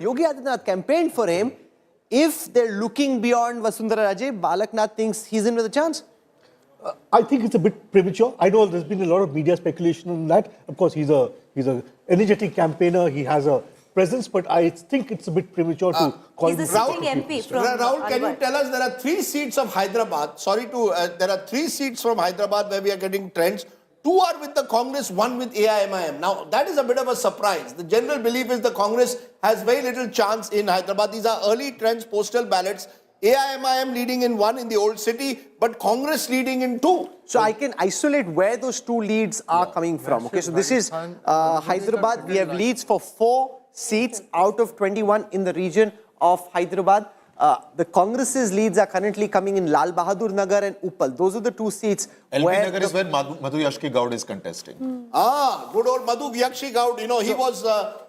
Yogi Adityanath campaigned for him. If they're looking beyond Vasundhara Raje, Balaknath thinks he's in with a chance. I think it's a bit premature. I know there's been a lot of media speculation on that. Of course, he's a energetic campaigner. He has a presence, but I think it's a bit premature to call him. He's a sitting MP from Rahul, can you tell us, there are 3 seats of Hyderabad. There are 3 seats from Hyderabad where we are getting trends. 2 are with the Congress, 1 with AIMIM. Now, that is a bit of a surprise. The general belief is the Congress has very little chance in Hyderabad. These are early trends, postal ballots. AIMIM leading in 1 in the old city, but Congress leading in 2. So I can isolate where those 2 leads are coming from. Okay, so this is Hyderabad. We have leads for 4 seats out of 21 in the region of Hyderabad. The Congress's leads are currently coming in Lal Bahadur Nagar and Uppal. Those are the 2 seats LB where Nagar is where Madhu Yashki Gaud is contesting. Good old Madhu Yakshi Gaud. You know,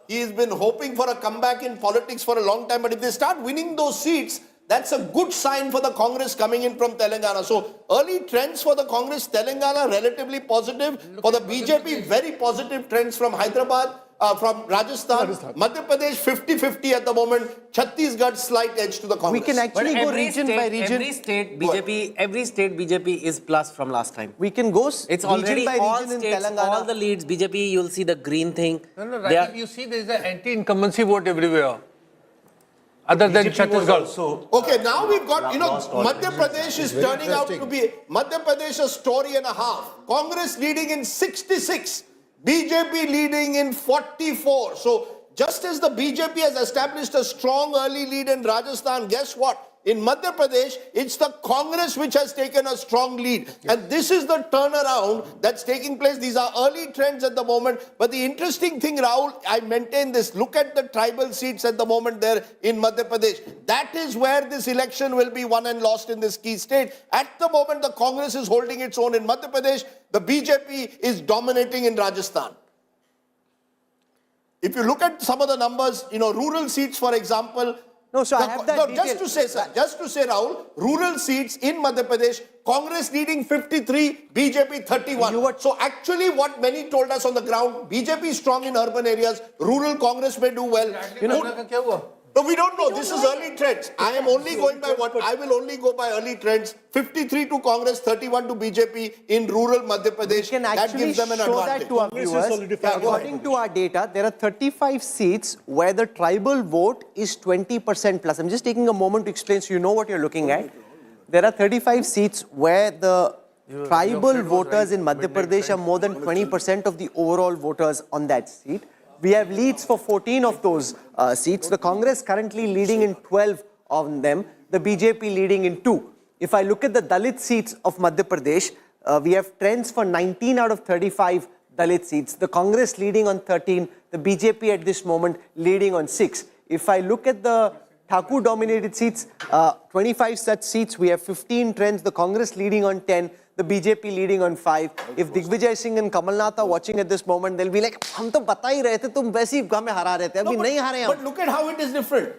he's been hoping for a comeback in politics for a long time. But if they start winning those seats, that's a good sign for the Congress coming in from Telangana. So early trends for the Congress, Telangana relatively positive. For the BJP, very positive trends from Hyderabad. From Rajasthan, Madhya Pradesh 50-50 at the moment, Chhattisgarh slight edge to the Congress. we can actually go region by region. Every state BJP is plus from last time. We can go It's region already by all region in states, Telangana. all the leads, BJP, you'll see the green thing. No, right. You see there is an anti-incumbency vote everywhere. Other than Chhattisgarh. Okay, now we've got, Madhya Pradesh is turning out to be, Madhya Pradesh a story and a half. Congress leading in 66. BJP leading in 44. So just as the BJP has established a strong early lead in Rajasthan, guess what? In Madhya Pradesh, it's the Congress which has taken a strong lead. Yeah. And this is the turnaround that's taking place. These are early trends at the moment. But the interesting thing, Rahul, I maintain this. Look at the tribal seats at the moment there in Madhya Pradesh. That is where this election will be won and lost in this key state. At the moment, the Congress is holding its own in Madhya Pradesh. The BJP is dominating in Rajasthan. If you look at some of the numbers, rural seats, for example. No, so I have that detail. Just to say, Rahul, rural seats in Madhya Pradesh, Congress leading 53, BJP 31. So actually what many told us on the ground, BJP is strong in urban areas, rural Congress may do well. No, we don't know. This is early trends. I am only going by I will only go by early trends. 53 to Congress, 31 to BJP in rural Madhya Pradesh. We can actually that gives them an show advantage. that to our viewers. According to our data, there are 35 seats where the tribal vote is 20% plus. I'm just taking a moment to explain so you know what you're looking at. There are 35 seats where the tribal voters in Madhya Pradesh are more than 20% of the overall voters on that seat. We have leads for 14 of those seats. The Congress currently leading in 12 of them. The BJP leading in 2. If I look at the Dalit seats of Madhya Pradesh, we have trends for 19 out of 35 Dalit seats. The Congress leading on 13. The BJP at this moment leading on 6. If I look at the Thakur-dominated seats, 25 such seats, we have 15 trends. The Congress leading on 10. The BJP leading on 5. If Digvijay Singh and Kamal Nath are watching at this moment, they'll be like, "Hum to bata hi rahe the, tum वैसे ही हमें हरा रहे थे, अभी नहीं हारे हम." But look at how it is different.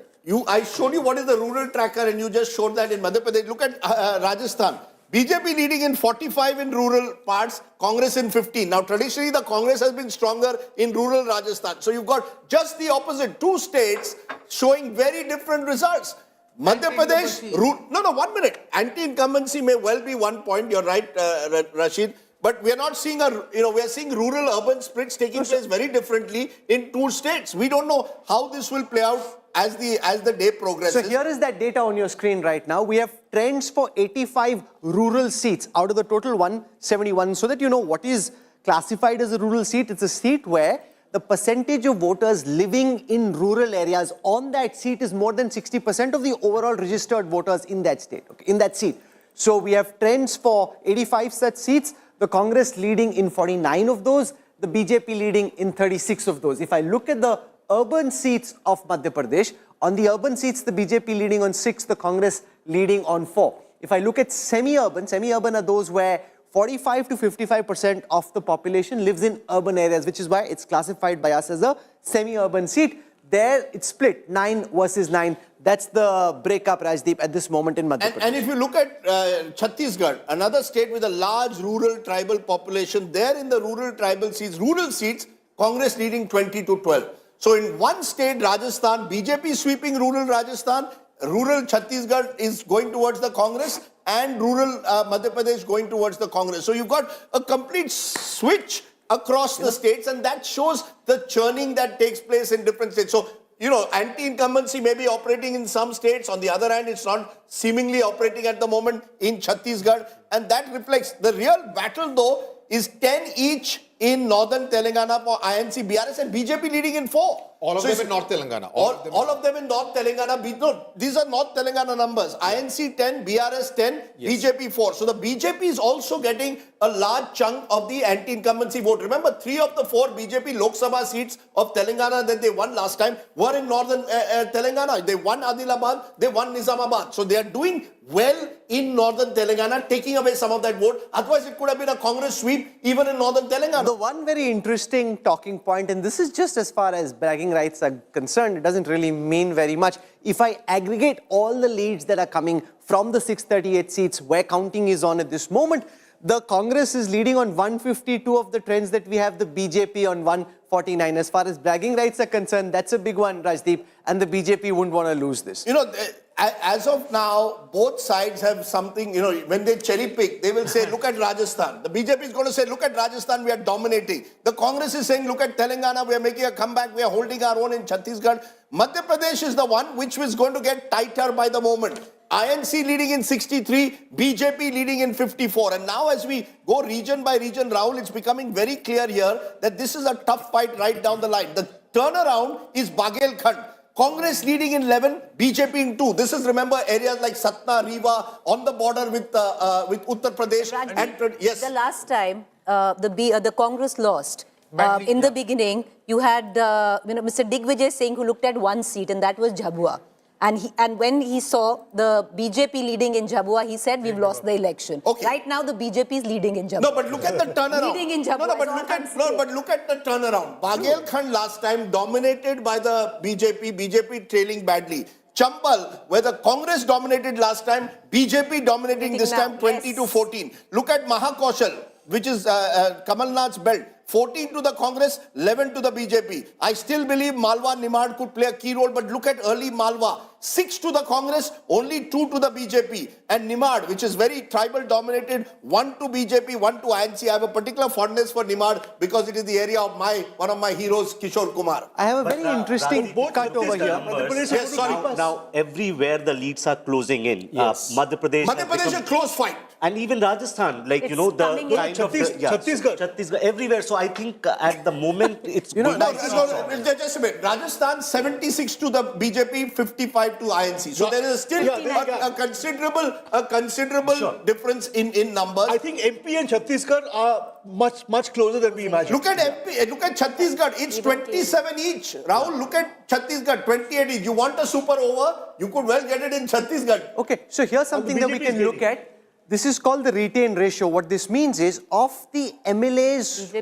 I showed you what is the rural tracker, and you just showed that in Madhya Pradesh. Look at Rajasthan. BJP leading in 45 in rural parts, Congress in 15. Now, traditionally, the Congress has been stronger in rural Rajasthan. So you've got just the opposite. 2 states showing very different results. Madhya Pradesh, no, 1 minute. Anti-incumbency may well be one point. You're right, Rashid. But we are not seeing we are seeing rural-urban splits taking place very differently in 2 states. We don't know how this will play out as the day progresses. So here is that data on your screen right now. We have trends for 85 rural seats out of the total 171. So that you know what is classified as a rural seat. It's a seat where the percentage of voters living in rural areas on that seat is more than 60% of the overall registered voters in that state, in that seat. So we have trends for 85 such seats, the Congress leading in 49 of those, the BJP leading in 36 of those. If I look at the urban seats of Madhya Pradesh, on the urban seats, the BJP leading on 6, the Congress leading on 4. If I look at semi-urban are those where 45 to 55% of the population lives in urban areas, which is why it's classified by us as a semi-urban seat. There, it's split, 9 versus 9. That's the breakup, Rajdeep, at this moment in Madhya Pradesh. And if you look at Chhattisgarh, another state with a large rural tribal population, there in the rural seats, Congress leading 20 to 12. So in one state, Rajasthan, BJP is sweeping rural Rajasthan, rural Chhattisgarh is going towards the Congress, and rural Madhya Pradesh going towards the Congress. So you've got a complete switch across the states, and that shows the churning that takes place in different states. So, you know, anti-incumbency may be operating in some states. On the other hand, it's not seemingly operating at the moment in Chhattisgarh. And that reflects the real battle, though, is 10 each in northern Telangana for INC, BRS, and BJP leading in 4. All of them in North Telangana. All of them in North Telangana. No, these are North Telangana numbers. INC 10, BRS 10, BJP 4. So the BJP is also getting a large chunk of the anti-incumbency vote. Remember, 3 of the 4 BJP Lok Sabha seats of Telangana that they won last time were in northern Telangana. They won Adilabad, they won Nizamabad. So they are doing well in northern Telangana, taking away some of that vote. Otherwise, it could have been a Congress sweep even in northern Telangana. The one very interesting talking point, and this is just as far as bragging rights are concerned, it doesn't really mean very much. If I aggregate all the leads that are coming from the 638 seats where counting is on at this moment, the Congress is leading on 152 of the trends that we have, the BJP on 149. As far as bragging rights are concerned, that's a big one, Rajdeep, and the BJP wouldn't want to lose this. You know, as of now, both sides have something, you know, when they cherry pick, they will say, look at Rajasthan. The BJP is going to say, look at Rajasthan, we are dominating. The Congress is saying, look at Telangana, we are making a comeback, we are holding our own in Chhattisgarh. Madhya Pradesh is the one which is going to get tighter by the moment. INC leading in 63, BJP leading in 54. And now as we go region by region, Rahul, it's becoming very clear here that this is a tough fight right down the line. The turnaround is Bagelkhand. Congress leading in 11, BJP in 2. This is, remember, areas like Satna, Rewa, on the border with Uttar Pradesh. Rajdeep, Yes. The last time the Congress lost, in the beginning, you had Mr. Digvijay Singh, who looked at one seat, and that was Jhabua. And when he saw the BJP leading in Jhabua, he said, we've lost the election. Okay. Right now, the BJP is leading in Jhabua. No, but look at the turnaround. Leading in Jhabua. But look at the turnaround. Bagelkhand last time dominated by the BJP trailing badly. Chambal, where the Congress dominated last time, BJP dominating this time 20 to 14. Look at Mahakoshal, which is Kamal Nath's belt. 14 to the Congress, 11 to the BJP. I still believe Malwa Nimad could play a key role, but look at early Malwa. 6 to the Congress, only 2 to the BJP. And Nimad, which is very tribal dominated, 1 to BJP, 1 to INC. I have a particular fondness for Nimad because it is the area of one of my heroes, Kishore Kumar. I have a very interesting cut over here. Yes, sorry. Now, everywhere the leads are closing in. Madhya Pradesh is a close fight. and even Rajasthan, like, It's the coming in. kind of... Chhattisgarh, everywhere. So I think at the moment, it's... No, just a minute. Rajasthan 76 to the BJP, 55 to INC. So there is still a considerable difference in numbers. I think MP and Chhattisgarh are much closer than we imagine. Look at MP, look at Chhattisgarh. It's 27 each. Rahul, look at Chhattisgarh, 28 each. You want a super over? You could well get it in Chhattisgarh. Okay, so here's something that we can look at. This is called the retain ratio. What this means is, of the MLAs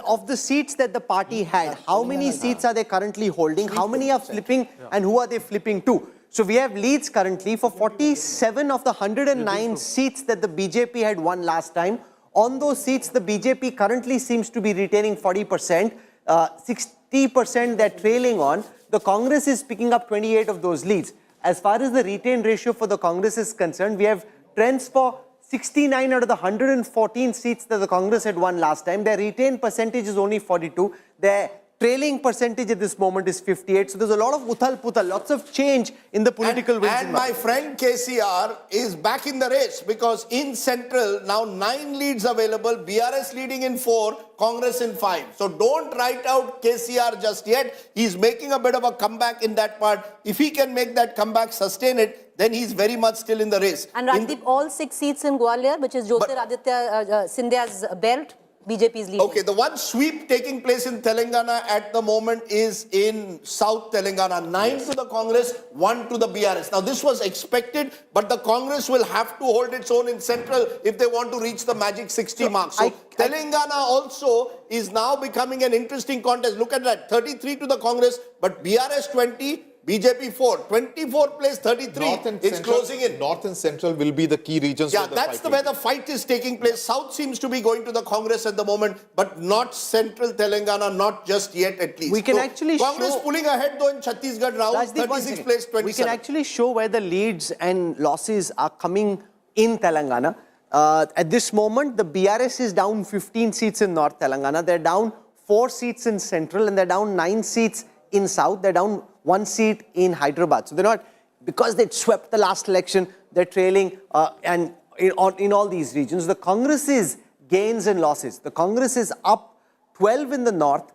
of the seats that the party had, how many seats are they currently holding, how many are flipping, and who are they flipping to? So we have leads currently for 47 of the 109 seats that the BJP had won last time. On those seats, the BJP currently seems to be retaining 40%, 60% they're trailing on. The Congress is picking up 28 of those leads. As far as the retain ratio for the Congress is concerned, we have trends for 69 out of the 114 seats that the Congress had won last time. Their retain percentage is only 42. Their trailing percentage at this moment is 58. So there's a lot of uthal-puthal, lots of change in the political winds. And my friend KCR is back in the race because in Central, now 9 leads available, BRS leading in 4, Congress in 5. So don't write out KCR just yet. He's making a bit of a comeback in that part. If he can make that comeback, sustain it, then he's very much still in the race. And Rajdeep, all 6 seats in Gwalior, which is Jyotiraditya Scindia's belt, BJP is leading. Okay, the one sweep taking place in Telangana at the moment is in South Telangana. 9 to the Congress, 1 to the BRS. Now, this was expected, but the Congress will have to hold its own in Central if they want to reach the magic 60 mark. So, Telangana also is now becoming an interesting contest. Look at that, 33 to the Congress, but BRS 20, BJP 4. 24th place, 33. It's closing in. North and Central will be the key regions. Yeah, where the that's fight where will the fight is taking place. South seems to be going to the Congress at the moment, but not Central Telangana, not just yet at least. We can actually Congress show- pulling ahead though in Chhattisgarh, Rahul, Rajdeep, one 36th second. place, 27. We can actually show where the leads and losses are coming in Telangana. At this moment, the BRS is down 15 seats in North Telangana. They're down 4 seats in Central, and they're down 9 seats in South. They're down 1 seat in Hyderabad. So they're not, because they swept the last election, they're trailing and in all these regions. The Congress's gains and losses. The Congress is up 12 in the North,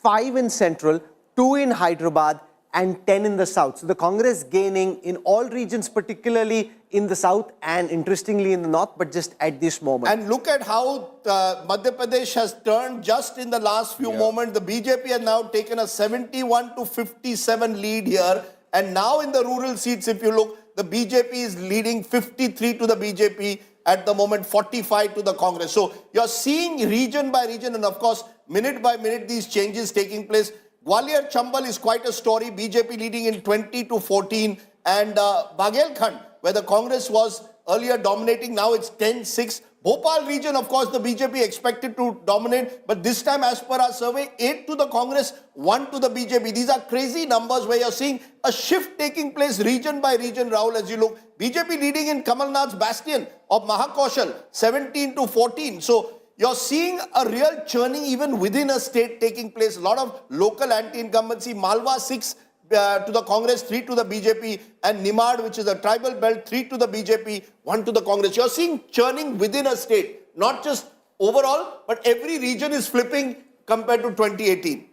5 in Central, 2 in Hyderabad, and 10 in the South. So the Congress gaining in all regions, particularly in the South and interestingly in the North, but just at this moment. And look at how Madhya Pradesh has turned just in the last few moments. The BJP has now taken a 71 to 57 lead here. And now in the rural seats, if you look, the BJP is leading 53 to the BJP at the moment, 45 to the Congress. So you're seeing region by region and of course, minute by minute, these changes taking place. Gwalior Chambal is quite a story. BJP leading in 20 to 14. And Bagelkhand, where the Congress was earlier dominating, now it's 10-6. Bhopal region, of course, the BJP expected to dominate. But this time, as per our survey, 8 to the Congress, 1 to the BJP. These are crazy numbers where you're seeing a shift taking place region by region, Rahul, as you look. BJP leading in Kamal Nath's bastion of Mahakoshal, 17 to 14. So you're seeing a real churning even within a state taking place. A lot of local anti-incumbency. Malwa 6 to the Congress, 3 to the BJP. And Nimad, which is a tribal belt, 3 to the BJP, 1 to the Congress. You're seeing churning within a state. Not just overall, but every region is flipping compared to 2018.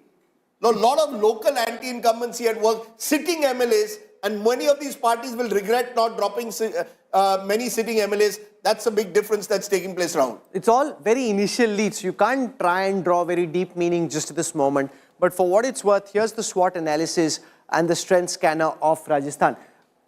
Now, a lot of local anti-incumbency at work, sitting MLAs, and many of these parties will regret not dropping many sitting MLAs. That's a big difference that's taking place around. It's all very initial leads. You can't try and draw very deep meaning just at this moment. But for what it's worth, here's the SWOT analysis and the strength scanner of Rajasthan.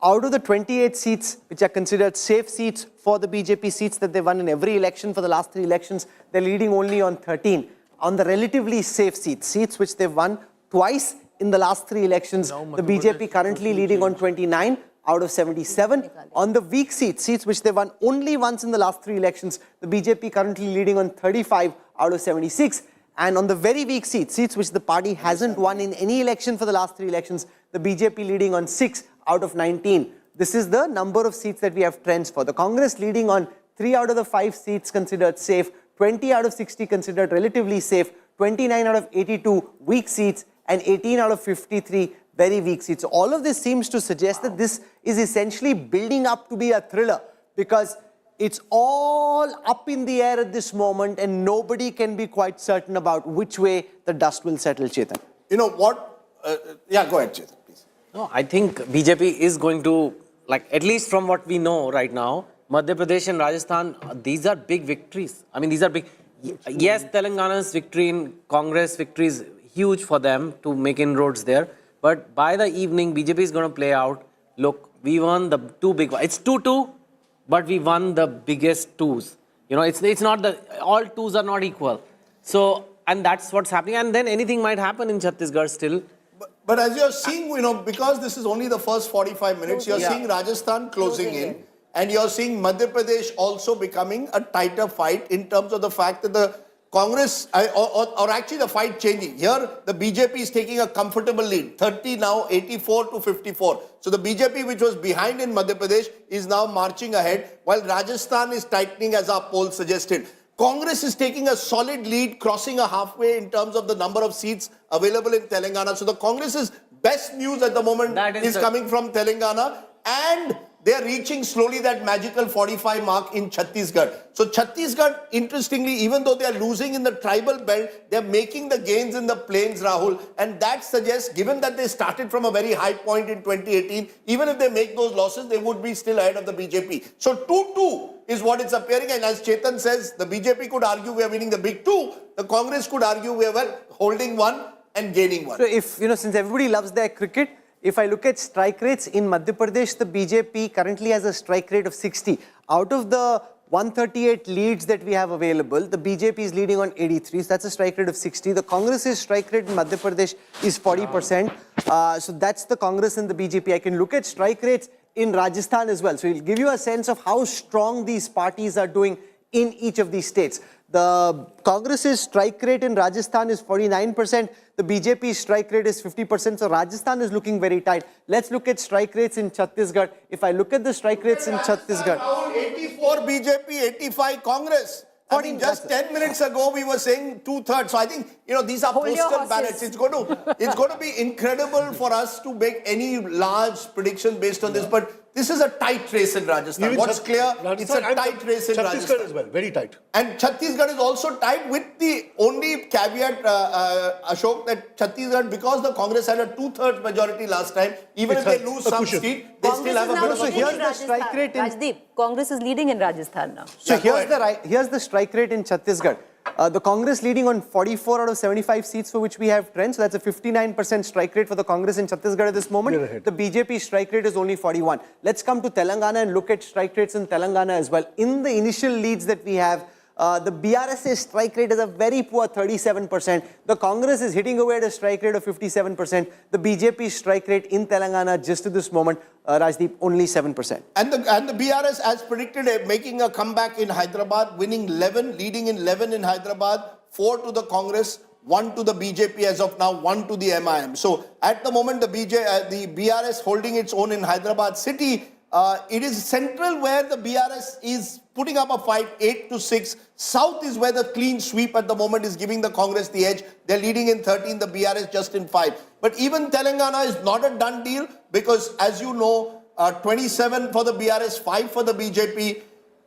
Out of the 28 seats, which are considered safe seats for the BJP, seats that they won in every election for the last 3 elections, they're leading only on 13. On the relatively safe seats, seats which they've won twice in the last 3 elections, the BJP currently leading on 29 out of 77. On the weak seats, seats which they won only once in the last 3 elections, the BJP currently leading on 35 out of 76. And on the very weak seats, seats which the party hasn't won in any election for the last 3 elections, the BJP leading on 6 out of 19. This is the number of seats that we have trends for. The Congress leading on 3 out of the 5 seats considered safe, 20 out of 60 considered relatively safe, 29 out of 82 weak seats, and 18 out of 53 very weak seats. So all of this seems to suggest that this is essentially building up to be a thriller, because it's all up in the air at this moment and nobody can be quite certain about which way the dust will settle, Chetan. You know what? Yeah, go ahead, Chetan, please. No, I think BJP is going to, like, at least from what we know right now, Madhya Pradesh and Rajasthan, these are big victories. I mean, these are big. Yes, Telangana's victory in Congress victory is huge for them to make inroads there. But by the evening, BJP is going to play out. Look, we won the 2 big ones. It's 2-2, but we won the biggest 2s. You know, it's not the, all 2s are not equal. So, and that's what's happening. And then anything might happen in Chhattisgarh still. But as you're seeing, you know, because this is only the first 45 minutes, you're seeing Rajasthan closing in. And you're seeing Madhya Pradesh also becoming a tighter fight in terms of the fact that the Congress, or actually the fight changing. Here, the BJP is taking a comfortable lead, 30 now, 84 to 54. So the BJP, which was behind in Madhya Pradesh, is now marching ahead, while Rajasthan is tightening, as our poll suggested. Congress is taking a solid lead, crossing a halfway in terms of the number of seats available in Telangana. So the Congress's best news at the moment is coming from Telangana, and they are reaching slowly that magical 45 mark in Chhattisgarh. So Chhattisgarh, interestingly, even though they are losing in the tribal belt, they are making the gains in the plains, Rahul. And that suggests, given that they started from a very high point in 2018, even if they make those losses, they would be still ahead of the BJP. So 2-2 is what it's appearing. And as Chetan says, the BJP could argue we are winning the big 2. The Congress could argue we are holding 1 and gaining 1. So if, you know, since everybody loves their cricket, if I look at strike rates in Madhya Pradesh, the BJP currently has a strike rate of 60. Out of the 138 leads that we have available. The BJP is leading on 83, so that's a strike rate of 60. The Congress's strike rate in Madhya Pradesh is 40%. So that's the Congress and the BJP. I can look at strike rates in Rajasthan as well. So it'll give you a sense of how strong these parties are doing in each of these states. The Congress's strike rate in Rajasthan is 49%. The BJP's strike rate is 50%. So Rajasthan is looking very tight. Let's look at strike rates in Chhattisgarh. If I look at the strike rates in Chhattisgarh. Rahul, 84 BJP, 85 Congress. I mean, just 10 minutes ago, we were saying 2/3. So I think, these are Hold your postal horses. ballots. It's going to be incredible for us to make any large prediction based on this. But this is a tight race in Rajasthan. Even What's clear, it's a Rajasthan tight race in Chhattisgarh Rajasthan. as well, very tight. And Chhattisgarh is also tight, with the only caveat, Ashok, that Chhattisgarh, because the Congress had a 2/3 majority last time, even if they lose some cushion. seat, they still have a bit of So a here's cushion. the strike rate in... Rajdeep, Congress is leading in Rajasthan now. So Yeah, here's the strike rate in Chhattisgarh. The Congress leading on 44 out of 75 seats for which we have trends. So that's a 59% strike rate for the Congress in Chhattisgarh at this moment. We're ahead. The BJP strike rate is only 41. Let's come to Telangana and look at strike rates in Telangana as well. In the initial leads that we have, the BRS's strike rate is a very poor 37%. The Congress is hitting away at a strike rate of 57%. The BJP strike rate in Telangana just at this moment, Rajdeep, only 7%. And the BRS, as predicted, making a comeback in Hyderabad, winning 11, leading in 11 in Hyderabad, 4 to the Congress, 1 to the BJP as of now, 1 to the MIM. So at the moment, the BRS holding its own in Hyderabad city. It is central where the BRS is putting up a fight, 8-6. South is where the clean sweep at the moment is giving the Congress the edge. They're leading in 13, the BRS just in 5. But even Telangana is not a done deal because, as you know, 27 for the BRS, 5 for the BJP.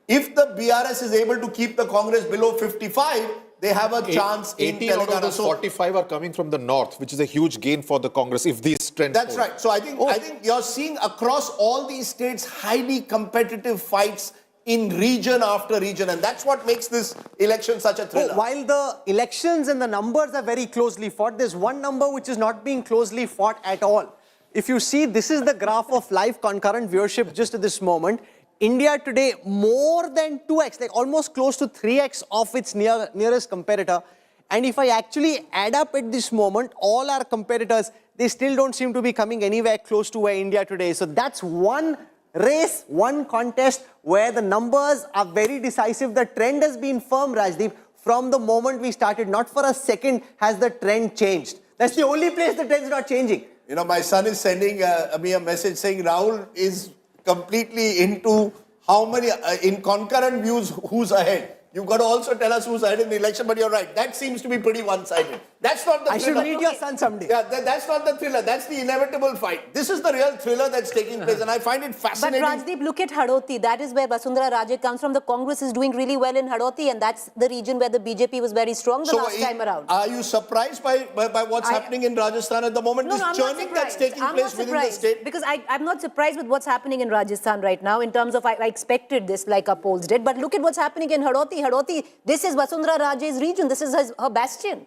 If the BRS is able to keep the Congress below 55, they have a chance in 18 out of Telangana. those 45 are coming from the north, which is a huge gain for the Congress if these trends That's hold. right. So I think you're seeing across all these states highly competitive fights in region after region, and that's what makes this election such a thriller. While the elections and the numbers are very closely fought, there's one number which is not being closely fought at all. If you see, this is the graph of live concurrent viewership just at this moment. India today more than 2x, like almost close to 3x of its nearest competitor. And if I actually add up at this moment, all our competitors, they still don't seem to be coming anywhere close to where India today is. So that's one race, one contest where the numbers are very decisive. The trend has been firm, Rajdeep, from the moment we started. Not for a second has the trend changed. That's the only place the trend is not changing. My son is sending me a message saying Rahul is completely into how many, in concurrent views, who's ahead. You've got to also tell us who's ahead in the election, but you're right. That seems to be pretty one-sided. That's not the I thriller. should meet your son someday. Yeah, that's not the thriller. That's the inevitable fight. This is the real thriller that's taking place, and I find it But fascinating. Rajdeep, look at Hadoti. That is where Vasundhara Raje comes from. The Congress is doing really well in Hadoti, and that's the region where the BJP was very strong the last time around. Are you surprised by what's happening in Rajasthan at the moment? No, This I'm not churning that's surprised. taking I'm place not within the surprised state? because I'm not surprised with what's happening in Rajasthan right now in terms of I expected this like our polls did. But look at what's happening in Hadoti. Hadoti, this is Vasundhara Raje's region. This is her bastion.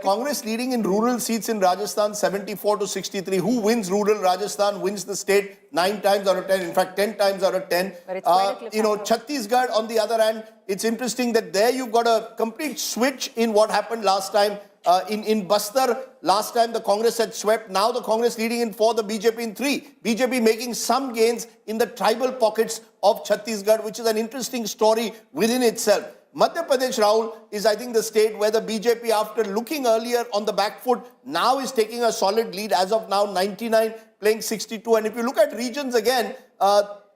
Congress leading in rural seats in Rajasthan 74-63. Who wins rural Rajasthan wins the state 9 times out of 10. In fact, 10 times out of 10. But it's quite a cliffhanger. Chhattisgarh, on the other hand, it's interesting that there you've got a complete switch in what happened last time. In Bastar, last time the Congress had swept. Now the Congress leading in 4, the BJP in 3. BJP making some gains in the tribal pockets of Chhattisgarh, which is an interesting story within itself. Madhya Pradesh, Rahul, is I think the state where the BJP, after looking earlier on the back foot, now is taking a solid lead. As of now, 99, playing 62. And if you look at regions again,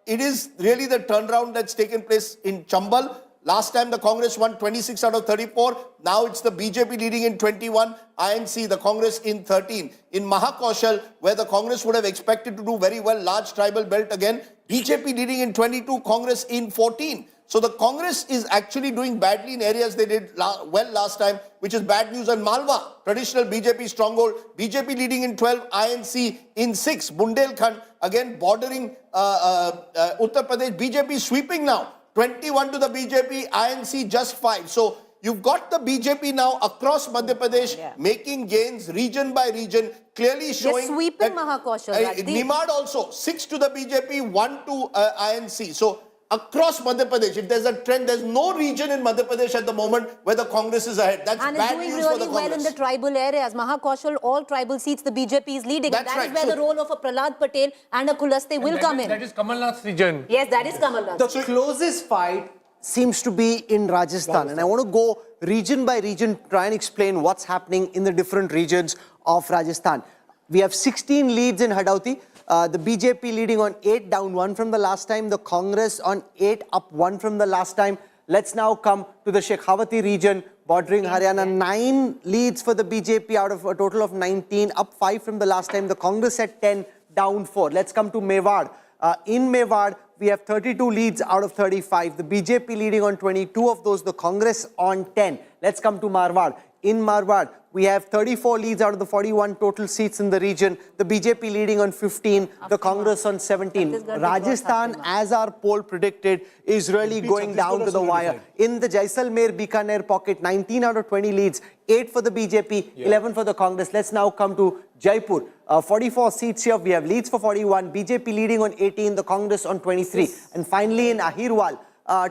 it is really the turnaround that's taken place in Chambal. Last time the Congress won 26 out of 34. Now it's the BJP leading in 21, INC, the Congress in 13. In Mahakoshal, where the Congress would have expected to do very well, large tribal belt again, BJP leading in 22, Congress in 14. So the Congress is actually doing badly in areas they did well last time, which is bad news. And Malwa, traditional BJP stronghold, BJP leading in 12, INC in 6. Bundelkhand, again bordering Uttar Pradesh, BJP sweeping now. 21 to the BJP, INC just 5. So you've got the BJP now across Madhya Pradesh making gains region by region, clearly showing They're sweeping Mahakoshal. Nimad also 6 to the BJP, 1 to INC. So across Madhya Pradesh, if there's a trend, there's no region in Madhya Pradesh at the moment where the Congress is ahead. That's And it's bad doing news for the really well in Congress. the tribal areas. Mahakoshal, all tribal seats, the BJP is leading. That's And that is right. where the role of a Prahlad Patel and a Kulaste will come in. That is Kamal Nath's region. Yes, that is Kamal Nath. The closest fight seems to be in Rajasthan. And I want to go region by region, try and explain what's happening in the different regions of Rajasthan. We have 16 leads in Hadauti. The BJP leading on 8, down 1 from the last time. The Congress on 8, up 1 from the last time. Let's now come to the Shekhawati region, bordering Haryana. 9 leads for the BJP out of a total of 19, up 5 from the last time. The Congress at 10, down 4. Let's come to Mewar. In Mewar, we have 32 leads out of 35. The BJP leading on 22 of those, the Congress on 10. Let's come to Marwar. In Marwar, we have 34 leads out of the 41 total seats in the region. The BJP leading on 15, the Congress on 17. Rajasthan, as our poll predicted, is really going down to the wire. In the Jaisalmer-Bikaner pocket, 19 out of 20 leads, 8 for the BJP, 11 for the Congress. Let's now come to Jaipur. 44 seats here. We have leads for 41, BJP leading on 18, the Congress on 23. And finally in Ahirwal,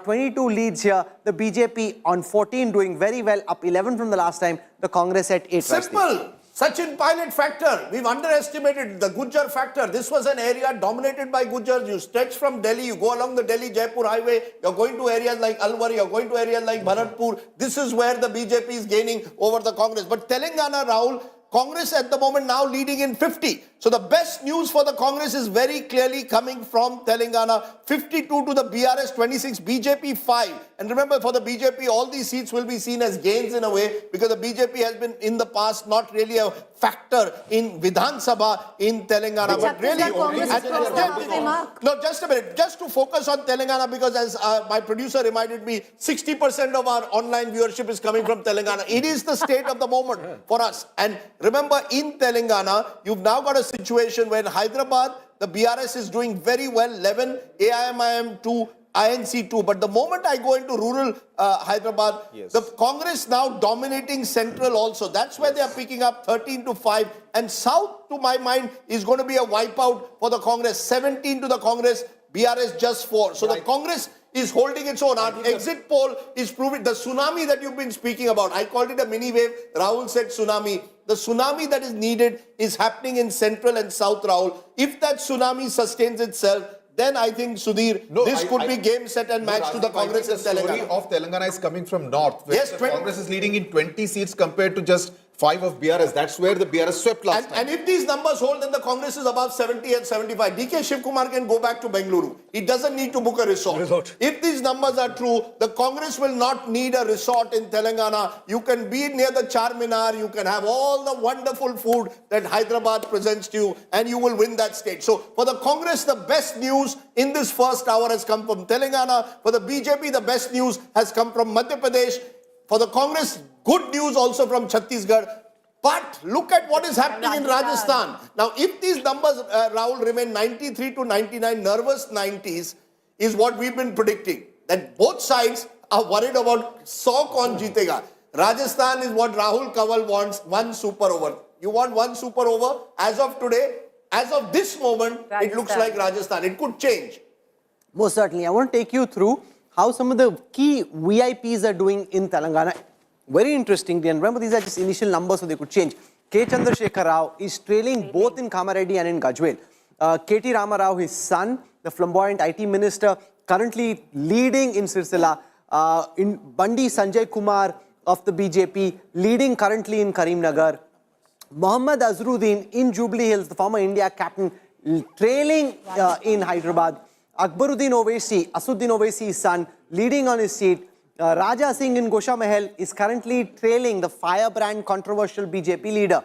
22 leads here, the BJP on 14 doing very well, up 11 from the last time, the Congress at 8. Simple. Sachin pilot factor. We've underestimated the Gujjar factor. This was an area dominated by Gujjars. You stretch from Delhi, you go along the Delhi-Jaipur highway, you're going to areas like Alwar, you're going to areas like Bharatpur. This is where the BJP is gaining over the Congress. But Telangana, Rahul, Congress at the moment now leading in 50. So the best news for the Congress is very clearly coming from Telangana. 52 to the BRS, 26, BJP 5. And remember, for the BJP, all these seats will be seen as gains in a way because the BJP has been in the past not really a factor in Vidhan Sabha in Telangana. But really, no, just a minute. Just to focus on Telangana, because as my producer reminded me, 60% of our online viewership is coming from Telangana. It is the state of the moment for us. And remember, in Telangana, you've now got a situation where Hyderabad, the BRS is doing very well, 11, AIMIM 2, INC 2. But the moment I go into rural Hyderabad, the Congress now dominating central also. That's where they are picking up 13 to 5. And south, to my mind, is going to be a wipeout for the Congress. 17 to the Congress, BRS just 4. So the Congress is holding its own. Our exit poll is proving the tsunami that you've been speaking about. I called it a mini wave. Rahul said tsunami. The tsunami that is needed is happening in central and south, Rahul. If that tsunami sustains itself, then I think, Sudhir, this could be game, set and match to the Congress in Telangana. The story of Telangana is coming from north, where Yes, the Congress is leading in 20 seats compared to just 5 of BRS. That's where the BRS swept last time. And if these numbers hold, then the Congress is above 70 and 75. DK Shivkumar can go back to Bengaluru. He doesn't need to book a resort. If these numbers are true, the Congress will not need a resort in Telangana. You can be near the Charminar. You can have all the wonderful food that Hyderabad presents to you, and you will win that state. So for the Congress, the best news in this first hour has come from Telangana. For the BJP, the best news has come from Madhya Pradesh. For the Congress, good news also from Chhattisgarh. But look at what is happening in Rajasthan. Now, if these numbers, Rahul, remain 93 to 99, nervous 90s, is what we've been predicting. That both sides are worried about 100 kaun jeetega. Rajasthan is what Rahul Kanwal wants, 1 super over. You want 1 super over? As of today, as of this moment, it looks like Rajasthan. It could change. Most certainly. I want to take you through how some of the key VIPs are doing in Telangana. Very interestingly, and remember these are just initial numbers, so they could change. K. Chandrashekhar Rao is trailing both in Kamareddy and in Gajwel. K.T. Rama Rao, his son, the flamboyant IT minister, currently leading in Sirsila. In Bandi Sanjay Kumar of the BJP, leading currently in Karimnagar. Mohammad Azharuddin in Jubilee Hills, the former India captain, trailing in Hyderabad. Akbaruddin Owaisi, Asuddin Owaisi's son, leading on his seat. Raja Singh in Gosha Mahal is currently trailing the firebrand controversial BJP leader.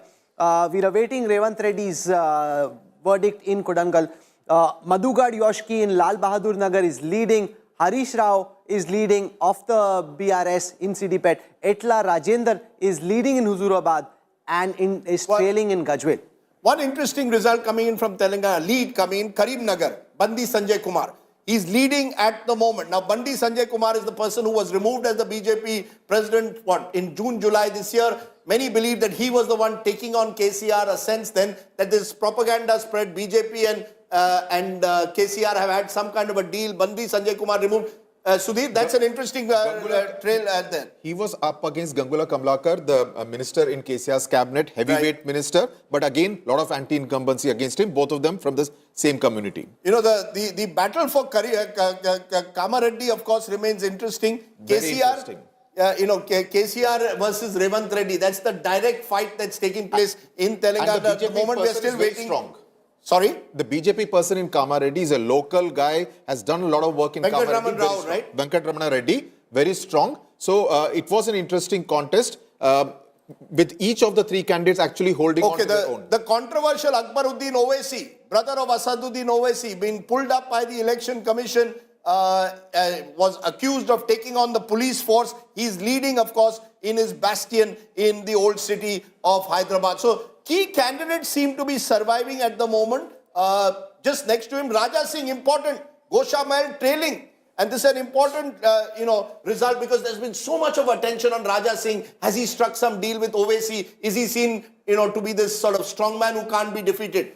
We are awaiting Revant Reddy's verdict in Kodangal. Madhugad Yoshki in Lal Bahadur Nagar is leading. Harish Rao is leading of the BRS in Siddipet. Etla Rajendra is leading in Huzurabad and is trailing in Gajwel. One interesting result coming in from Telangana, lead coming in Karimnagar, Bandi Sanjay Kumar. He's leading at the moment. Now, Bandi Sanjay Kumar is the person who was removed as the BJP president, in June, July this year. Many believe that he was the one taking on KCR, a sense then that this propaganda spread, BJP and and KCR have had some kind of a deal. Bandi Sanjay Kumar removed. Sudhir, that's an interesting trail there. He was up against Gangula Kamlakar, the minister in KCR's cabinet, heavyweight minister. But again, a lot of anti-incumbency against him, both of them from the same community. You know, the battle for Kamareddy, of course, remains interesting. Very interesting. KCR versus Revant Reddy. That's the direct fight that's taking place in Telangana. At the moment, we are still waiting. Strong. Sorry? The BJP person in Kamareddy is a local guy, has done a lot of work in Kamareddy. Raman Rao, right? Venkatramana Reddy, very strong. So it was an interesting contest with each of the three candidates actually holding on to their own. The controversial Akbaruddin Owaisi, brother of Asaduddin Owaisi, being pulled up by the Election Commission, was accused of taking on the police force. He's leading, of course, in his bastion in the old city of Hyderabad. So key candidates seem to be surviving at the moment. Just next to him, Raja Singh, important. Gosha Mahal trailing. And this is an important, result because there's been so much of attention on Raja Singh. Has he struck some deal with Owaisi? Is he seen, to be this sort of strongman who can't be defeated?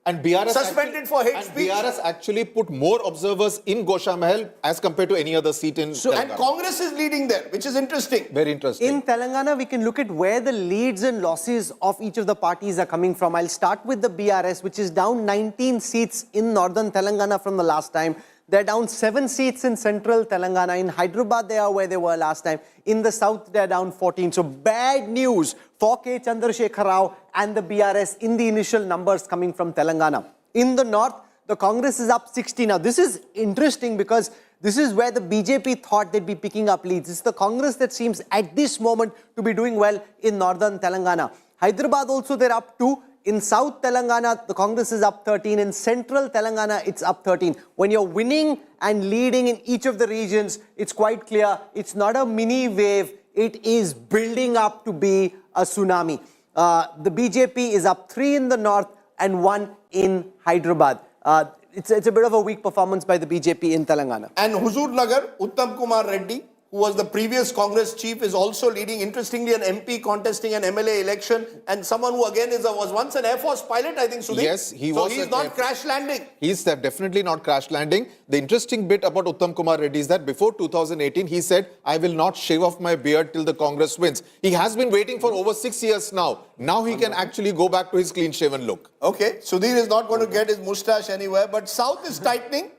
And BRS suspended for hate speech. BRS actually put more observers in Gosha Mahal as compared to any other seat in Telangana. And Congress is leading there, which is interesting. Very interesting. In Telangana, we can look at where the leads and losses of each of the parties are coming from. I'll start with the BRS, which is down 19 seats in northern Telangana from the last time. They're down 7 seats in central Telangana. In Hyderabad, they are where they were last time. In the south, they're down 14. So bad news for K. Chandrashekhar Rao and the BRS in the initial numbers coming from Telangana. In the north, the Congress is up 60. Now, this is interesting because this is where the BJP thought they'd be picking up leads. It's the Congress that seems at this moment to be doing well in northern Telangana. Hyderabad also, they're up 2. In South Telangana, the Congress is up 13. In Central Telangana, it's up 13. When you're winning and leading in each of the regions, it's quite clear it's not a mini wave. It is building up to be a tsunami. The BJP is up 3 in the north and 1 in Hyderabad. It's a bit of a weak performance by the BJP in Telangana. And Huzur Nagar, Uttam Kumar Reddy, who was the previous Congress chief, is also leading. Interestingly, an MP contesting an MLA election, and someone who again was once an Air Force pilot, I think, Sudhir. Yes, he was. So he's not crash landing. He's definitely not crash landing. The interesting bit about Uttam Kumar Reddy is that before 2018, he said, I will not shave off my beard till the Congress wins. He has been waiting for over 6 years now. Now he can actually go back to his clean-shaven look. Okay, Sudhir is not going to get his moustache anywhere, but South is tightening.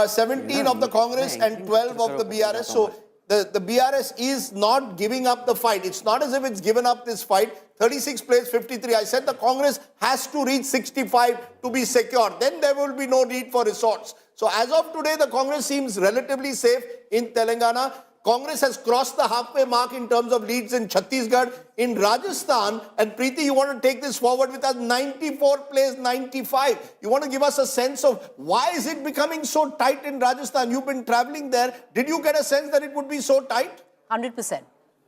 17 of the Congress and 12 of the BRS. So the BRS is not giving up the fight. It's not as if it's given up this fight. 36 plays 53. I said the Congress has to reach 65 to be secure. Then there will be no need for resorts. So as of today, the Congress seems relatively safe in Telangana. Congress has crossed the halfway mark in terms of leads in Chhattisgarh. In Rajasthan, and Preeti, you want to take this forward with us, 94 plays 95. You want to give us a sense of why is it becoming so tight in Rajasthan? You've been traveling there. Did you get a sense that it would be so tight? 100%.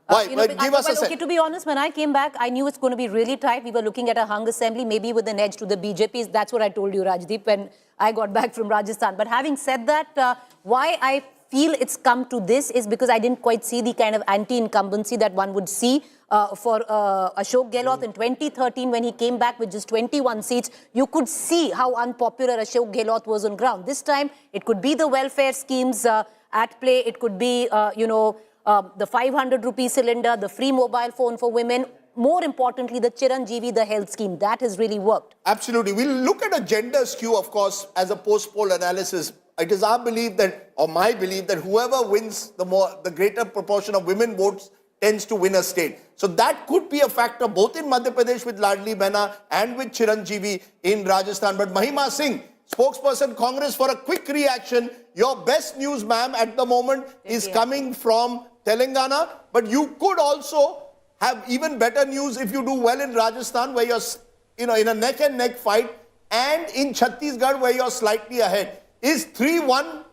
Why? Give us a sense. Okay, to be honest, when I came back, I knew it's going to be really tight. We were looking at a hung assembly, maybe with an edge to the BJP. That's what I told you, Rajdeep, when I got back from Rajasthan. But having said that, why I feel it's come to this is because I didn't quite see the kind of anti-incumbency that one would see for Ashok Gehlot in 2013 when he came back with just 21 seats. You could see how unpopular Ashok Gehlot was on ground. This time, it could be the welfare schemes at play. It could be, the 500 rupee cylinder, the free mobile phone for women. More importantly, the Chiranjeevi, the health scheme. That has really worked. Absolutely. We'll look at a gender skew, of course, as a post-poll analysis. It is our belief that, or my belief, that whoever wins the greater proportion of women votes tends to win a state. So that could be a factor both in Madhya Pradesh with Ladli Behna and with Chiranjeevi in Rajasthan. But Mahima Singh, spokesperson Congress, for a quick reaction. Your best news, ma'am, at the moment is coming from Telangana. But you could also have even better news if you do well in Rajasthan, where you're in a neck-and-neck fight, and in Chhattisgarh, where you're slightly ahead. Is 3-1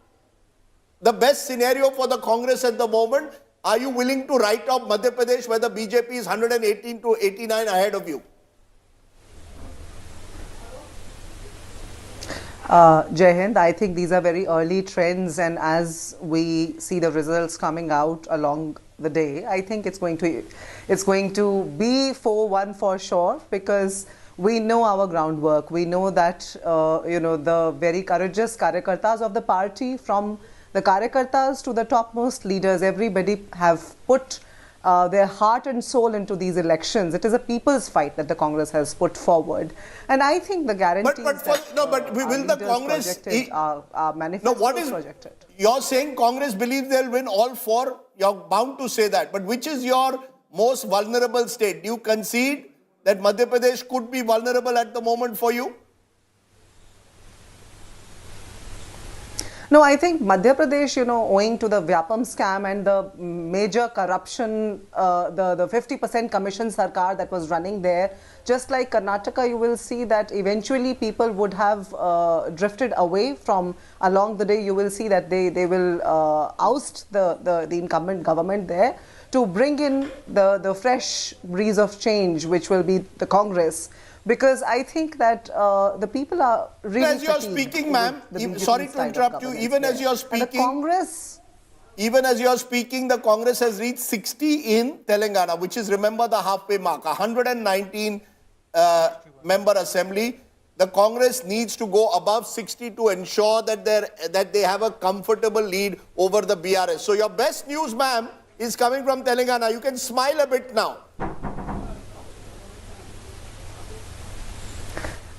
the best scenario for the Congress at the moment? Are you willing to write off Madhya Pradesh, where the BJP is 118 to 89 ahead of you? Jai Hind, I think these are very early trends, and as we see the results coming out along the day, I think it's going to be 4-1 for sure, because We know our groundwork. We know that, the very courageous Karyakartas of the party, from the Karyakartas to the topmost leaders, everybody have put their heart and soul into these elections. It is a people's fight that the Congress has put forward. And I think the guarantees will the Congress... our manifesto projected. You're saying Congress believes they'll win all four. You're bound to say that. But which is your most vulnerable state? Do you concede that Madhya Pradesh could be vulnerable at the moment for you? No, I think Madhya Pradesh, owing to the Vyapam scam and the major corruption, the 50% commission sarkar that was running there, just like Karnataka, you will see that eventually people would have drifted away from along the day. You will see that they will oust the incumbent government there to bring in the fresh breeze of change, which will be the Congress. Because I think that the people are really... As you're speaking, ma'am, sorry to interrupt you, even as you're speaking... The Congress... Even as you're speaking, the Congress has reached 60 in Telangana, which is, remember, the halfway mark, 119 member assembly. The Congress needs to go above 60 to ensure that they have a comfortable lead over the BRS. So your best news, ma'am, is coming from Telangana. You can smile a bit now.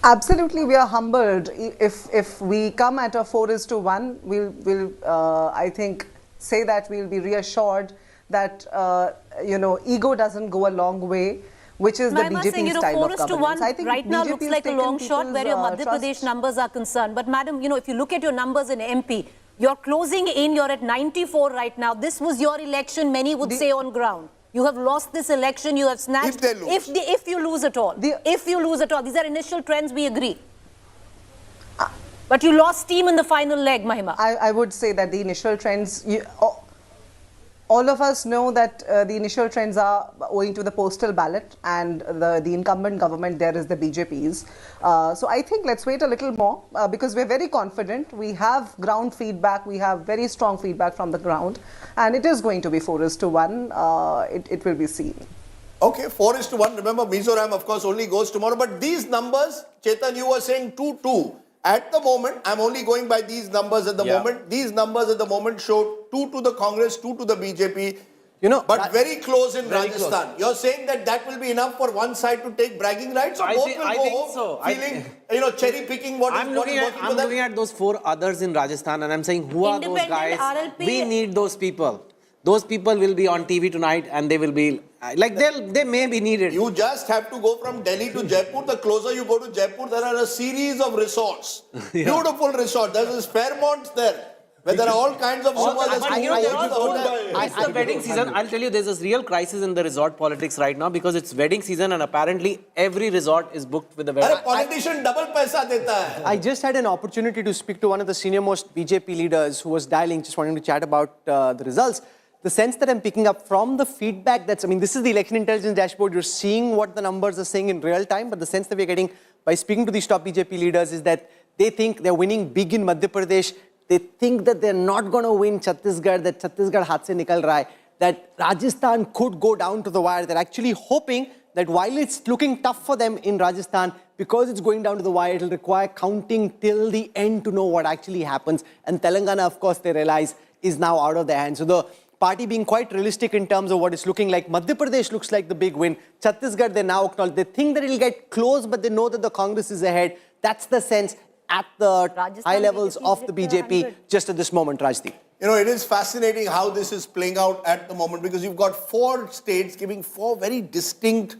Absolutely, we are humbled. If we come at a 4:1, we'll I think say that we'll be reassured that ego doesn't go a long way, which is the BJP style of governance. I think right now looks like a long shot where your Madhya Pradesh numbers are concerned. But madam, if you look at your numbers in MP, you're closing in. You're at 94 right now. This was your election. Many would say on ground. You have lost this election, you have snatched... If they lose. If you lose at all. If you lose at all. These are initial trends, we agree. But you lost steam in the final leg, Mahima. I would say that the initial trends... all of us know that the initial trends are owing to the postal ballot, and the incumbent government there is the BJP's. So I think let's wait a little more because we're very confident. We have ground feedback. We have very strong feedback from the ground, and it is going to be 4:1. It will be seen. Okay, 4:1. Remember, Mizoram, of course, only goes tomorrow. But these numbers, Chetan, you were saying 2-2. At the moment, I'm only going by these numbers at the moment. These numbers at the moment show 2 to the Congress, 2 to the BJP. But very close in Rajasthan. You're saying that will be enough for one side to take bragging rights, or both will go home feeling, cherry picking what is working for them? I'm looking at those 4 others in Rajasthan, and I'm saying, who are those guys? RLP. We need those people. Those people will be on TV tonight, and they will be like they may be needed. You just have to go from Delhi to Jaipur. The closer you go to Jaipur, there are a series of resorts, beautiful resorts. There's Fairmont there, where there are all kinds of It's the wedding season. I'll tell you, there's this real crisis in the resort politics right now because it's wedding season, and apparently every resort is booked with a wedding. A politician double paisa deta hai. I just had an opportunity to speak to one of the senior most BJP leaders who was dialing, just wanting to chat about the results. The sense that I'm picking up from the feedback this is the election intelligence dashboard. You're seeing what the numbers are saying in real time, but the sense that we're getting by speaking to these top BJP leaders is that they think they're winning big in Madhya Pradesh. They think that they're not going to win Chhattisgarh, that Chhattisgarh haath se nikal raha hai, that Rajasthan could go down to the wire. They're actually hoping that while it's looking tough for them in Rajasthan, because it's going down to the wire, it'll require counting till the end to know what actually happens. And Telangana, of course, they realize is now out of their hands. So the party being quite realistic in terms of what it's looking like. Madhya Pradesh looks like the big win. Chhattisgarh, they now acknowledge. They think that it'll get close, but they know that the Congress is ahead. That's the sense at the high levels of the BJP just at this moment, Rajdeep. It is fascinating how this is playing out at the moment because you've got 4 states giving 4 very distinct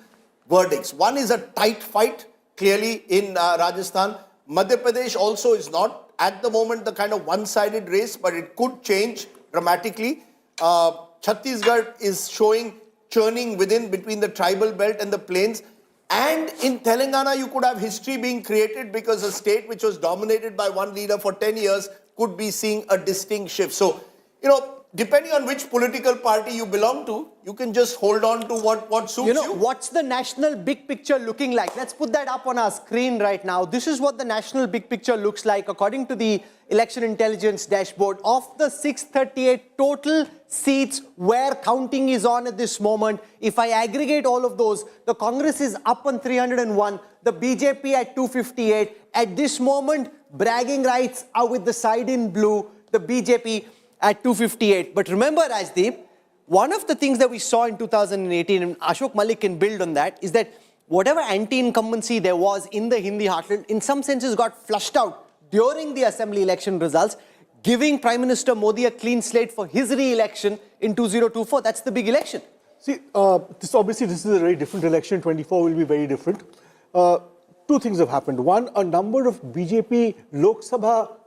verdicts. One is a tight fight, clearly, in Rajasthan. Madhya Pradesh also is not at the moment the kind of one-sided race, but it could change dramatically. Chhattisgarh is showing churning between the tribal belt and the plains. And in Telangana, you could have history being created because a state which was dominated by one leader for 10 years could be seeing a distinct shift. So, depending on which political party you belong to, you can just hold on to what suits you. What's the national big picture looking like? Let's put that up on our screen right now. This is what the national big picture looks like according to the election intelligence dashboard. Of the 638 total seats where counting is on at this moment, if I aggregate all of those, the Congress is up on 301, the BJP at 258. At this moment, bragging rights are with the side in blue, the BJP at 258. But remember, Rajdeep, one of the things that we saw in 2018, and Ashok Malik can build on that, is that whatever anti-incumbency there was in the Hindi heartland, in some senses got flushed out during the assembly election results, giving Prime Minister Modi a clean slate for his re-election in 2024. That's the big election. See, this is a very different election. 24 will be very different. Two things have happened. One, a number of BJP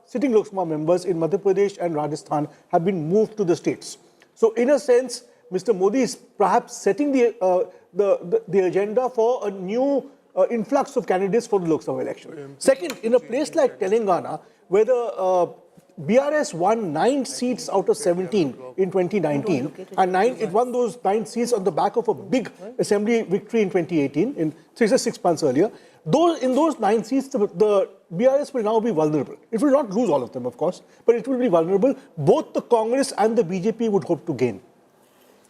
sitting Lok Sabha members in Madhya Pradesh and Rajasthan have been moved to the states. So, in a sense, Mr. Modi is perhaps setting the agenda for a new influx of candidates for the Lok Sabha election. Second, in a place like Telangana, where the BRS won 9 seats out of 17 in 2019, and it won those 9 seats on the back of a big assembly victory in 2018, just 6 months earlier. In those 9 seats, the BRS will now be vulnerable. It will not lose all of them, of course, but it will be vulnerable. Both the Congress and the BJP would hope to gain.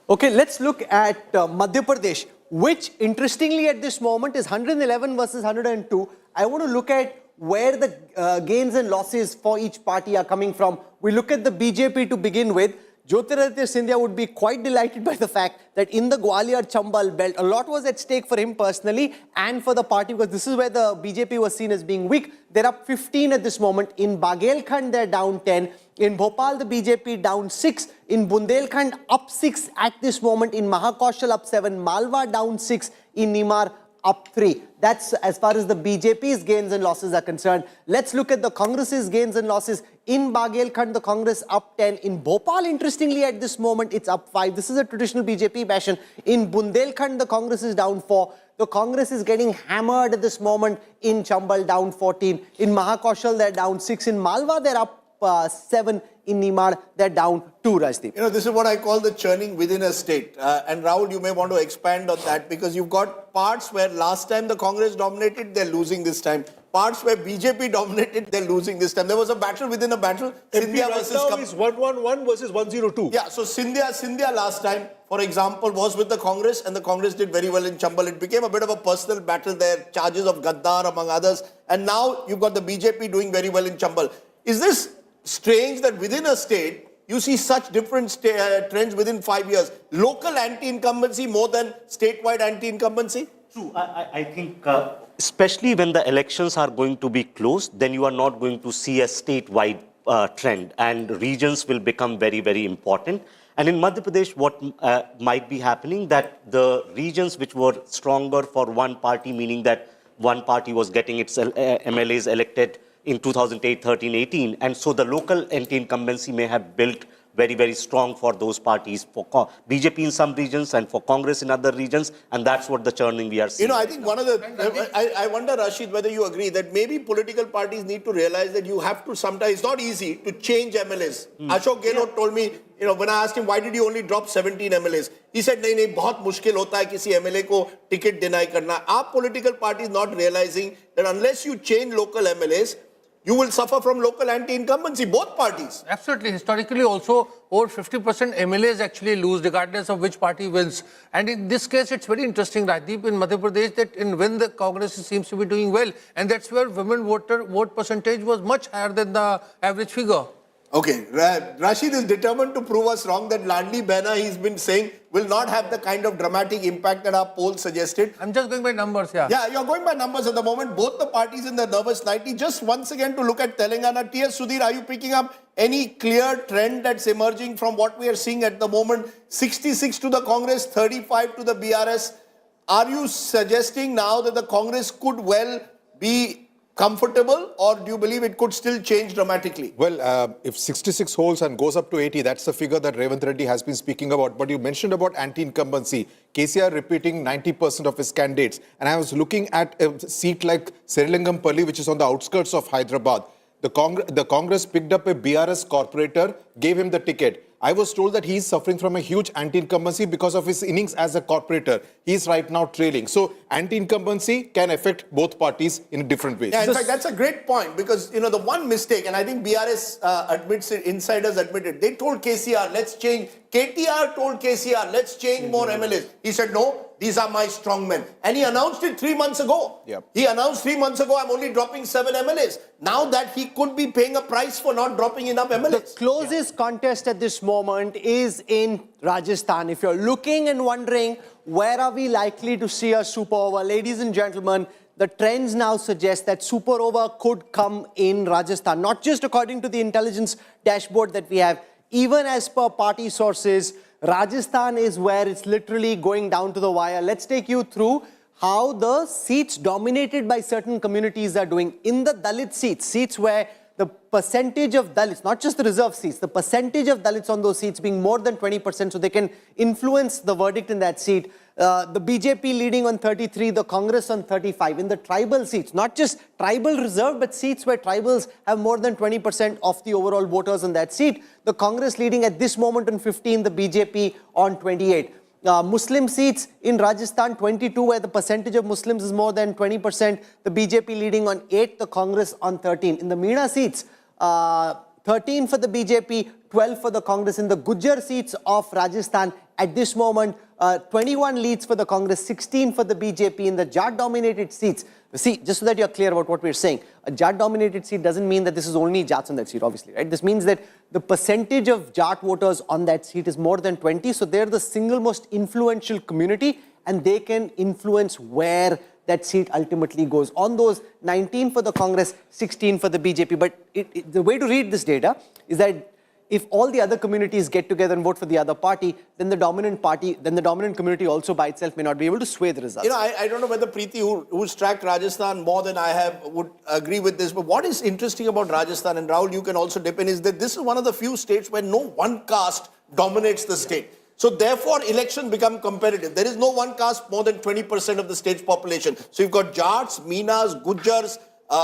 Okay, let's look at Madhya Pradesh, which interestingly at this moment is 111 versus 102. I want to look at where the gains and losses for each party are coming from. We look at the BJP to begin with. Jyotiraditya Scindia would be quite delighted by the fact that in the Gwalior-Chambal belt, a lot was at stake for him personally and for the party, because this is where the BJP was seen as being weak. They're up 15 at this moment. In Bagelkhand, they're down 10. In Bhopal, the BJP down 6. In Bundelkhand, up 6 at this moment. In Mahakaushal, up 7. Malwa, down 6. In Nimar, up 3. That's as far as the BJP's gains and losses are concerned. Let's look at the Congress's gains and losses. In Bagelkhand, the Congress up 10. In Bhopal, interestingly, at this moment, it's up 5. This is a traditional BJP bastion. In Bundelkhand, the Congress is down 4. The Congress is getting hammered at this moment in Chambal, down 14. In Mahakaushal, they're down 6. In Malwa, they're up 7. In Nimar, they're down 2, Rajdeep. This is what I call the churning within a state. And Rahul, you may want to expand on that, because you've got parts where last time the Congress dominated, they're losing this time. Parts where BJP dominated, they're losing this time. There was a battle within a battle. Scindia versus now is 111 versus 102. Yeah, so Scindia last time, for example, was with the Congress, and the Congress did very well in Chambal. It became a bit of a personal battle there, charges of Gaddar among others. And now you've got the BJP doing very well in Chambal. Is this strange that within a state, you see such different trends within 5 years? Local anti-incumbency more than statewide anti-incumbency? True. I think, especially when the elections are going to be close, then you are not going to see a statewide trend, and regions will become very, very important. And in Madhya Pradesh, what might be happening, that the regions which were stronger for one party, meaning that one party was getting its MLAs elected in 2008, 13, 18. And so the local anti-incumbency may have built very, very strong for those parties, for BJP in some regions and for Congress in other regions. And that's what the churning we are seeing. I think one of the, I wonder, Rashid, whether you agree that maybe political parties need to realize that you have to sometimes, it's not easy to change MLAs. Ashok Gehlot told me, when I asked him, why did you only drop 17 MLAs? He said, nahi, bahut mushkil hota hai kisi MLA ko ticket deny karna. Are political parties not realizing that unless you change local MLAs, you will suffer from local anti-incumbency, both parties? Absolutely. Historically also, over 50% MLAs actually lose, regardless of which party wins. And in this case, it's very interesting, Rajdeep, in Madhya Pradesh, that when the Congress seems to be doing well, and that's where women vote percentage was much higher than the average figure. Okay, Rashid is determined to prove us wrong that Ladli Behna, he's been saying, will not have the kind of dramatic impact that our poll suggested. I'm just going by numbers, yeah. Yeah, you're going by numbers at the moment. Both the parties in the nervous 90. Just once again to look at Telangana. T.S. Sudhir, are you picking up any clear trend that's emerging from what we are seeing at the moment? 66 to the Congress, 35 to the BRS. Are you suggesting now that the Congress could well be comfortable, or do you believe it could still change dramatically? Well, if 66 holds and goes up to 80, that's the figure that Revanth Reddy has been speaking about. But you mentioned about anti-incumbency. KCR repeating 90% of his candidates. And I was looking at a seat like Srilingampalli, which is on the outskirts of Hyderabad. The Congress picked up a BRS corporator, gave him the ticket. I was told that he is suffering from a huge anti-incumbency because of his innings as a corporator. He is right now trailing. So anti-incumbency can affect both parties in different ways. Yeah, in fact, that's a great point because, you know, the one mistake, and I think BRS admits it, insiders admit it, they told KCR, let's change. KTR told KCR, let's change more MLAs. He said, no, these are my strong men. And he announced it 3 months ago. Yep. He announced 3 months ago, I'm only dropping 7 MLAs. Now that he could be paying a price for not dropping enough MLAs. The closest contest at this moment is in Rajasthan. If you're looking and wondering, where are we likely to see a super over? Ladies and gentlemen, the trends now suggest that super over could come in Rajasthan. Not just according to the intelligence dashboard that we have, even as per party sources, Rajasthan is where it's literally going down to the wire. Let's take you through how the seats dominated by certain communities are doing. In the Dalit seats, seats where the percentage of Dalits, not just the reserve seats, the percentage of Dalits on those seats being more than 20%, so they can influence the verdict in that seat. The BJP leading on 33, the Congress on 35. In the tribal seats, not just tribal reserve, but seats where tribals have more than 20% of the overall voters on that seat. The Congress leading at this moment on 15, the BJP on 28. Muslim seats in Rajasthan, 22, where the percentage of Muslims is more than 20%. The BJP leading on 8, the Congress on 13. In the Meena seats, 13 for the BJP, 12 for the Congress. In the Gujjar seats of Rajasthan, at this moment, 21 leads for the Congress, 16 for the BJP. In the Jat-dominated seats, see, just so that you're clear about what we're saying, a Jat-dominated seat doesn't mean that this is only Jats on that seat, obviously, right? This means that the percentage of Jat voters on that seat is more than 20, so they're the single most influential community, and they can influence where that seat ultimately goes. On those, 19 for the Congress, 16 for the BJP. But the way to read this data is that if all the other communities get together and vote for the other party, then the dominant community also by itself may not be able to sway the results. You know, I don't know whether Preeti, who's tracked Rajasthan more than I have, would agree with this. But what is interesting about Rajasthan, and Rahul, you can also dip in, is that this is one of the few states where no one caste dominates the state. So therefore, elections become competitive. There is no one caste more than 20% of the state's population. So you've got Jats, Meenas, Gujjars, The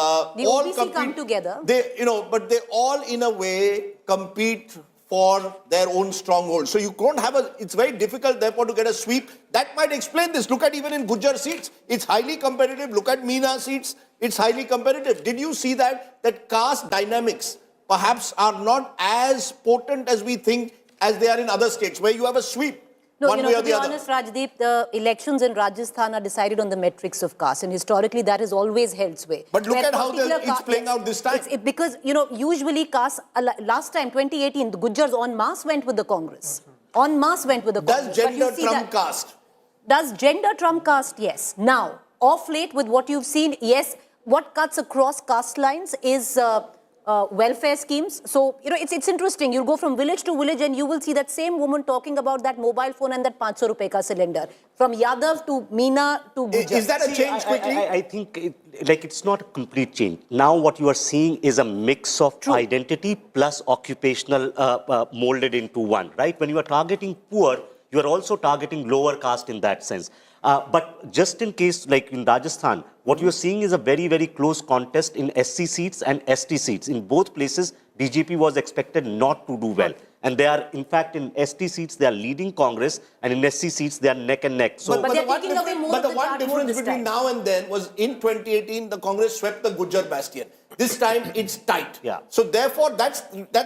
all OBC come together. They, you know, but they all in a way compete for their own stronghold. So you don't have it's very difficult therefore to get a sweep. That might explain this. Look at even in Gujjar seats, it's highly competitive. Look at Meena seats, it's highly competitive. Did you see that caste dynamics perhaps are not as potent as we think as they are in other states where you have a sweep? No, one you know, way or to be the other. honest, Rajdeep, the elections in Rajasthan are decided on the metrics of caste, and historically that has always held sway. But look Where at how particular it's playing out this time. Because, you know, usually caste, last time, 2018, the Gujjars en masse went with the Congress. En masse went with the Congress. Does gender trump caste? Does gender trump caste? Yes. Now, off late with what you've seen, yes, what cuts across caste lines is welfare schemes. So, you know, it's interesting. You'll go from village to village and you will see that same woman talking about that mobile phone and that 500 rupees ka cylinder. From Yadav to Meena to Gujjar. Is that a change quickly? I think it's not a complete change. Now what you are seeing is a mix of identity plus occupational molded into one, right? When you are targeting poor, you are also targeting lower caste in that sense. But just in case, like in Rajasthan, what you're seeing is a very, very close contest in SC seats and ST seats. In both places, BJP was expected not to do well. And they are, in fact, in ST seats, they are leading Congress, and in SC seats, they are neck and neck. So, But they're taking away more of the the one Jat vote difference this between time. now and then was in 2018, the Congress swept the Gujjar bastion. This time, it's tight. Yeah. So therefore, that's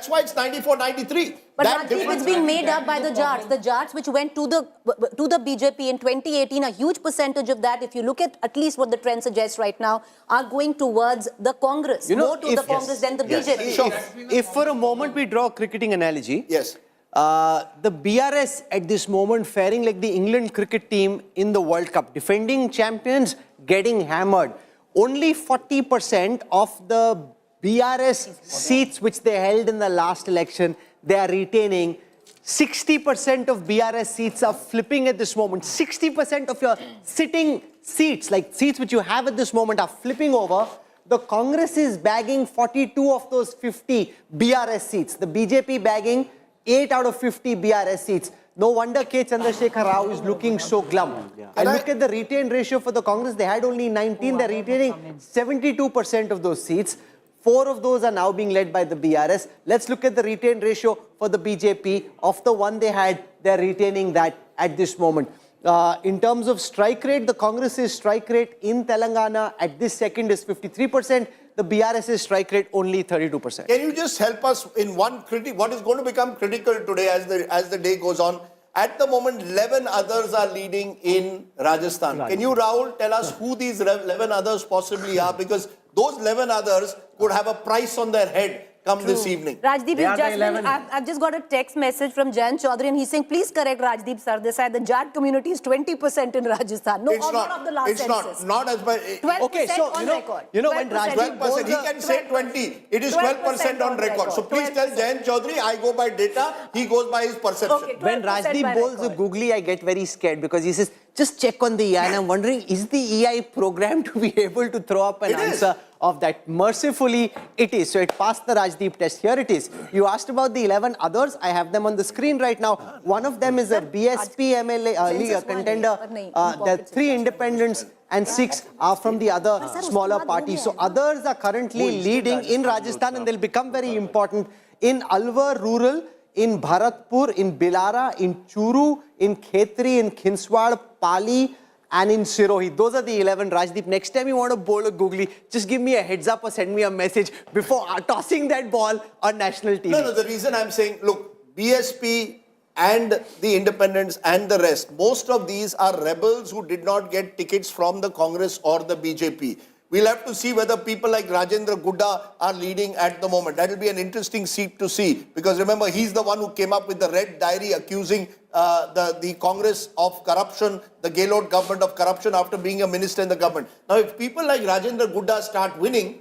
why it's 94-93. But That Rajdeep, difference- it's being made up by the Jats which went to the BJP in 2018, a huge percentage of that, if you look at least what the trend suggests right now, are going towards the Congress. You know, more to the Congress than the BJP. Sure. If for a moment we draw a cricketing analogy, Yes. the BRS at this moment faring like the England cricket team in the World Cup, defending champions, getting hammered. Only 40% of the BRS seats which they held in the last election, they are retaining. 60% of BRS seats are flipping at this moment. 60% of your sitting seats, like seats which you have at this moment, are flipping over. The Congress is bagging 42 of those 50 BRS seats. The BJP bagging 8 out of 50 BRS seats. No wonder K. Chandrashekhar Rao is looking so glum. And look at the retain ratio for the Congress. They had only 19. They're retaining 72% of those seats. 4 of those are now being led by the BRS. Let's look at the retain ratio for the BJP. Of the one they had, they're retaining that at this moment. In terms of strike rate, the Congress's strike rate in Telangana at this second is 53%. The BRS's strike rate only 32%. Can you just help us in what is going to become critical today as the day goes on? At the moment, 11 others are leading in Rajasthan. Can you, Rahul, tell us who these 11 others possibly are? Because those 11 others could have a price on their head come this evening. Rajdeep, I've just got a text message from Jan Chaudhary and he's saying, please correct Rajdeep Sardesai. The Jat community is 20% in Rajasthan. No, it's not. Of the last it's census. not as by... 12% okay, so, on record. You know when Rajdeep 12%, he can say 20. It is 12% on record. So please tell Jayan Chaudhary, I go by data, he goes by his perception. Okay, when Rajdeep bowls a googly, I get very scared because he says, just check on the EI. And I'm wondering, is the EI programmed to be able to throw up an answer of that? Mercifully, it is. So it passed the Rajdeep test. Here it is. You asked about the 11 others. I have them on the screen right now. One of them is a BSP MLA contender. There are 3 independents and 6 are from the other smaller parties. So others are currently leading in Rajasthan and they'll become very important in Alwar rural, in Bharatpur, in Bilara, in Churu, in Khetri, in Khinswad, Pali, and in Sirohi. Those are the 11. Rajdeep, next time you want to bowl a googly, just give me a heads up or send me a message before tossing that ball on national TV. No, the reason I'm saying, look, BSP and the independents and the rest, most of these are rebels who did not get tickets from the Congress or the BJP. We'll have to see whether people like Rajendra Gudda are leading at the moment. That will be an interesting seat to see. Because remember, he's the one who came up with the red diary accusing the Congress of corruption, the Gehlot government of corruption after being a minister in the government. Now, if people like Rajendra Gudda start winning,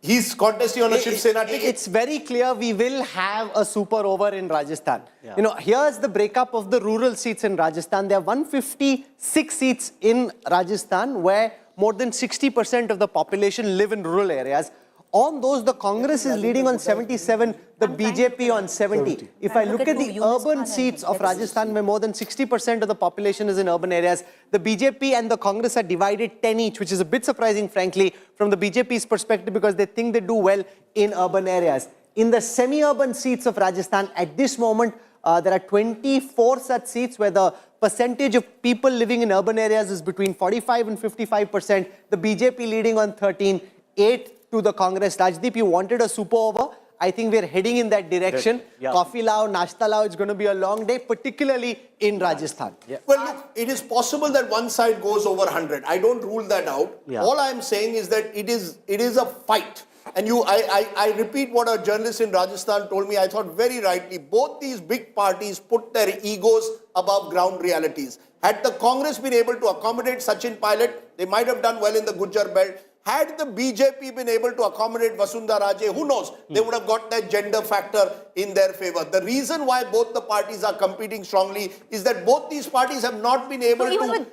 he's contesting on a Shiv Sena ticket. It's very clear we will have a super over in Rajasthan. Yeah. You know, here's the breakup of the rural seats in Rajasthan. There are 156 seats in Rajasthan where more than 60% of the population live in rural areas. On those, the Congress is leading on 77, the BJP on 70. If I look at the urban seats of Rajasthan, where more than 60% of the population is in urban areas, the BJP and the Congress are divided 10 each, which is a bit surprising, frankly, from the BJP's perspective, because they think they do well in urban areas. In the semi-urban seats of Rajasthan, at this moment, there are 24 such seats where the percentage of people living in urban areas is between 45 and 55%. The BJP leading on 13, 8 to the Congress. Rajdeep, you wanted a super over. I think we're heading in that direction. Yeah. Coffee lao, nashta lao, it's going to be a long day, particularly in Rajasthan. Yeah. Well, look, it is possible that one side goes over 100. I don't rule that out. Yeah. All I'm saying is that it is a fight. And I repeat what a journalist in Rajasthan told me, I thought very rightly, both these big parties put their egos above ground realities. Had the Congress been able to accommodate Sachin Pilot, they might have done well in the Gujjar belt. Had the BJP been able to accommodate Vasundhara Raje, who knows, they would have got that gender factor in their favor. The reason why both the parties are competing strongly is that both these parties have not been able to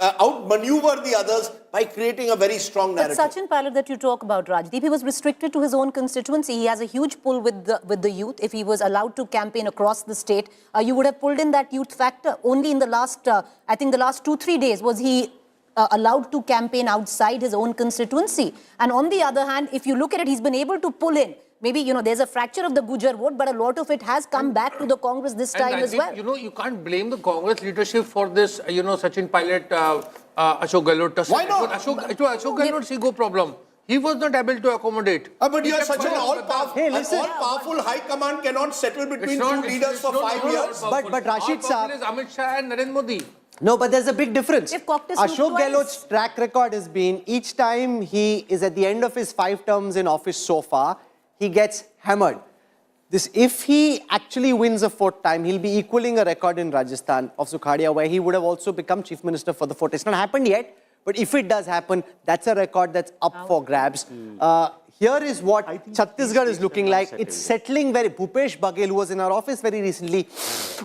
outmaneuver the others by creating a very strong narrative. But Sachin Pilot that you talk about, Rajdeep, he was restricted to his own constituency. He has a huge pull with the youth. If he was allowed to campaign across the state, you would have pulled in that youth factor. Only in the last, I think the last 2-3 days was he allowed to campaign outside his own constituency. And on the other hand, if you look at it, he's been able to pull in. Maybe, you know, there's a fracture of the Gujar vote, but a lot of it has come back to the Congress this time as well. You know, you can't blame the Congress leadership for this, you know, Sachin Pilot, Ashok Gehlot. Why not? Ashok Gehlot's ego problem. He was not able to accommodate. But you are such an all-powerful high command cannot settle between two leaders for 5 years. But Rashid Saab... is Amit Shah and Narendra Modi. No, but there's a big difference. Ashok Gehlot's track record has been, each time he is at the end of his 5 terms in office so far, he gets hammered. If he actually wins a 4th time, he'll be equaling a record in Rajasthan of Sukhadia, where he would have also become Chief Minister for the 4th. It's not happened yet, but if it does happen, that's a record that's up for grabs. Here is what Chhattisgarh is looking like. It's settling very... Bhupesh Baghel, who was in our office very recently,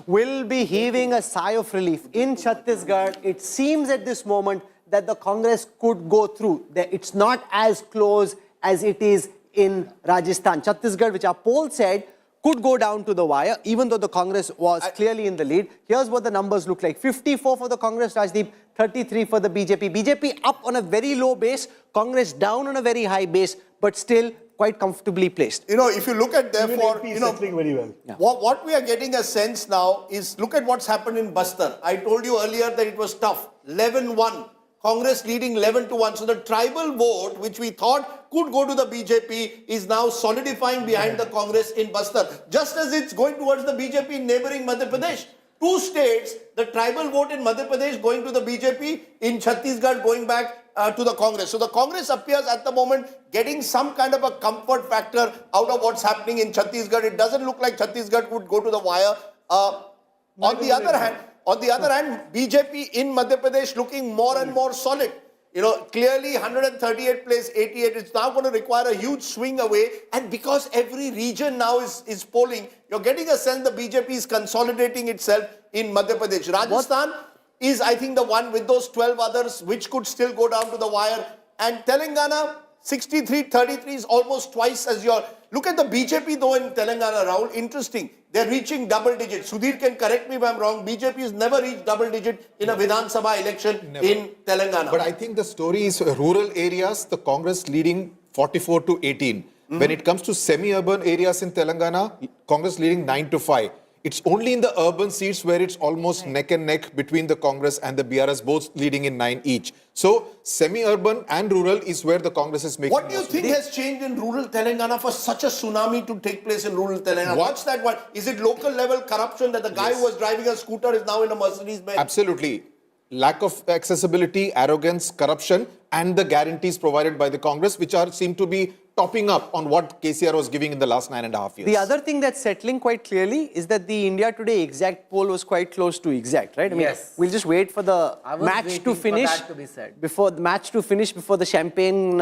will be heaving a sigh of relief. In Chhattisgarh, it seems at this moment that the Congress could go through. It's not as close as it is in Rajasthan. Chhattisgarh, which our poll said, could go down to the wire, even though the Congress was clearly in the lead. Here's what the numbers look like. 54 for the Congress, Rajdeep, 33 for the BJP. BJP up on a very low base, Congress down on a very high base, but still quite comfortably placed. You know, if you look at therefore, AP you know, settling very well. Yeah. what we are getting a sense now is, look at what's happened in Bastar. I told you earlier that it was tough. 11-1. Congress leading 11-1. So the tribal vote, which we thought could go to the BJP, is now solidifying behind the Congress in Bastar. Just as it's going towards the BJP in neighboring Madhya Pradesh. Two states, the tribal vote in Madhya Pradesh going to the BJP, in Chhattisgarh going back to the Congress. So the Congress appears at the moment getting some kind of a comfort factor out of what's happening in Chhattisgarh. It doesn't look like Chhattisgarh would go to the wire. On the other hand, BJP in Madhya Pradesh looking more and more solid. You know, clearly 138 place 88. It's now going to require a huge swing away. And because every region now is polling, you're getting a sense the BJP is consolidating itself in Madhya Pradesh. Rajasthan is, I think, the one with those 12 others which could still go down to the wire. And Telangana, 63-33 is almost twice as your... Look at the BJP though in Telangana, Rahul. Interesting. They're reaching double digits. Sudhir can correct me if I'm wrong. BJP has never reached double digit in a Vidhan Sabha election in Telangana. But I think the story is rural areas, the Congress leading 44-18. When it comes to semi-urban areas in Telangana, Congress leading 9-5. It's only in the urban seats where it's almost neck and neck between the Congress and the BRS, both leading in 9 each. So, semi-urban and rural is where the Congress is making... What do you think has changed in rural Telangana for such a tsunami to take place in rural Telangana? What's that one? Is it local level corruption that the guy who was driving a scooter is now in a Mercedes-Benz? Absolutely. Lack of accessibility, arrogance, corruption, and the guarantees provided by the Congress, which seem to be topping up on what KCR was giving in the last 9.5 years. The other thing that's settling quite clearly is that the India Today exact poll was quite close to exact, right? I mean, Yes. we'll just wait for the match to finish. For that to be said. Before the match to finish, before the champagne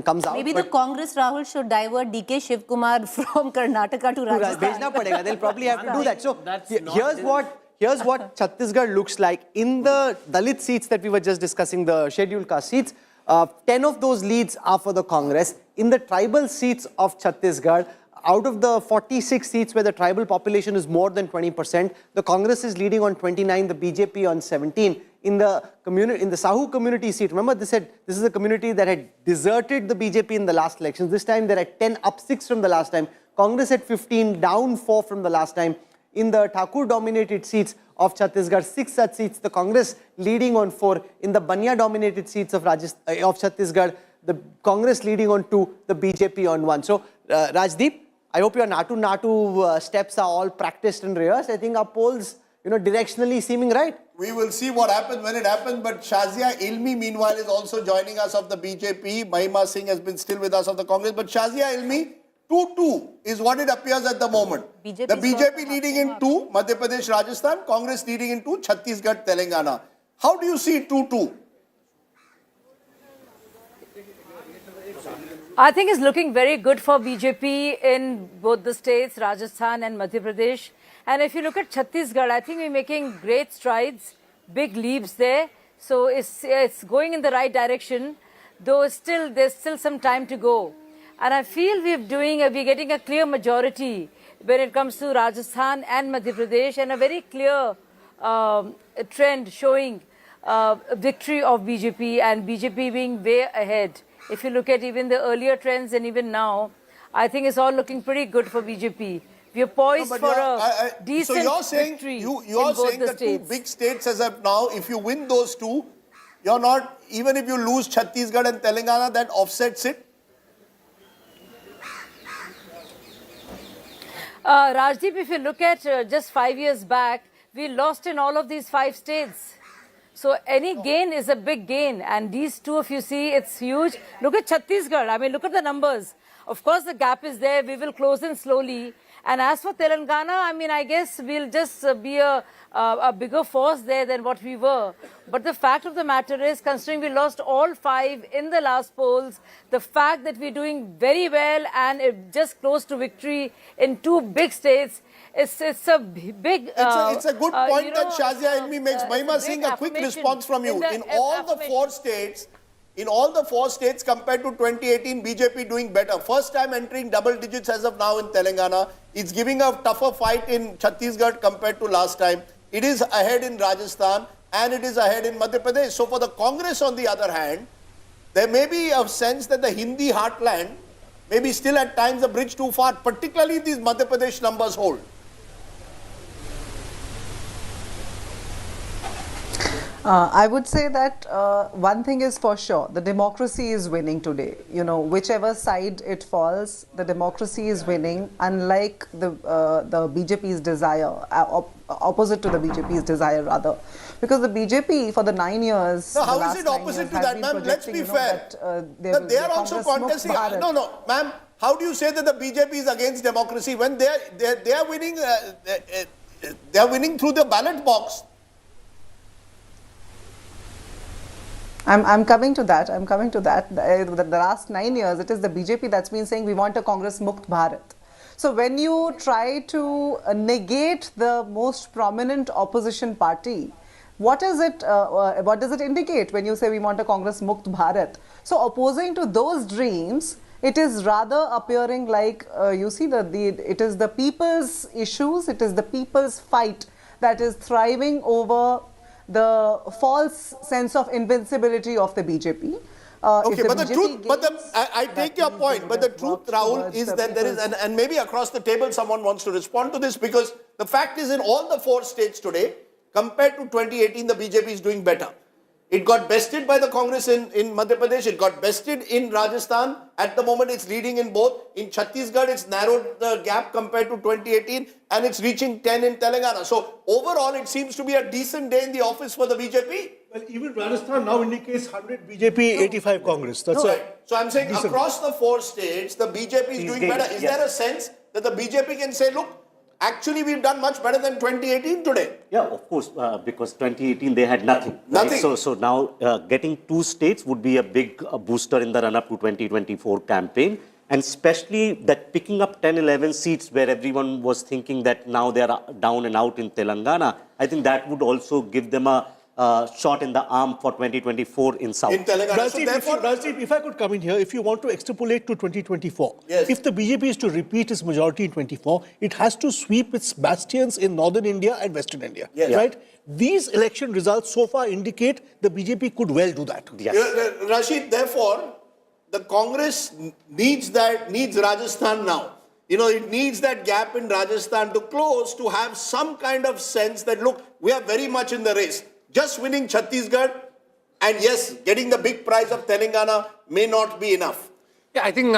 comes out. Maybe the Congress, Rahul, should divert DK Shivkumar from Karnataka to Rajasthan. Bhejna padega. They'll probably have to do that. So That's not here's what Chhattisgarh looks like. In the Dalit seats that we were just discussing, the scheduled caste seats, 10 of those leads are for the Congress. In the tribal seats of Chhattisgarh, out of the 46 seats where the tribal population is more than 20%, the Congress is leading on 29, the BJP on 17. In the Sahu community seat, remember this is a community that had deserted the BJP in the last elections. This time they're at 10, up 6 from the last time. Congress at 15, down 4 from the last time. In the Thakur-dominated seats of Chhattisgarh, 6 such seats, the Congress leading on 4. In the Banya-dominated seats of Chhattisgarh, the Congress leading on 2, the BJP on 1. So, Rajdeep, I hope your Natu steps are all practiced and rehearsed. I think our polls, directionally seeming right. We will see what happens when it happens. But Shazia Ilmi, meanwhile, is also joining us of the BJP. Mahima Singh has been still with us of the Congress. But Shazia Ilmi, 2-2 is what it appears at the moment. The BJP leading in 2, Madhya Pradesh, Rajasthan, Congress leading in 2, Chhattisgarh, Telangana. How do you see 2-2? I think it's looking very good for BJP in both the states, Rajasthan and Madhya Pradesh. And if you look at Chhattisgarh, I think we're making great strides, big leaps there. So it's going in the right direction, though there's still some time to go. And I feel we're getting a clear majority when it comes to Rajasthan and Madhya Pradesh, and a very clear trend showing victory of BJP and BJP being way ahead. If you look at even the earlier trends and even now, I think it's all looking pretty good for BJP. We are poised for a decent victory you are saying the two big states as of now, if you win those two, you're not, even if you lose Chhattisgarh and Telangana, that offsets it? Rajdeep, if you look at just 5 years back, we lost in all of these 5 states. So any gain is a big gain, and these two, if you see, it's huge. Look at Chhattisgarh. I mean, look at the numbers. Of course, the gap is there. We will close in slowly. And as for Telangana, I mean, I guess we'll just be a bigger force there than what we were. But the fact of the matter is, considering we lost all 5 in the last polls, the fact that we're doing very well and just close to victory in 2 big states, it's a big... It's a good point that Shazia Ilmi makes. Mahima Singh, a quick response from you. In all the 4 states, in all the 4 states compared to 2018, BJP doing better. First time entering double digits as of now in Telangana. It's giving a tougher fight in Chhattisgarh compared to last time. It is ahead in Rajasthan and it is ahead in Madhya Pradesh. So for the Congress, on the other hand, there may be a sense that the Hindi heartland may be still at times a bridge too far, particularly these Madhya Pradesh numbers hold. I would say that one thing is for sure, the democracy is winning today. You know, whichever side it falls, the democracy is winning, unlike the BJP's desire, opposite to the BJP's desire rather. Because the BJP for the 9 years... No, how is it opposite to that, ma'am? Let's be fair. They are also contesting... No, ma'am. How do you say that the BJP is against democracy when they are winning? They are winning through the ballot box. I'm coming to that. The last 9 years, it is the BJP that's been saying we want a Congress Mukt Bharat. So when you try to negate the most prominent opposition party, what does it indicate when you say we want a Congress Mukt Bharat? So opposing to those dreams, it is rather appearing like you see it is the people's issues, it is the people's fight that is thriving over the false sense of invincibility of the BJP. Okay, but the truth, I take your point, but the truth, Rahul, is that there is, and maybe across the table someone wants to respond to this, because the fact is in all the 4 states today, compared to 2018, the BJP is doing better. It got bested by the Congress in Madhya Pradesh. It got bested in Rajasthan. At the moment, it's leading in both. In Chhattisgarh, it's narrowed the gap compared to 2018 and it's reaching 10 in Telangana. So overall, it seems to be a decent day in the office for the BJP. Well, even Rajasthan now indicates 100 BJP, 85 Congress. That's right. So I'm saying across the 4 states, the BJP is doing better. Is there a sense that the BJP can say, look, actually, we've done much better than 2018 today? Yeah, of course, because 2018 they had nothing. Nothing. Right? So now getting 2 states would be a big booster in the run-up to 2024 campaign. And especially that picking up 10, 11 seats where everyone was thinking that now they are down and out in Telangana, I think that would also give them a shot in the arm for 2024 in South. In Telangana. Rajdeep, if I could come in here, if you want to extrapolate to 2024, if the BJP is to repeat its majority in 24, it has to sweep its bastions in northern India and western India, right? These election results so far indicate the BJP could well do that. Yes. Rashid, therefore, the Congress needs Rajasthan now. You know, it needs that gap in Rajasthan to close to have some kind of sense that, look, we are very much in the race. Just winning Chhattisgarh and yes, getting the big prize of Telangana may not be enough. Yeah, I think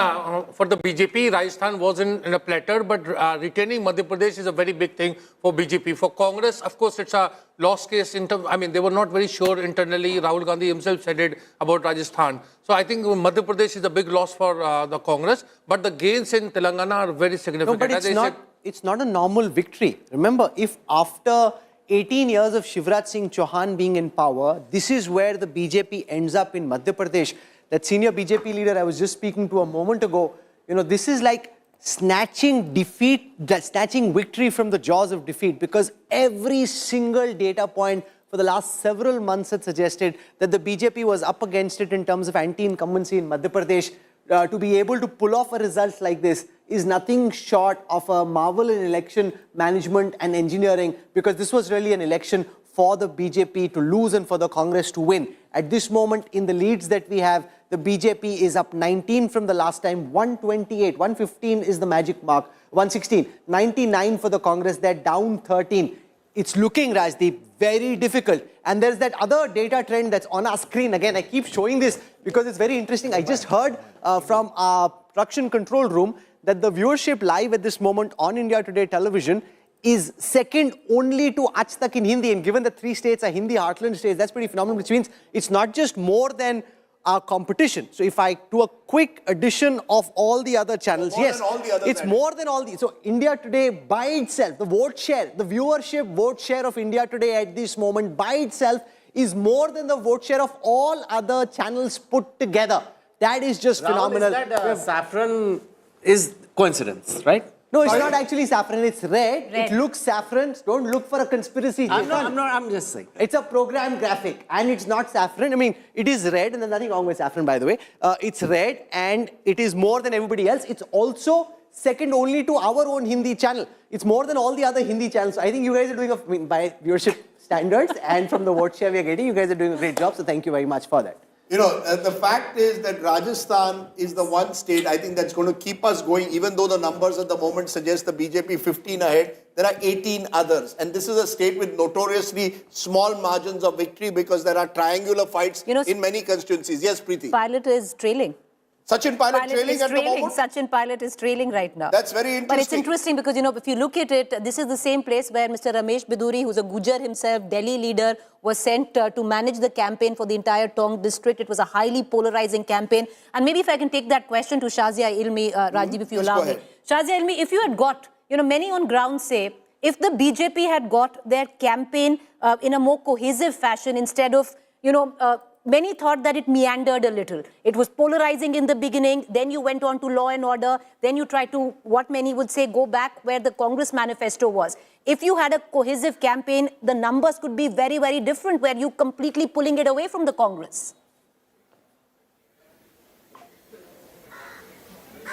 for the BJP, Rajasthan was in a platter, but retaining Madhya Pradesh is a very big thing for BJP. For Congress, of course, it's a lost case. I mean, they were not very sure internally. Rahul Gandhi himself said it about Rajasthan. So I think Madhya Pradesh is a big loss for the Congress, but the gains in Telangana are very significant. No, but it's not a normal victory. Remember, if after 18 years of Shivraj Singh Chauhan being in power, this is where the BJP ends up in Madhya Pradesh. That senior BJP leader I was just speaking to a moment ago, you know, this is like snatching victory from the jaws of defeat, because every single data point for the last several months had suggested that the BJP was up against it in terms of anti-incumbency in Madhya Pradesh. To be able to pull off a result like this is nothing short of a marvel in election management and engineering, because this was really an election for the BJP to lose and for the Congress to win. At this moment, in the leads that we have, the BJP is up 19 from the last time, 128, 115 is the magic mark, 116, 99 for the Congress, they're down 13. It's looking, Rajdeep, very difficult. And there's that other data trend that's on our screen. Again, I keep showing this because it's very interesting. I just heard from our production control room that the viewership live at this moment on India Today television is second only to Aaj Tak in Hindi. And given that 3 states are Hindi heartland states, that's pretty phenomenal, which means it's not just more than our competition. So if I do a quick addition of all the other channels, yes, it's more than all these. So India Today by itself, the vote share, the viewership vote share of India Today at this moment by itself is more than the vote share of all other channels put together. That is just phenomenal. Is that saffron is coincidence, right? No, it's not actually saffron, it's red. Red. It looks saffron. Don't look for a conspiracy. I'm just saying. It's a program graphic and it's not saffron. I mean, it is red and there's nothing wrong with saffron, by the way. It's red and it is more than everybody else. It's also second only to our own Hindi channel. It's more than all the other Hindi channels. I think you guys are doing, by viewership standards and from the vote share we are getting, you guys are doing a great job. So thank you very much for that. You know, the fact is that Rajasthan is the one state I think that's going to keep us going, even though the numbers at the moment suggest the BJP 15 ahead. There are 18 others. And this is a state with notoriously small margins of victory because there are triangular fights in many constituencies. Yes, Preeti. Pilot is trailing. Sachin Pilot trailing at the moment? Sachin Pilot is trailing right now. That's very interesting. But it's interesting because, if you look at it, this is the same place where Mr. Ramesh Biduri, who's a Gujar himself, Delhi leader, was sent to manage the campaign for the entire Tong district. It was a highly polarizing campaign. And maybe if I can take that question to Shazia Ilmi, Rajdeep, if you allow me. Shazia Ilmi, if you had got, many on ground say, if the BJP had got their campaign in a more cohesive fashion instead of, many thought that it meandered a little. It was polarizing in the beginning, then you went on to law and order, then you tried to, what many would say, go back where the Congress manifesto was. If you had a cohesive campaign, the numbers could be very, very different, where you completely pulling it away from the Congress.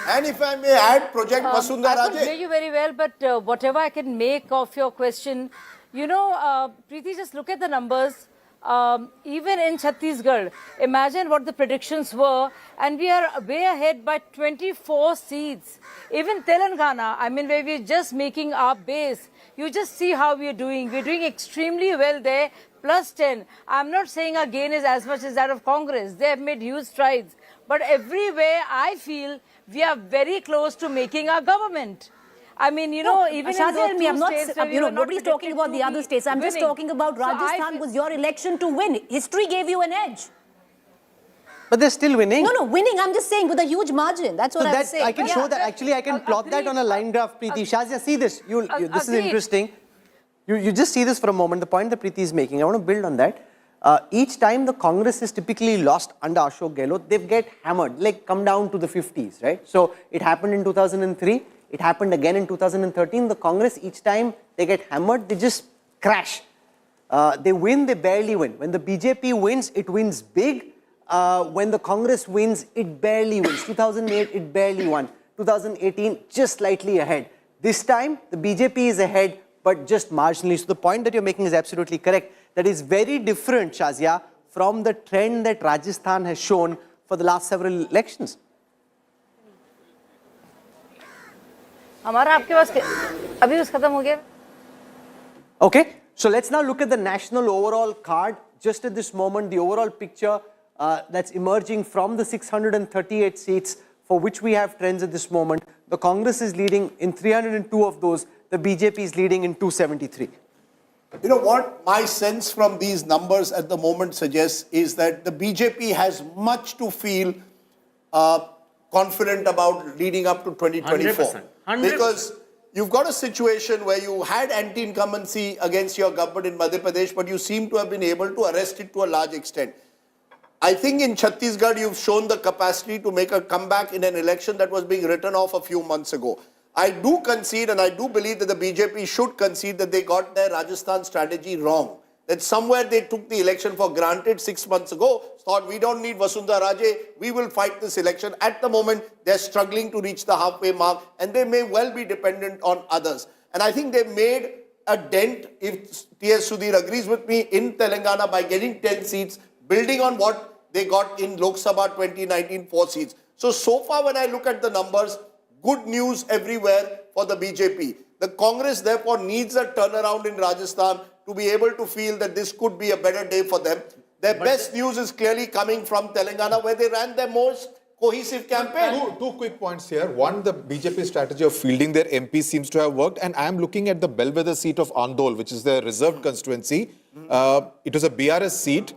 And if I may add, Project Vasundhara I could hear you very well, but whatever I can make of your question, Preeti, just look at the numbers. Even in Chhattisgarh, imagine what the predictions were, and we are way ahead by 24 seats. Even Telangana, where we're just making our base, you just see how we're doing. We're doing extremely well there, plus 10. I'm not saying our gain is as much as that of Congress. They have made huge strides. But everywhere, I feel we are very close to making our government. Even in those two states, nobody's talking about the other states. I'm just talking about Rajasthan was your election to win. History gave you an edge. But they're still winning. No, winning. I'm just saying with a huge margin. That's what I'm saying. I can show that. Actually, I can plot that on a line graph, Preeti. Shazia, see this. This is interesting. You just see this for a moment. The point that Preeti is making, I want to build on that. Each time the Congress is typically lost under Ashok Gehlot, they get hammered, like come down to the 50s, right? So it happened in 2003. It happened again in 2013. The Congress, each time they get hammered, they just crash. They win, they barely win. When the BJP wins, it wins big. When the Congress wins, it barely wins. 2008, it barely won. 2018, just slightly ahead. This time, the BJP is ahead, but just marginally. So the point that you're making is absolutely correct. That is very different, Shazia, from the trend that Rajasthan has shown for the last several elections. Okay, so let's now look at the national overall card. Just at this moment, the overall picture that's emerging from the 638 seats for which we have trends at this moment. The Congress is leading in 302 of those. The BJP is leading in 273. You know what my sense from these numbers at the moment suggests is that the BJP has much to feel confident about leading up to 2024. 100%. Because you've got a situation where you had anti-incumbency against your government in Madhya Pradesh, but you seem to have been able to arrest it to a large extent. I think in Chhattisgarh, you've shown the capacity to make a comeback in an election that was being written off a few months ago. I do concede, and I do believe that the BJP should concede that they got their Rajasthan strategy wrong. That somewhere they took the election for granted 6 months ago, thought we don't need Vasundhara Raje, we will fight this election. At the moment, they're struggling to reach the halfway mark, and they may well be dependent on others. And I think they've made a dent, if T.S. Sudhir agrees with me, in Telangana by getting 10 seats, building on what they got in Lok Sabha 2019, 4 seats. So far when I look at the numbers, good news everywhere for the BJP. The Congress therefore needs a turnaround in Rajasthan to be able to feel that this could be a better day for them. Their best news is clearly coming from Telangana, where they ran their most cohesive campaign. Two quick points here. One, the BJP strategy of fielding their MP seems to have worked. And I am looking at the bellwether seat of Andol, which is their reserved constituency. It was a BRS seat.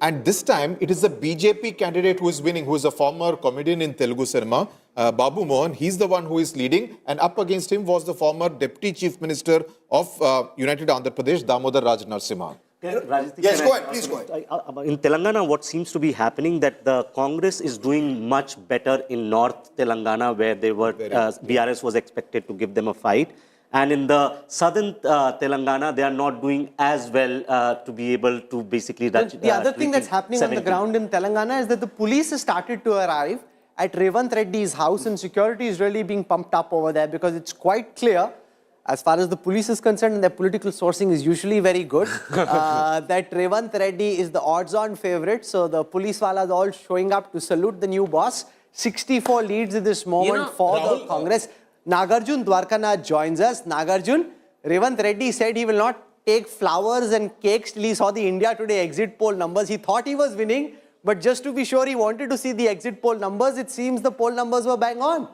And this time, it is the BJP candidate who is winning, who is a former comedian in Telugu cinema, Babu Mohan. He's the one who is leading. And up against him was the former Deputy Chief Minister of United Andhra Pradesh, Damodar Raj Narasimha. Yes, go ahead, please go ahead. In Telangana, what seems to be happening that the Congress is doing much better in North Telangana, where they were BRS was expected to give them a fight, and in the southern Telangana, they are not doing as well to be able to basically. The other thing that's happening on the ground in Telangana is that the police has started to arrive at Revant Reddy's house, and security is really being pumped up over there because it's quite clear, as far as the police is concerned, and their political sourcing is usually very good, that Revant Reddy is the odds-on favorite. So the police walas all showing up to salute the new boss. 64 leads at this moment for the Congress. Nagarjun Dwarkanath joins us. Nagarjun, Revant Reddy said he will not take flowers and cakes till he saw the India Today exit poll numbers. He thought he was winning, but just to be sure, he wanted to see the exit poll numbers. It seems the poll numbers were bang on.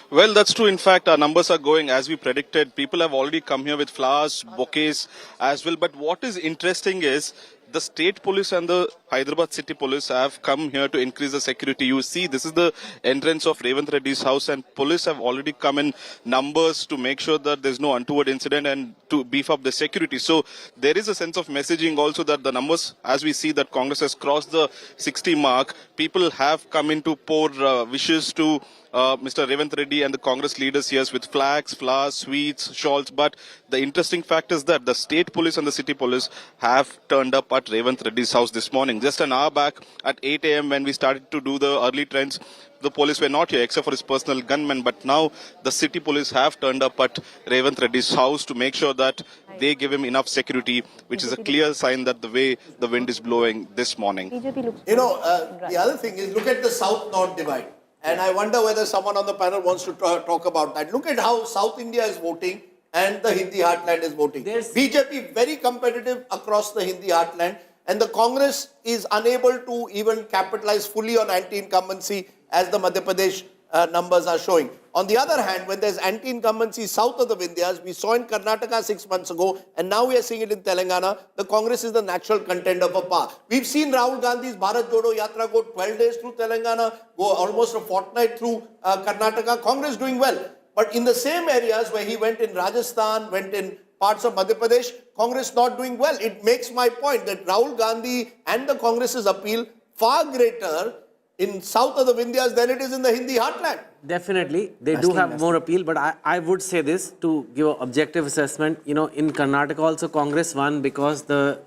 Well, that's true. In fact, our numbers are going as we predicted. People have already come here with flowers, bouquets as well. But what is interesting is the state police and the Hyderabad city police have come here to increase the security. You see, this is the entrance of Revant Reddy's house, and police have already come in numbers to make sure that there's no untoward incident and to beef up the security. So there is a sense of messaging also that the numbers, as we see that Congress has crossed the 60 mark, people have come in to pour wishes to Mr. Revant Reddy and the Congress leaders here with flags, flowers, sweets, shawls. But the interesting fact is that the state police and the city police have turned up at Revant Reddy's house this morning. Just an hour back at 8 a.m. when we started to do the early trends, the police were not here except for his personal gunmen. But now the city police have turned up at Revant Reddy's house to make sure that they give him enough security, which is a clear sign that the way the wind is blowing this morning. You know, the other thing is, look at the South-North divide. And I wonder whether someone on the panel wants to talk about that. Look at how South India is voting and the Hindi Heartland is voting. BJP very competitive across the Hindi Heartland, and the Congress is unable to even capitalize fully on anti-incumbency as the Madhya Pradesh numbers are showing. On the other hand, when there's anti-incumbency south of the Vindhyas, we saw in Karnataka 6 months ago, and now we are seeing it in Telangana, the Congress is the natural contender for power. We've seen Rahul Gandhi's Bharat Jodo Yatra go 12 days through Telangana, go almost a fortnight through Karnataka. Congress doing well. But in the same areas where he went in Rajasthan, went in parts of Madhya Pradesh, Congress not doing well. It makes my point that Rahul Gandhi and the Congress's appeal far greater in south of the Vindhyas than it is in the Hindi Heartland. Definitely, they do have more appeal, but I would say this to give an objective assessment. You know, in Karnataka also Congress won because the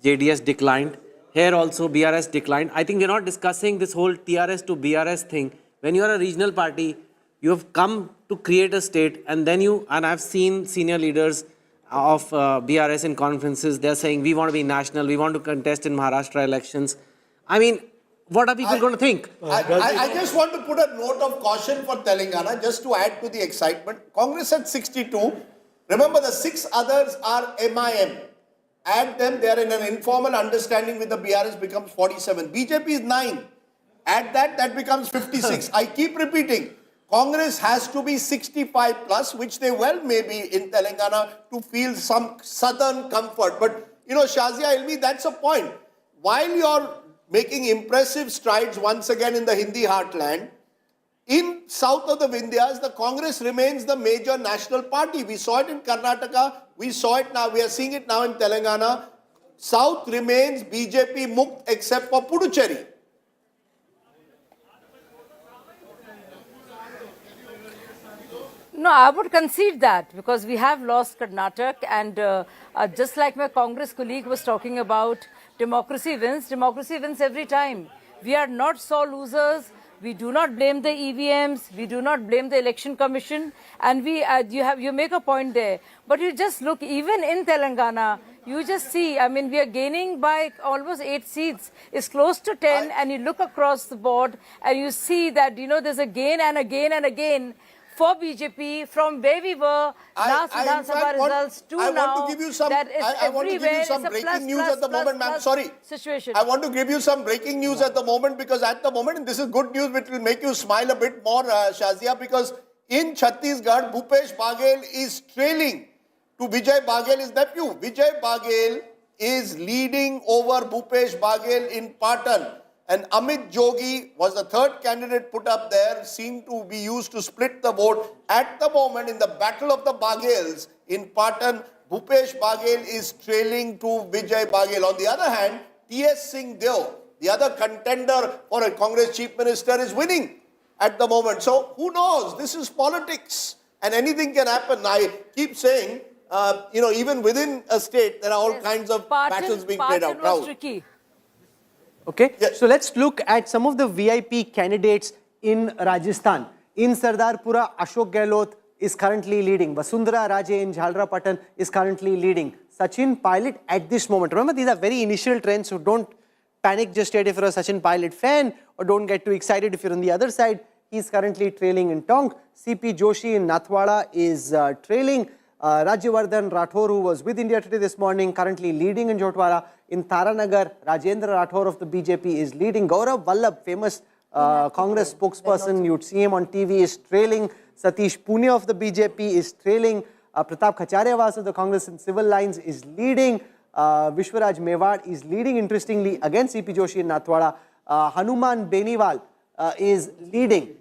JDS declined. Here also BRS declined. I think we're not discussing this whole TRS to BRS thing. When you're a regional party, you have come to create a state, and then and I've seen senior leaders of BRS in conferences, they're saying we want to be national, we want to contest in Maharashtra elections. I mean, what are people going to think? I just want to put a note of caution for Telangana, just to add to the excitement. Congress at 62. Remember, the 6 others are MIM. Add them, they are in an informal understanding with the BRS, becomes 47. BJP is 9. Add that, that becomes 56. I keep repeating, Congress has to be 65 plus, which they well may be in Telangana, to feel some southern comfort. But, you know, Shazia Ilmi, that's a point. While you're making impressive strides once again in the Hindi Heartland, in south of the Vindhyas, the Congress remains the major national party. We saw it in Karnataka, we saw it now, we are seeing it now in Telangana. South remains BJP Mukt except for Puducherry. No, I would concede that because we have lost Karnataka, and just like my Congress colleague was talking about, democracy wins every time. We are not sore losers. We do not blame the EVMs. We do not blame the Election Commission. And you make a point there. But you just look, even in Telangana, you just see, I mean, we are gaining by almost 8 seats. It's close to 10, and you look across the board and you see that, you know, there's a gain and again and again for BJP from where we were last Vidhan Sabha results to now. I want to give you some, I want to give you some breaking news at the moment, ma'am. Sorry. Situation. I want to give you some breaking news at the moment, because at the moment, and this is good news which will make you smile a bit more, Shazia, because in Chhattisgarh, Bhupesh Baghel is trailing to Vijay Baghel, his nephew. Vijay Baghel is leading over Bhupesh Baghel in Patan. And Amit Jogi was the third candidate put up there, seen to be used to split the vote. At the moment, in the battle of the Baghels, In Patan, Bhupesh Baghel is trailing to Vijay Baghel. On the other hand, T.S. Singh Deo, the other contender for a Congress chief minister, is winning at the moment. So who knows? This is politics and anything can happen. I keep saying, even within a state, there are all kinds of battles being played out. Was tricky. Okay, Yes. so let's look at some of the VIP candidates in Rajasthan. In Sardarpura, Ashok Gehlot is currently leading. Vasundhara Raje in Jhalra is currently leading. Sachin Pilot at this moment. Remember, these are very initial trends, so don't panic just yet if you're a Sachin Pilot fan, or don't get too excited if you're on the other side. He's currently trailing in Tonk. CP Joshi in Nathwada is trailing. Rajyavardhan Rathore, who was with India Today this morning, currently leading in Jotwara. In Taranagar, Rajendra Rathore of the BJP is leading. Gaurav Vallabh, famous Congress spokesperson, you'd see him on TV, is trailing. Satish Punia of the BJP is trailing. Pratap Khacharyavas of the Congress in Civil Lines is leading. Vishwaraj Mewad is leading, interestingly, against CP Joshi in Nathwada. Hanuman Beniwal is leading.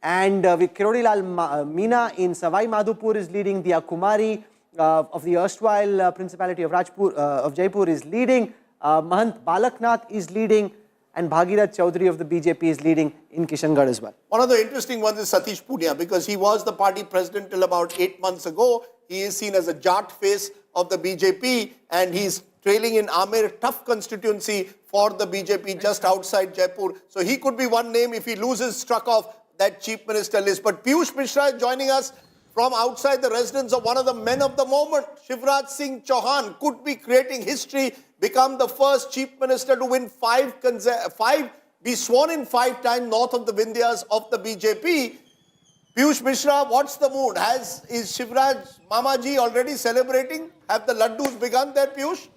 And Kirodilal Meena in Savai Madhupur is leading. Diya Kumari of the erstwhile Principality of Jaipur is leading. Mahant Balaknath is leading. And Bhagirath Chaudhary of the BJP is leading in Kishangarh as well. One of the interesting ones is Satish Punia, because he was the party president till about 8 months ago. He is seen as a Jat face of the BJP, and he's trailing in Amer, tough constituency for the BJP just outside Jaipur. So he could be one name if he loses struck off that chief minister list. But Piyush Mishra is joining us from outside the residence of one of the men of the moment. Shivraj Singh Chauhan could be creating history, become the first chief minister to win be sworn in 5 times north of the Vindhyas of the BJP. Piyush Mishra, what's the mood? Is Shivraj Mamaji already celebrating? Have the laddus begun there, Piyush?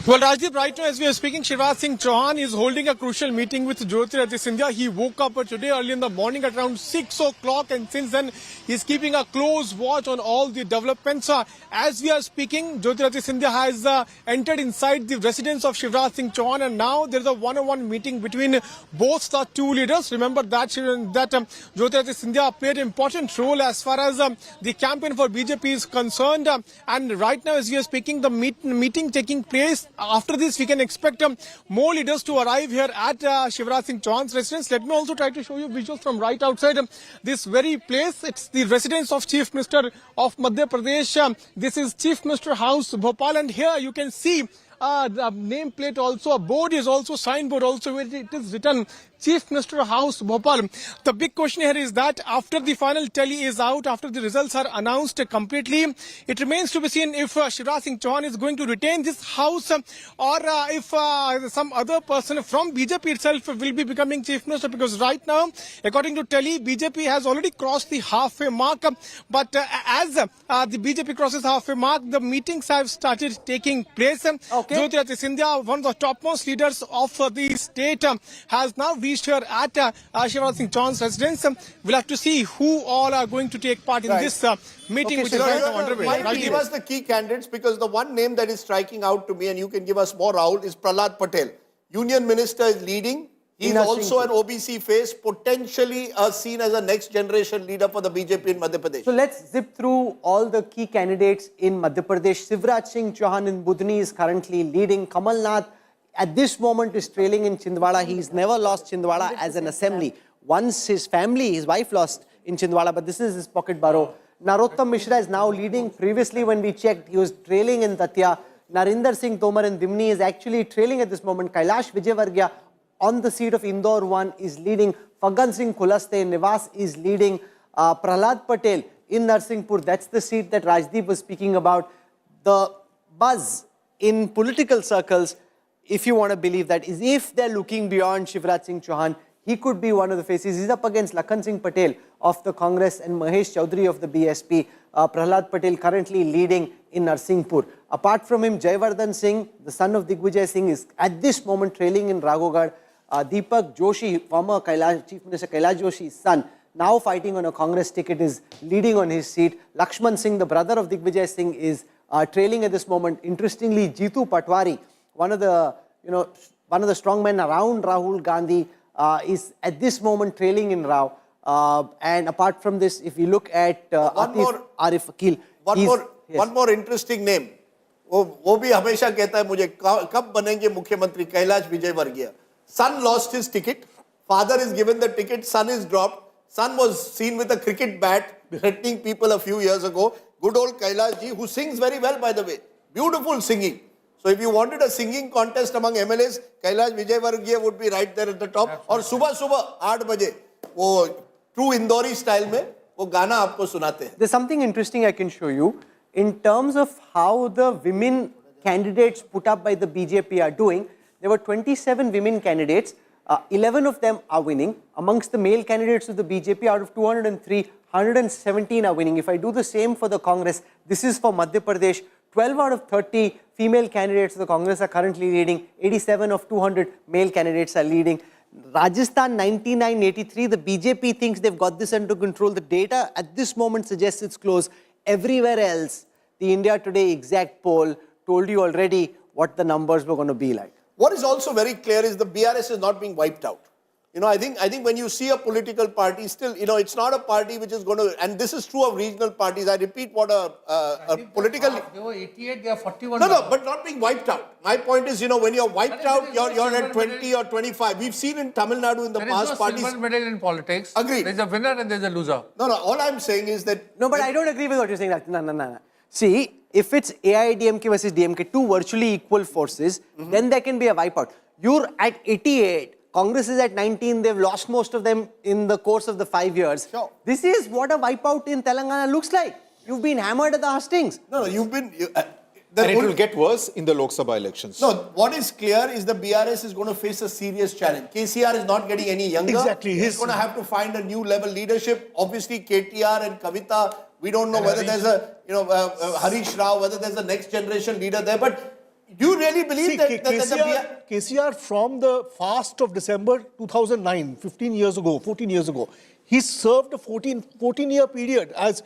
Well, Rajdeep, right now as we are speaking, Shivraj Singh Chauhan is holding a crucial meeting with Jyotiradittya Scindia. He woke up today early in the morning at around 6 o'clock, and since then he's keeping a close watch on all the developments. As we are speaking, Jyotiradittya Scindia has entered inside the residence of Shivraj Singh Chauhan, and now there is a one-on-one meeting between both the two leaders. Remember that Jyotiradittya Scindia played an important role as far as the campaign for BJP is concerned. And right now as we are speaking, the meeting taking place. After this, we can expect more leaders to arrive here at Shivraj Singh Chauhan's residence. Let me also try to show you visuals from right outside this very place. It's the residence of Chief Minister of Madhya Pradesh. This is Chief Minister House, Bhopal, and here you can see the nameplate also. A board is also, signboard also, where it is written Chief Minister House, Bhopal. The big question here is that after the final tally is out, after the results are announced completely, it remains to be seen if Shivraj Singh Chauhan is going to retain this house or if some other person from BJP itself will be becoming Chief Minister, because right now, according to tally, BJP has already crossed the halfway mark. But as the BJP crosses halfway mark, the meetings have started taking place. Okay. Jyotiradittya Scindia, one of the topmost leaders of the state, has now reached here at Shivraj Singh Chauhan's residence. We'll have to see who all are going to take part in this meeting, which is right now underway. Why give us the key candidates? Because the one name that is striking out to me, and you can give us more, Rahul, is Prahlad Patel. Union Minister is leading. He's also an OBC face, potentially seen as a next generation leader for the BJP in Madhya Pradesh. So let's zip through all the key candidates in Madhya Pradesh. Shivraj Singh Chauhan in Budni is currently leading. Kamal Nath at this moment is trailing in Chhindwara. He's never lost Chhindwara as an assembly. Once his family, his wife lost in Chhindwara, but this is his pocket borough. Narottam Mishra is now leading. Previously when we checked, he was trailing in Datia. Narinder Singh Tomar in Dimni is actually trailing at this moment. Kailash Vijayvargiya on the seat of Indore 1 is leading. Fagan Singh Khulaste in Nivas is leading. Prahlad Patel in Narsinghpur, that's the seat that Rajdeep was speaking about. The buzz in political circles, if you want to believe that, is if they're looking beyond Shivraj Singh Chauhan, he could be one of the faces. He's up against Lakhan Singh Patel of the Congress and Mahesh Chaudhary of the BSP. Prahlad Patel currently leading in Narsinghpur. Apart from him, Jayavardhan Singh, the son of Digvijay Singh, is at this moment trailing in Ragogad. Deepak Joshi, former Chief Minister Kailash Joshi's son, now fighting on a Congress ticket, is leading on his seat. Lakshman Singh, the brother of Digvijay Singh, is trailing at this moment. Interestingly, Jitu Patwari, one of the strongmen around Rahul Gandhi, is at this moment trailing in Rao. And apart from this, if you look at Arif Akil, one more interesting name. वो भी हमेशा कहता है मुझे कब बनेंगे मुख्यमंत्री Kailash Vijayvargiya. Son lost his ticket. Father is given the ticket. Son is dropped. Son was seen with a cricket bat threatening people a few years ago. Good old Kailash ji, who sings very well, by the way. Beautiful singing. So if you wanted a singing contest among MLAs, Kailash Vijayvargiya would be right there at the top. और सुबह 8 बजे वो true Indori style में वो गाना आपको सुनाते हैं. There's something interesting I can show you in terms of how the women candidates put up by the BJP are doing. There were 27 women candidates. 11 of them are winning. Amongst the male candidates of the BJP, out of 203, 117 are winning. If I do the same for the Congress, this is for Madhya Pradesh. 12 out of 30 female candidates of the Congress are currently leading. 87 of 200 male candidates are leading. Rajasthan 99-83, the BJP thinks they've got this under control. The data at this moment suggests it's close. Everywhere else, the India Today exact poll told you already what the numbers were going to be like. What is also very clear is the BRS is not being wiped out. You know, I think when you see a political party, still, you know, it's not a party which is going to, and this is true of regional parties. I repeat what a political... They were 88, they are 41. No, but not being wiped out. My point is, you know, when you're wiped out, you're at 20 or 25. We've seen in Tamil Nadu in the past parties... There is no silver medal in politics. Agreed. There's a winner and there's a loser. No, all I'm saying is that... No, but I don't agree with what you're saying. No. See, if it's AIDMK versus DMK, two virtually equal forces, then there can be a wipeout. You're at 88. Congress is at 19, they've lost most of them in the course of the 5 years. Sure. This is what a wipeout in Telangana looks like. You've been hammered at the hustings. No, you've been... and it will get worse in the Lok Sabha elections. No, what is clear is the BRS is going to face a serious challenge. KCR is not getting any younger. Exactly. He's going to have to find a new level leadership. Obviously, KTR and Kavita, we don't know whether there's a, Harish Rao, whether there's a next generation leader there. But do you really believe that KCR from the fast of December 2009, 14 years ago, he served a 14-year period as,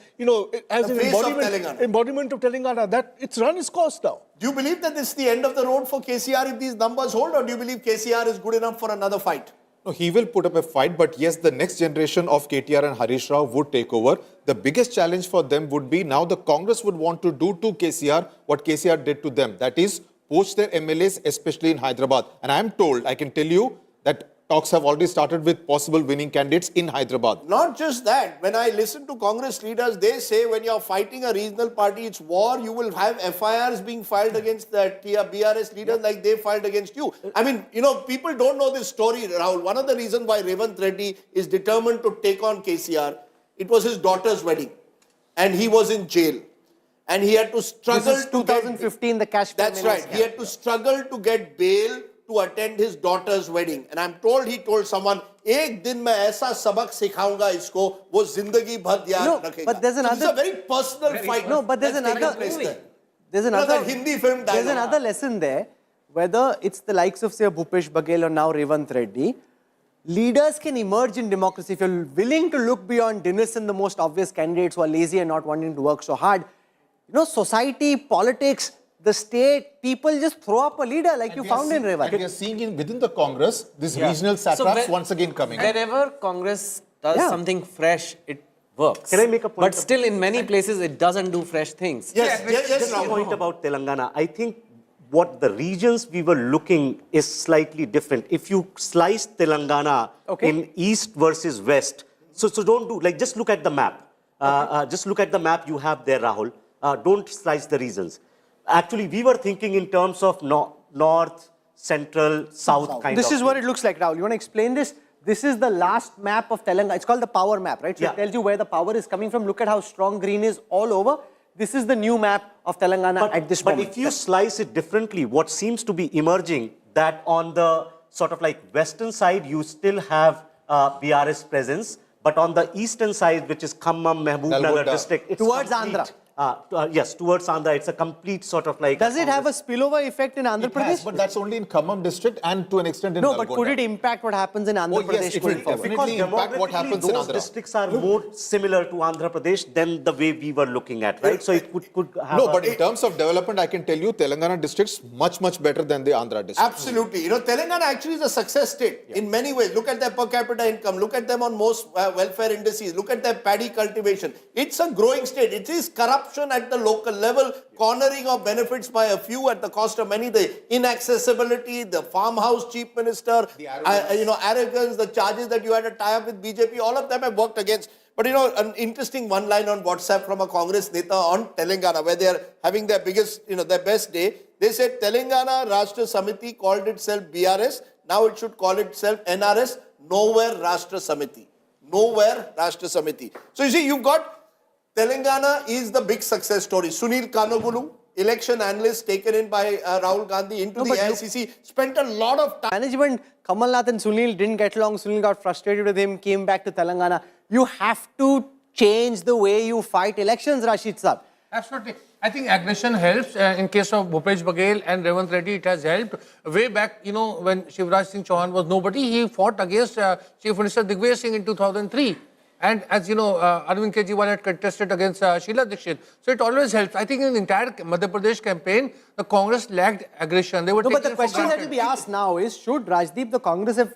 as an embodiment of Telangana. That it's run its course now. Do you believe that this is the end of the road for KCR if these numbers hold, or do you believe KCR is good enough for another fight? No, he will put up a fight, but yes, the next generation of KTR and Harish Rao would take over. The biggest challenge for them would be now the Congress would want to do to KCR what KCR did to them. That is, poach their MLAs, especially in Hyderabad. And I am told, I can tell you, that talks have already started with possible winning candidates in Hyderabad. Not just that. When I listen to Congress leaders, they say when you're fighting a regional party, it's war. You will have FIRs being filed against the BRS leaders like they filed against you. I mean, people don't know this story, Rahul. One of the reasons why Revant Reddy is determined to take on KCR, it was his daughter's wedding. And he was in jail. And he had to struggle this is 2015, the cash. That's right. He had to struggle to get bail to attend his daughter's wedding. And I'm told he told someone, "Ek din main aisa sabak sikhaunga isko, wo zindagi bhar yaad rakhega." But there's another. It's a very personal fight. No, but there's another. There's another Hindi film dialogue. There's another lesson there. Whether it's the likes of say Bhupesh Baghel or now Revant Reddy, leaders can emerge in democracy if you're willing to look beyond Dinesh and the most obvious candidates who are lazy and not wanting to work so hard. Society, politics, the state, people just throw up a leader like you found in Revant. And we are seeing within the Congress, this regional satraps once again coming. Wherever Congress does something fresh, it works. Can I make a point? But still, in many places, it doesn't do fresh things. Yes. Just a point about Telangana. I think what the regions we were looking is slightly different. If you slice Telangana in east versus west, so don't do, just look at the map. Just look at the map you have there, Rahul. Don't slice the regions. Actually, we were thinking in terms of north, central, south kind of. This is what it looks like, Rahul. You want to explain this? This is the last map of Telangana. It's called the power map, right? So it tells you where the power is coming from. Look at how strong green is all over. This is the new map of Telangana at this moment. But if you slice it differently, what seems to be emerging, that on the sort of western side, you still have BRS presence. But on the eastern side, which is Khammam, Mehboob Nagar district, it's towards complete, Andhra. Yes, towards Andhra. It's a complete sort of like... Does it have a spillover effect in Andhra It has, Pradesh? but that's only in Khammam district and to an extent in No, Nalgonda. but could it impact what happens in Andhra Oh, yes, Pradesh it will going forward? definitely impact what happens in those Andhra. districts are more similar to Andhra Pradesh than the way we were looking at, right? So it could have... No, but in terms of development, I can tell you Telangana districts much better than the Andhra districts. Absolutely. You know, Telangana actually is a success state in many ways. Look at their per capita income. Look at them on most welfare indices. Look at their paddy cultivation. It's a growing state. It is corruption at the local level, cornering of benefits by a few at the cost of many. The inaccessibility, the farmhouse chief minister, arrogance, the charges that you had to tie up with BJP, all of them have worked against. But you know, an interesting one line on WhatsApp from a Congress neta on Telangana, where they are having their biggest, their best day. They said Telangana Rashtra Samithi called itself BRS. Now it should call itself NRS. Nowhere Rashtra Samithi. Nowhere Rashtra Samithi. So you see, you've got Telangana is the big success story. Sunil Kanwal, election analyst taken in by Rahul Gandhi into the AICC, spent a lot of time. Management, Kamal Nath and Sunil didn't get along. Sunil got frustrated with him, came back to Telangana. You have to change the way you fight elections, Rashid Saab. Absolutely. I think aggression helps. In case of Bhupesh Baghel and Revant Reddy, it has helped. Way back, when Shivraj Singh Chauhan was nobody, he fought against Chief Minister Digvijay Singh in 2003. And as you know, Arvind Kejriwal had contested against Sheila Dikshit. So it always helps. I think in the entire Madhya Pradesh campaign, the Congress lacked aggression. They were but the question that will be asked now is, should Rajdeep, the Congress, have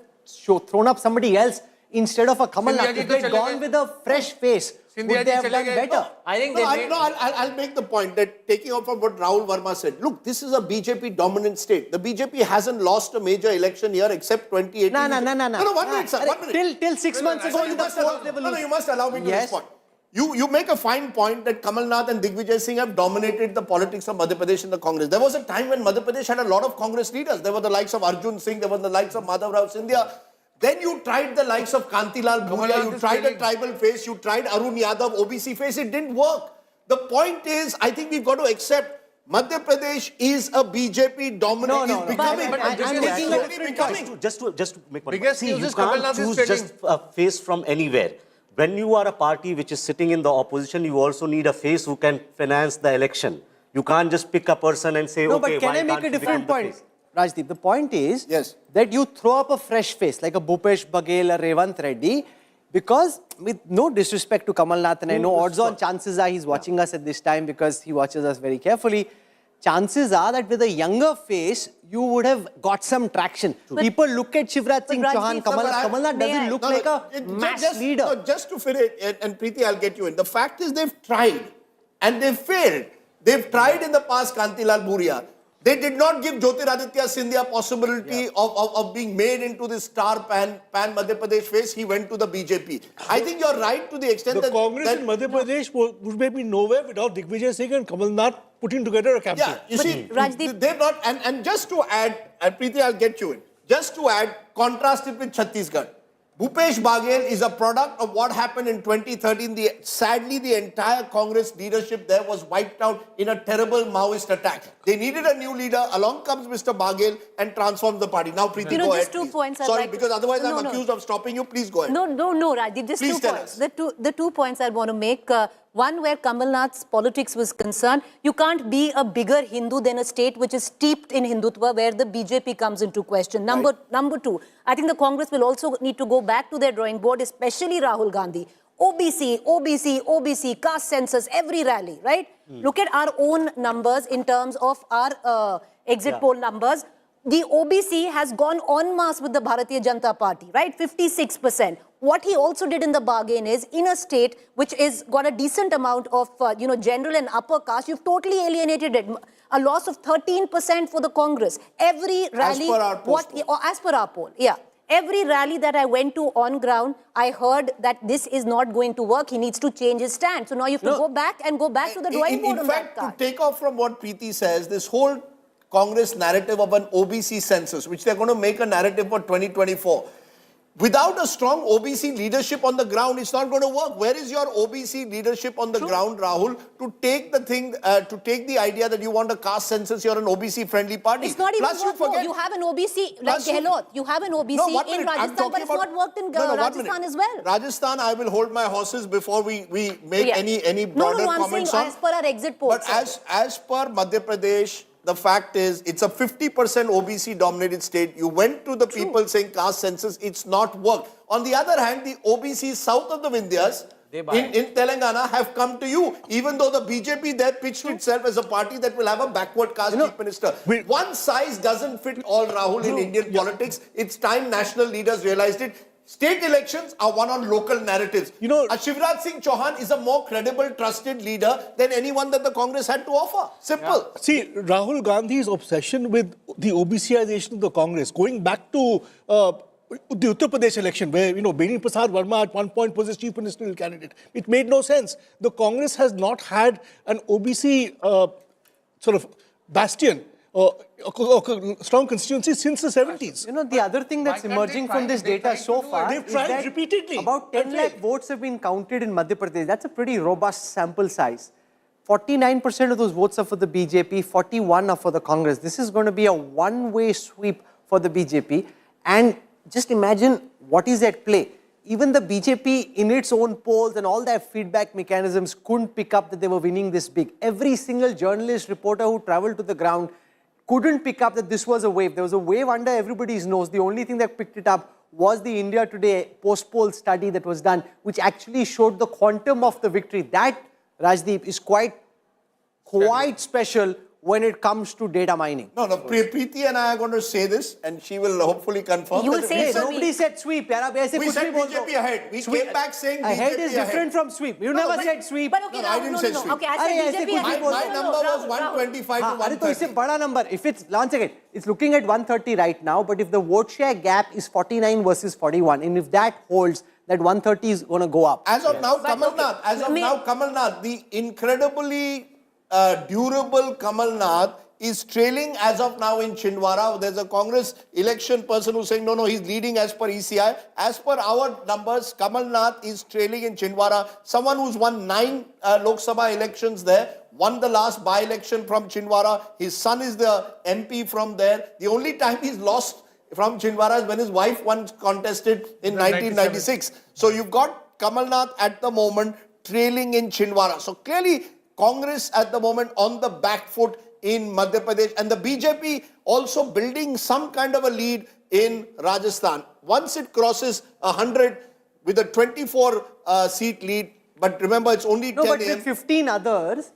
thrown up somebody else instead of a Kamal Nath? If they had gone with a fresh face, would they have done better? I think I'll make the point that taking off from what Rahul Verma said, look, this is a BJP dominant state. The BJP hasn't lost a major election here except 2018. No. No, 1 minute, sir, 1 minute. Till 6 months ago, in the fourth level. You must allow me to respond. You make a fine point that Kamal Nath and Digvijay Singh have dominated the politics of Madhya Pradesh and the Congress. There was a time when Madhya Pradesh had a lot of Congress leaders. There were the likes of Arjun Singh, there were the likes of Madhav Rao Scindia. Then you tried the likes of Kantilal Bhuria, you tried a tribal face, you tried Arun Yadav, OBC face, it didn't work. The point is, I think we've got to accept Madhya Pradesh is a BJP dominant. No. Becoming. I'm making a different point. Just to make one Biggest point. See, news you is Kamal can't Nath is choose just a face from anywhere. When you are a party which is sitting in the opposition, you also need a face who can finance the election. You can't just pick a person and say, No, okay, but can why I make can't a you different become the point? face? Rajdeep, the point is that you throw up a fresh face like a Bhupesh Baghel or Revant Reddy, because with no disrespect to Kamal Nath, and I know odds on chances are he's watching us at this time because he watches us very carefully. Chances are that with a younger face, you would have got some traction. People look at Shivraj Singh Chauhan, Kamal Nath doesn't look like a mass leader. Just to finish, and Preeti, I'll get you in. The fact is they've tried and they've failed. They've tried in the past Kantilal Bhuria. They did not give Jyotiraditya Scindia possibility of being made into this star pan Madhya Pradesh face. He went to the BJP. I think you're right to the extent that Congress in Madhya Pradesh would maybe nowhere without Digvijay Singh and Kamal Nath putting together a campaign. Yeah, you see, they've not, and just to add, and Preeti, I'll get you in. Just to add, contrast it with Chhattisgarh. Bhupesh Baghel is a product of what happened in 2013. Sadly, the entire Congress leadership there was wiped out in a terrible Maoist attack. They needed a new leader. Along comes Mr. Baghel and transforms the party. Now, Preeti, go ahead, just 2 points. Sorry, because otherwise I'm accused of stopping you. Please go ahead. No, Rajdeep, just Please 2 points. The 2 points I want to make. One, where Kamal Nath's politics was concerned, you can't be a bigger Hindu than a state which is steeped in Hindutva, where the BJP comes into question. Number two, I think the Congress will also need to go back to their drawing board, especially Rahul Gandhi. OBC, caste census, every rally, right? Look at our own numbers in terms of our exit poll numbers. The OBC has gone en masse with the Bharatiya Janata Party, right? 56%. What he also did in the bargain is, in a state which is got a decent amount of, general and upper caste, you've totally alienated it. A loss of 13% for the Congress. Every rally, as per our poll, every rally that I went to on ground, I heard that this is not going to work. He needs to change his stand. So now you have to go back to the drawing board. In fact, to take off from what Preeti says, this whole Congress narrative of an OBC census, which they're going to make a narrative for 2024. without a strong OBC leadership on the ground, it's not going to work. Where is your OBC leadership on the ground, Rahul, to take the thing, to take the idea that you want a caste census, you're an OBC-friendly party? It's not even Plus, you worked. No, forget. you have an OBC, like Plus you- Gehlot. You have an OBC No, 1 in minute. I'm Rajasthan, talking but it's about- not worked in No, 1 Rajasthan minute. as well. Rajasthan, I will hold my horses before we make Yeah. any No, broader no, I'm comments saying on. as per our exit polls. But as per Madhya Pradesh, the fact is, it's a 50% OBC dominated state. You went to the people saying caste census, it's not worked. On the other hand, the OBCs south of the Vindhyas in Telangana have come to you, even though the BJP there pitched itself as a party that will have a backward caste chief minister. One size doesn't fit all, Rahul, in Indian politics. It's time national leaders realized it. State elections are won on local narratives. Shivraj Singh Chauhan is a more credible, trusted leader than anyone that the Congress had to offer. Simple. See, Rahul Gandhi's obsession with the OBCization of the Congress, going back to the Uttar Pradesh election, where, Beni Prasad Verma at one point was his chief ministerial candidate. It made no sense. The Congress has not had an OBC sort of bastion or strong constituency since the 70s. The other thing that's emerging from this data so far They've is tried that repeatedly. about 10 lakh votes have been counted in Madhya Pradesh. That's a pretty robust sample size. 49% of those votes are for the BJP, 41 are for the Congress. This is going to be a one-way sweep for the BJP. And just imagine what is at play. Even the BJP in its own polls and all their feedback mechanisms couldn't pick up that they were winning this big. Every single journalist, reporter who traveled to the ground couldn't pick up that this was a wave. There was a wave under everybody's nose. The only thing that picked it up was the India Today post-poll study that was done, which actually showed the quantum of the victory. That, Rajdeep, is quite special when it comes to data mining. No, Preeti and I are going to say this, and she will hopefully confirm. You will that say we so. Nobody said sweep. We said BJP ahead. We came back saying Ahead BJP is different from sweep. You never said sweep. But okay, No, I Rahul, didn't say sweep. Okay, I said BJP. My number was 125 to Haan, तो 130. इससे बड़ा number. If it's, once again, it's looking at 130 right now, but if the vote share gap is 49 versus 41, and if that holds, that 130 is going to go up. As of now, Kamal Nath, the incredibly durable Kamal Nath is trailing as of now in Chhindwara. There's a Congress election person who's saying, no, he's leading as per ECI. As per our numbers, Kamal Nath is trailing in Chhindwara. Someone who's won 9 Lok Sabha elections there, won the last by-election from Chhindwara. His son is the MP from there. The only time he's lost from Chhindwara is when his wife once contested in 1996. So you've got Kamal Nath at the moment trailing in Chhindwara. So clearly, Congress at the moment on the back foot in Madhya Pradesh, and the BJP also building some kind of a lead in Rajasthan. Once it crosses 100 with a 24 seat lead, but remember it's only 10 but a.m. with 15 others,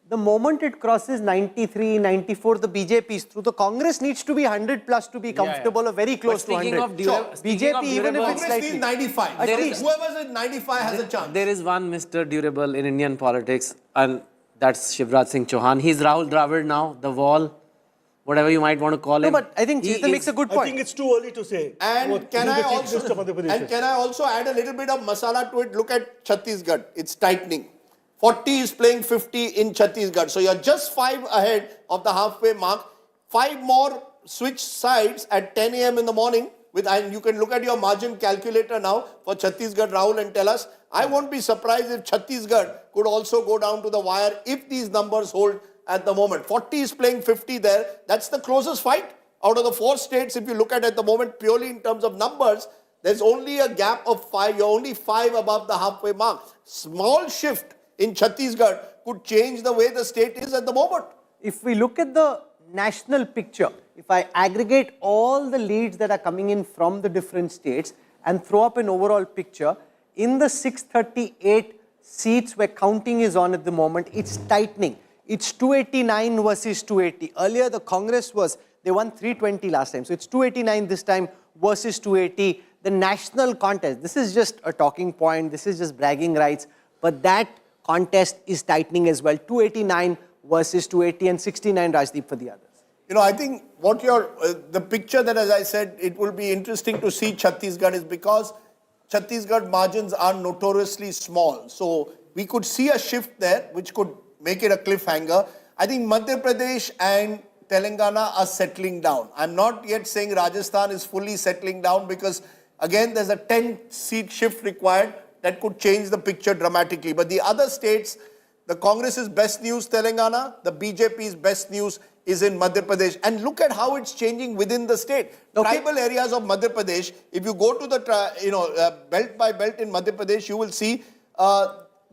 the moment it crosses 93, 94, the BJP is through. The Congress needs to be 100 plus to be comfortable or very close to 100. BJP, even if it's Congress slightly. needs 95. At least. Whoever's at 95 has a chance. There is one Mr. Durable in Indian politics, and that's Shivraj Singh Chauhan. He's Rahul Dravid now, the wall, whatever you might want to call him. No, but I think Chetan makes a good point. I think it's too early to say. And can I also add a little bit of masala to it? Look at Chhattisgarh. It's tightening. 40 is playing 50 in Chhattisgarh. So you're just 5 ahead of the halfway mark. 5 more switch sides at 10 a.m. in the morning. And you can look at your margin calculator now for Chhattisgarh, Rahul, and tell us. I won't be surprised if Chhattisgarh could also go down to the wire if these numbers hold at the moment. 40 is playing 50 there. That's the closest fight out of the 4 states. If you look at the moment purely in terms of numbers, there's only a gap of 5. You're only 5 above the halfway mark. Small shift in Chhattisgarh could change the way the state is at the moment. If we look at the national picture, if I aggregate all the leads that are coming in from the different states and throw up an overall picture, in the 638 seats where counting is on at the moment, it's tightening. It's 289 versus 280. Earlier, the Congress they won 320 last time. So it's 289 this time versus 280. The national contest, this is just a talking point. This is just bragging rights. But that contest is tightening as well. 289 versus 280 and 69 Rajdeep for the others. I think what the picture that, as I said, it will be interesting to see Chhattisgarh is because Chhattisgarh margins are notoriously small. So we could see a shift there, which could make it a cliffhanger. I think Madhya Pradesh and Telangana are settling down. I'm not yet saying Rajasthan is fully settling down because Again, there's a 10-seat shift required that could change the picture dramatically. But the other states, the Congress's best news, Telangana, the BJP's best news is in Madhya Pradesh. And look at how it's changing within the state. Tribal areas of Madhya Pradesh, if you go to the belt by belt in Madhya Pradesh, you will see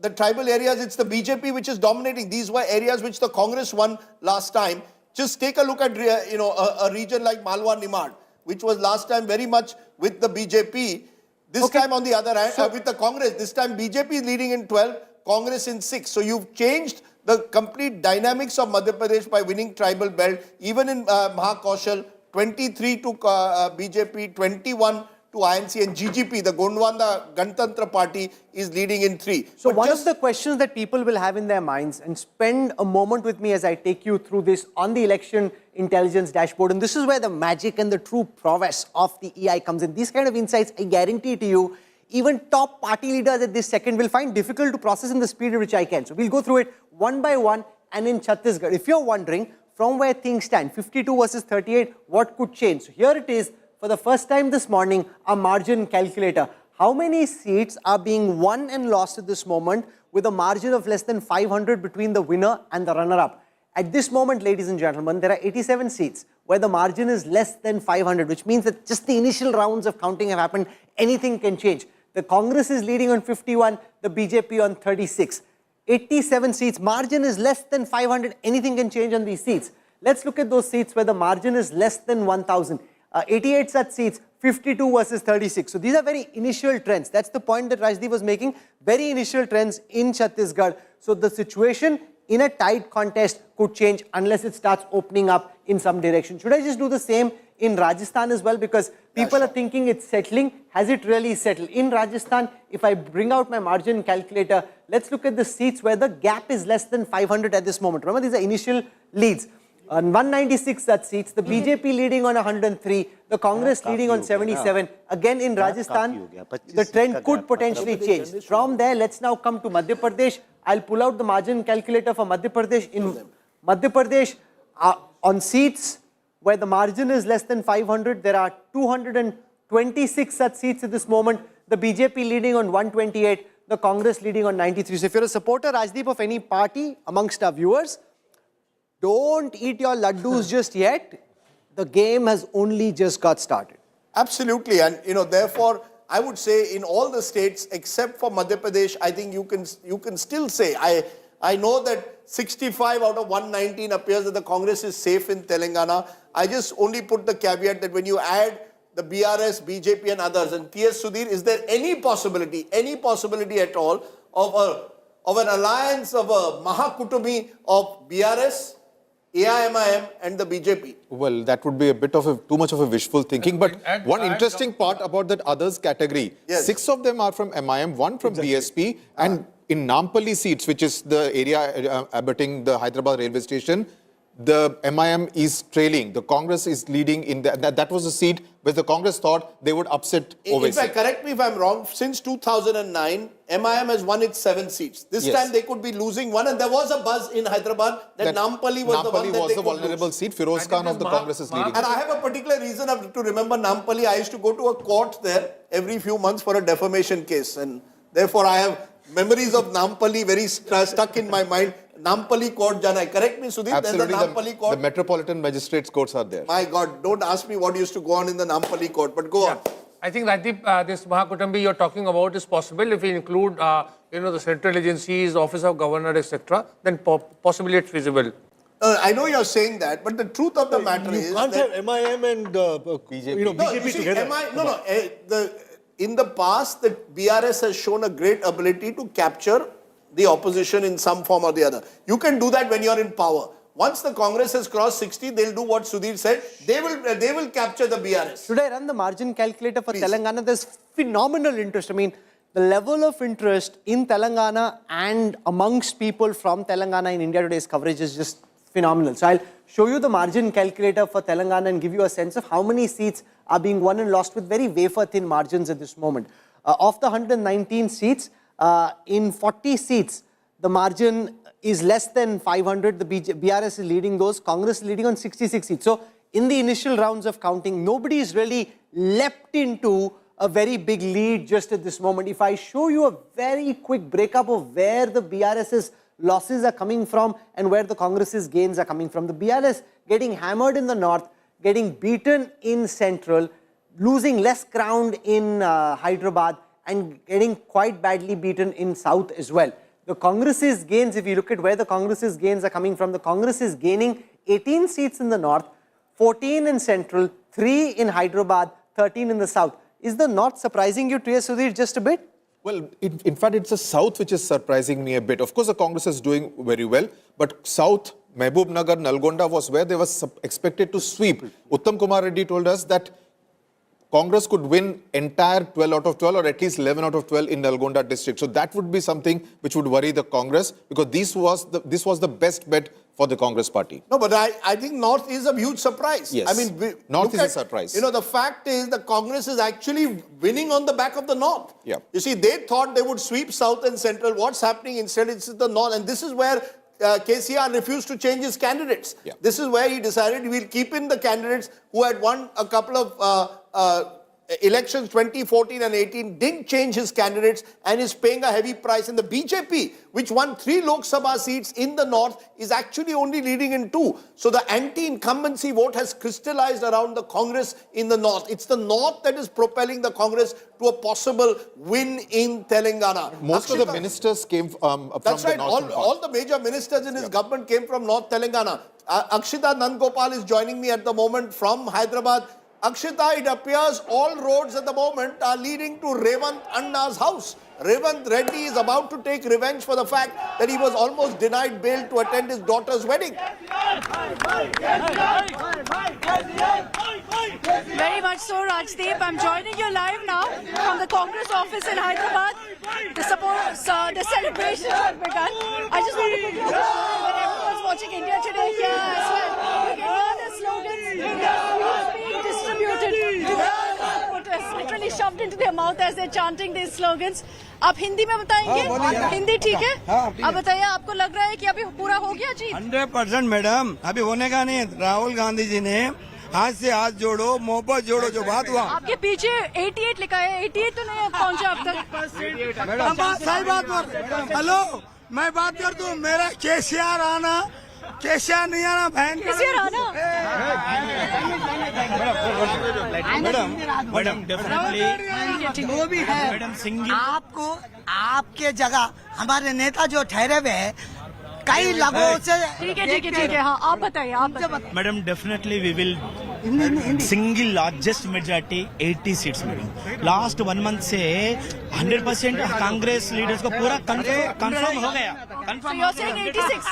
the tribal areas, it's the BJP which is dominating. These were areas which the Congress won last time. Just take a look at a region like Malwa Nimad, which was last time very much with the BJP. This time on the other hand, with the Congress, this time BJP is leading in 12, Congress in 6. So you've changed the complete dynamics of Madhya Pradesh by winning tribal belt. Even in Mahakaushal, 23 to BJP, 21 to INC, and GGP, the Gondwana Ganatantra Party, is leading in 3. So one of the questions that people will have in their minds, and spend a moment with me as I take you through this on the election intelligence dashboard, and this is where the magic and the true prowess of the EI comes in. These kind of insights, I guarantee to you, even top party leaders at this second will find difficult to process in the speed at which I can. So we'll go through it one by one. And in Chhattisgarh, if you're wondering from where things stand, 52 versus 38, what could change? So here it is, for the first time this morning, a margin calculator. How many seats are being won and lost at this moment with a margin of less than 500 between the winner and the runner-up? At this moment, ladies and gentlemen, there are 87 seats where the margin is less than 500, which means that just the initial rounds of counting have happened. Anything can change. The Congress is leading on 51, the BJP on 36. 87 seats, margin is less than 500, anything can change on these seats. Let's look at those seats where the margin is less than 1,000. 88 such seats, 52 versus 36. So these are very initial trends. That's the point that Rajdeep was making. Very initial trends in Chhattisgarh. So the situation in a tight contest could change unless it starts opening up in some direction. Should I just do the same in Rajasthan as well? Because people are thinking it's settling. Has it really settled? In Rajasthan, if I bring out my margin calculator, let's look at the seats where the gap is less than 500 at this moment. Remember, these are initial leads. On 196 such seats, the BJP leading on 103, the Congress leading on 77. Again in Rajasthan, the trend could potentially change. From there, let's now come to Madhya Pradesh. I'll pull out the margin calculator for Madhya Pradesh. In Madhya Pradesh, on seats where the margin is less than 500, there are 226 such seats at this moment. The BJP leading on 128, the Congress leading on 93. So if you're a supporter, Rajdeep, of any party amongst our viewers, don't eat your laddus just yet. The game has only just got started. Absolutely. And, therefore, I would say in all the states except for Madhya Pradesh, I think you can still say, I know that 65 out of 119 appears that the Congress is safe in Telangana. I just only put the caveat that when you add the BRS, BJP and others, and T.S. Sudhir, is there any possibility at all of an alliance of a Mahakutumi of BRS, AIMIM and the BJP? Well, that would be a bit of too much of a wishful thinking. But one interesting part about that others category, 6 of them are from MIM, 1 from BSP, and in Nampally seats, which is the area abutting the Hyderabad railway station, the MIM is trailing. The Congress is leading in that was a seat where the Congress thought they would upset Owaisi. In fact, correct me if I'm wrong, since 2009, MIM has won its 7 seats. This time they could be losing one, and there was a buzz in Hyderabad that Nampally was the one that they could vulnerable lose. seat. Firoz Khan of the Congress is leading. And I have a particular reason to remember Nampally. I used to go to a court there every few months for a defamation case, and therefore I have memories of Nampally very stuck in my mind. Nampally court jana hai. Correct me, Sudhir. Absolutely, there's the Nampally court. The Metropolitan Magistrates courts are there. My God, don't ask me what used to go on in the Nampally court, but go on. I think, Rajdeep, this Mahakutumbi you're talking about is possible if we include, the central agencies, Office of Governor, etc. Then possibly it's feasible. I know you're saying that, but the truth of the matter is you can't have MIM and BJP together. In the past, the BRS has shown a great ability to capture the opposition in some form or the other. You can do that when you're in power. Once the Congress has crossed 60, they'll do what Sudhir said. They will capture the BRS. Should I run the margin calculator for Telangana? There's phenomenal interest. I mean, the level of interest in Telangana and amongst people from Telangana in India Today's coverage is just phenomenal. So I'll show you the margin calculator for Telangana and give you a sense of how many seats are being won and lost with very wafer-thin margins at this moment. Of the 119 seats, in 40 seats, the margin is less than 500. The BRS is leading those. Congress is leading on 66 seats. So in the initial rounds of counting, nobody is really leapt into a very big lead just at this moment. If I show you a very quick breakup of where the BRS's losses are coming from and where the Congress's gains are coming from. The BRS getting hammered in the north, getting beaten in central, losing less ground in Hyderabad and getting quite badly beaten in south as well. The Congress's gains, if you look at where the Congress's gains are coming from, the Congress is gaining 18 seats in the north, 14 in central, 3 in Hyderabad, 13 in the south. Is the north surprising you, T.S. Sudhir, just a bit? Well, in fact, it's the south which is surprising me a bit. Of course, the Congress is doing very well, but south, Mehboob Nagar, Nalgonda was where they were expected to sweep. Uttam Kumar Reddy told us that Congress could win entire 12 out of 12 or at least 11 out of 12 in Nalgonda district. So that would be something which would worry the Congress, because this was the best bet for the Congress party. No, but I think North is a huge surprise. Yes. I mean, North is a surprise. You know, the fact is the Congress is actually winning on the back of the North. Yeah. You see, they thought they would sweep South and Central. What's happening instead is the North. And this is where KCR refused to change his candidates. Yeah. This is where he decided we'll keep in the candidates who had won a couple of elections 2014 and 18, didn't change his candidates and is paying a heavy price. And the BJP, which won 3 Lok Sabha seats in the north, is actually only leading in 2. So the anti-incumbency vote has crystallized around the Congress in the north. It's the north that is propelling the Congress to a possible win in Telangana. Most of the ministers came from That's the right. northern part. All the major ministers in his government came from North Telangana. Akshita Nandgopal is joining me at the moment from Hyderabad. Akshita, it appears all roads at the moment are leading to Revant Anna's house. Revant Reddy is about to take revenge for the fact that he was almost denied bail to attend his daughter's wedding. Very much so, Rajdeep. I'm joining you live now from the Congress office in Hyderabad. The celebration has begun. I just want to quickly that everyone's watching India Today here as well. You can hear the slogans being distributed to the protesters, literally shoved into their mouth as they're chanting these slogans. आप हिंदी में बताएंगे? हिंदी ठीक है? अब बताइए, आपको लग रहा है कि अभी पूरा हो गया जी? 100% मैडम, अभी होने का नहीं। राहुल गांधी जी ने हाथ से हाथ जोड़ो, मोहब्बत जोड़ो, जो बात हुआ। आपके पीछे 88 लिखा है, 88 तो नहीं पहुंचा अब तक। मैडम सही बात। हेलो, मैं बात कर दूं, मेरा केसीआर आना, केसीआर नहीं आना, बहन केसीआर आना। मैडम डेफिनेटली वो भी है। मैडम सिंगिंग आपको आपके जगह हमारे नेता जो ठहरे हुए हैं कई लोगों से ठीक है हाँ आप बताइए madam definitely we will single largest majority 80 seats madam last 1 month से 100% कांग्रेस लीडर्स को पूरा कंफर्म हो गया कंफर्म यू आर सेइंग 86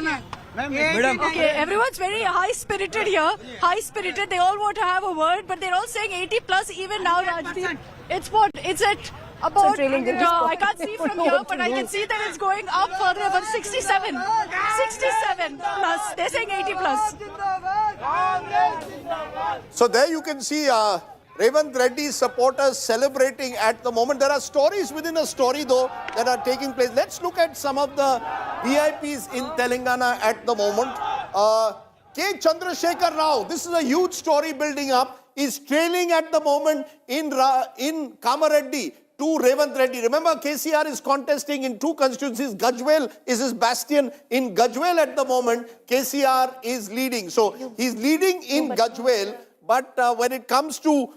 ना Madam. Okay, everyone's very high-spirited here. High-spirited. They all want to have a word, but they're all saying 80 plus even now, Rajdeep. It's what? It's at about, I can't see from here, but I can see that it's going up further, about 67. 67 plus. They're saying 80 plus. So there you can see Revant Reddy's supporters celebrating at the moment. There are stories within a story though that are taking place. Let's look at some of the VIPs in Telangana at the moment. K. Chandrashekhar Rao, this is a huge story building up, is trailing at the moment in Kamareddy to Revant Reddy. Remember, KCR is contesting in 2 constituencies. Gajwel is his bastion. In Gajwel at the moment, KCR is leading. So he's leading in Gajwel, but when it comes to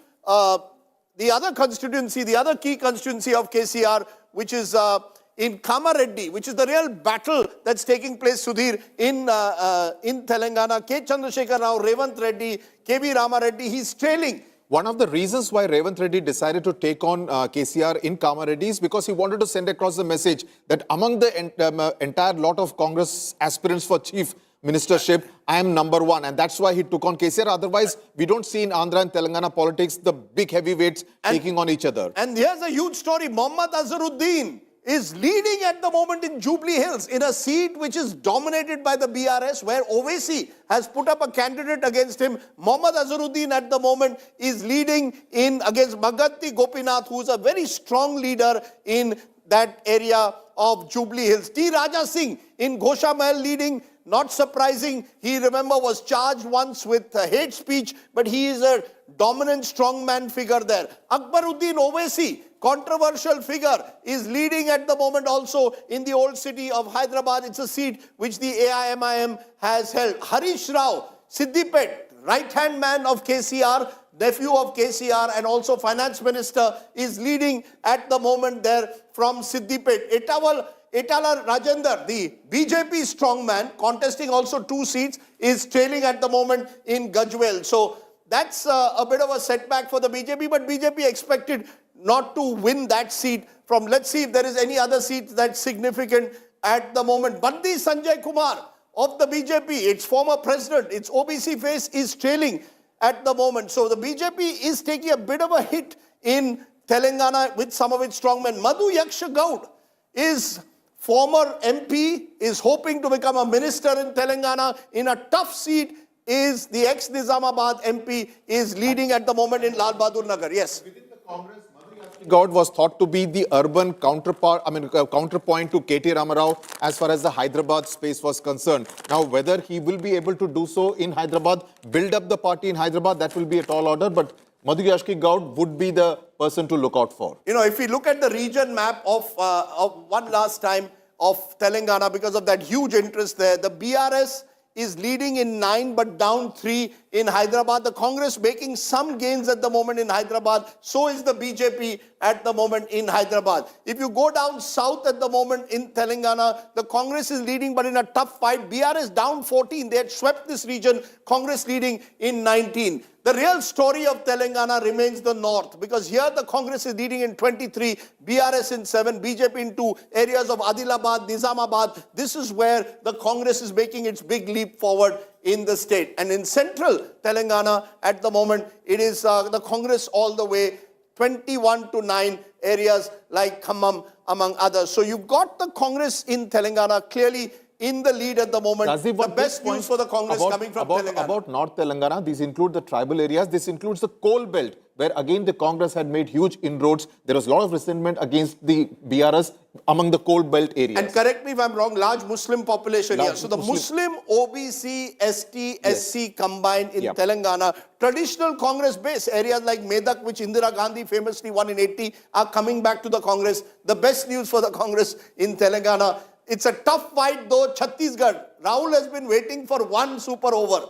the other constituency, the other key constituency of KCR, which is in Kamareddy, which is the real battle that's taking place, Sudhir, in Telangana. K. Chandrashekhar Rao, Revant Reddy, KB Rama Reddy, he's trailing. One of the reasons why Revant Reddy decided to take on KCR in Kamareddy is because he wanted to send across the message that among the entire lot of Congress aspirants for chief ministership, I am number 1. And that's why he took on KCR. Otherwise, we don't see in Andhra and Telangana politics the big heavyweights taking on each other. And here's a huge story. Mohammad Azharuddin is leading at the moment in Jubilee Hills in a seat which is dominated by the BRS, where Owaisi has put up a candidate against him. Mohammad Azharuddin at the moment is leading in against Magatti Gopinath, who is a very strong leader in that area of Jubilee Hills. T. Raja Singh in Ghosha Mahal leading Not surprising, he, remember, was charged once with hate speech, but he is a dominant strongman figure there. Akbaruddin Owaisi, controversial figure, is leading at the moment also in the old city of Hyderabad. It's a seat which the AIMIM has held. Harish Rao, Siddipet, right-hand man of KCR, nephew of KCR and also finance minister, is leading at the moment there from Siddipet. Etala Rajender, the BJP strongman, contesting also 2 seats, is trailing at the moment in Gajwel. So that's a bit of a setback for the BJP, but BJP expected not to win that seat from, let's see if there is any other seat that's significant at the moment. Bandi Sanjay Kumar of the BJP, its former president, its OBC face, is trailing at the moment. So the BJP is taking a bit of a hit in Telangana with some of its strongmen. Madhu Yaksha Gaud is former MP, is hoping to become a minister in Telangana. In a tough seat is the ex-Nizamabad MP, is leading at the moment in Lal Bahadur Nagar. Yes. God was thought to be the urban counterpart, counterpoint to KT Ramarao as far as the Hyderabad space was concerned. Now, whether he will be able to do so in Hyderabad, build up the party in Hyderabad, that will be a tall order. But Madhu Yashki Gaud would be the person to look out for. You know, if we look at the region map of one last time of Telangana, because of that huge interest there, the BRS is leading in 9 but down 3 in Hyderabad. The Congress making some gains at the moment in Hyderabad. So is the BJP at the moment in Hyderabad. If you go down south at the moment in Telangana, the Congress is leading but in a tough fight. BRS down 14. They had swept this region. Congress leading in 19. The real story of Telangana remains the north, because here the Congress is leading in 23, BRS in 7, BJP in 2, areas of Adilabad, Nizamabad. This is where the Congress is making its big leap forward in the state. And in central Telangana at the moment, it is the Congress all the way 21 to 9, areas like Khammam among others. So you've got the Congress in Telangana clearly in the lead at the moment. Rajiv, the best news for the Congress coming from Telangana. About North Telangana, these include the tribal areas. This includes the coal belt, where again the Congress had made huge inroads. There was a lot of resentment against the BRS among the coal belt areas. And correct me if I'm wrong, large Muslim population here. So the Muslim, OBC, ST, SC combined in Telangana, traditional Congress base, areas like Medak, which Indira Gandhi famously won in 80, are coming back to the Congress. The best news for the Congress in Telangana. It's a tough fight though. Chhattisgarh, Rahul has been waiting for one super over.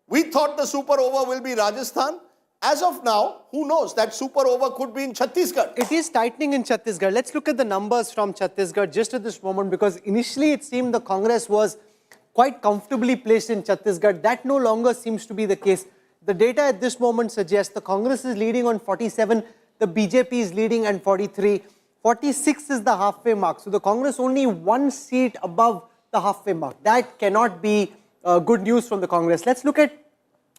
We thought the super over will be Rajasthan. As of now, who knows? That super over could be in Chhattisgarh. It is tightening in Chhattisgarh. Let's look at the numbers from Chhattisgarh just at this moment, because initially it seemed the Congress was quite comfortably placed in Chhattisgarh. That no longer seems to be the case. The data at this moment suggests the Congress is leading on 47, the BJP is leading on 43. 46 is the halfway mark. So the Congress only 1 seat above the halfway mark. That cannot be good news from the Congress. Let's look at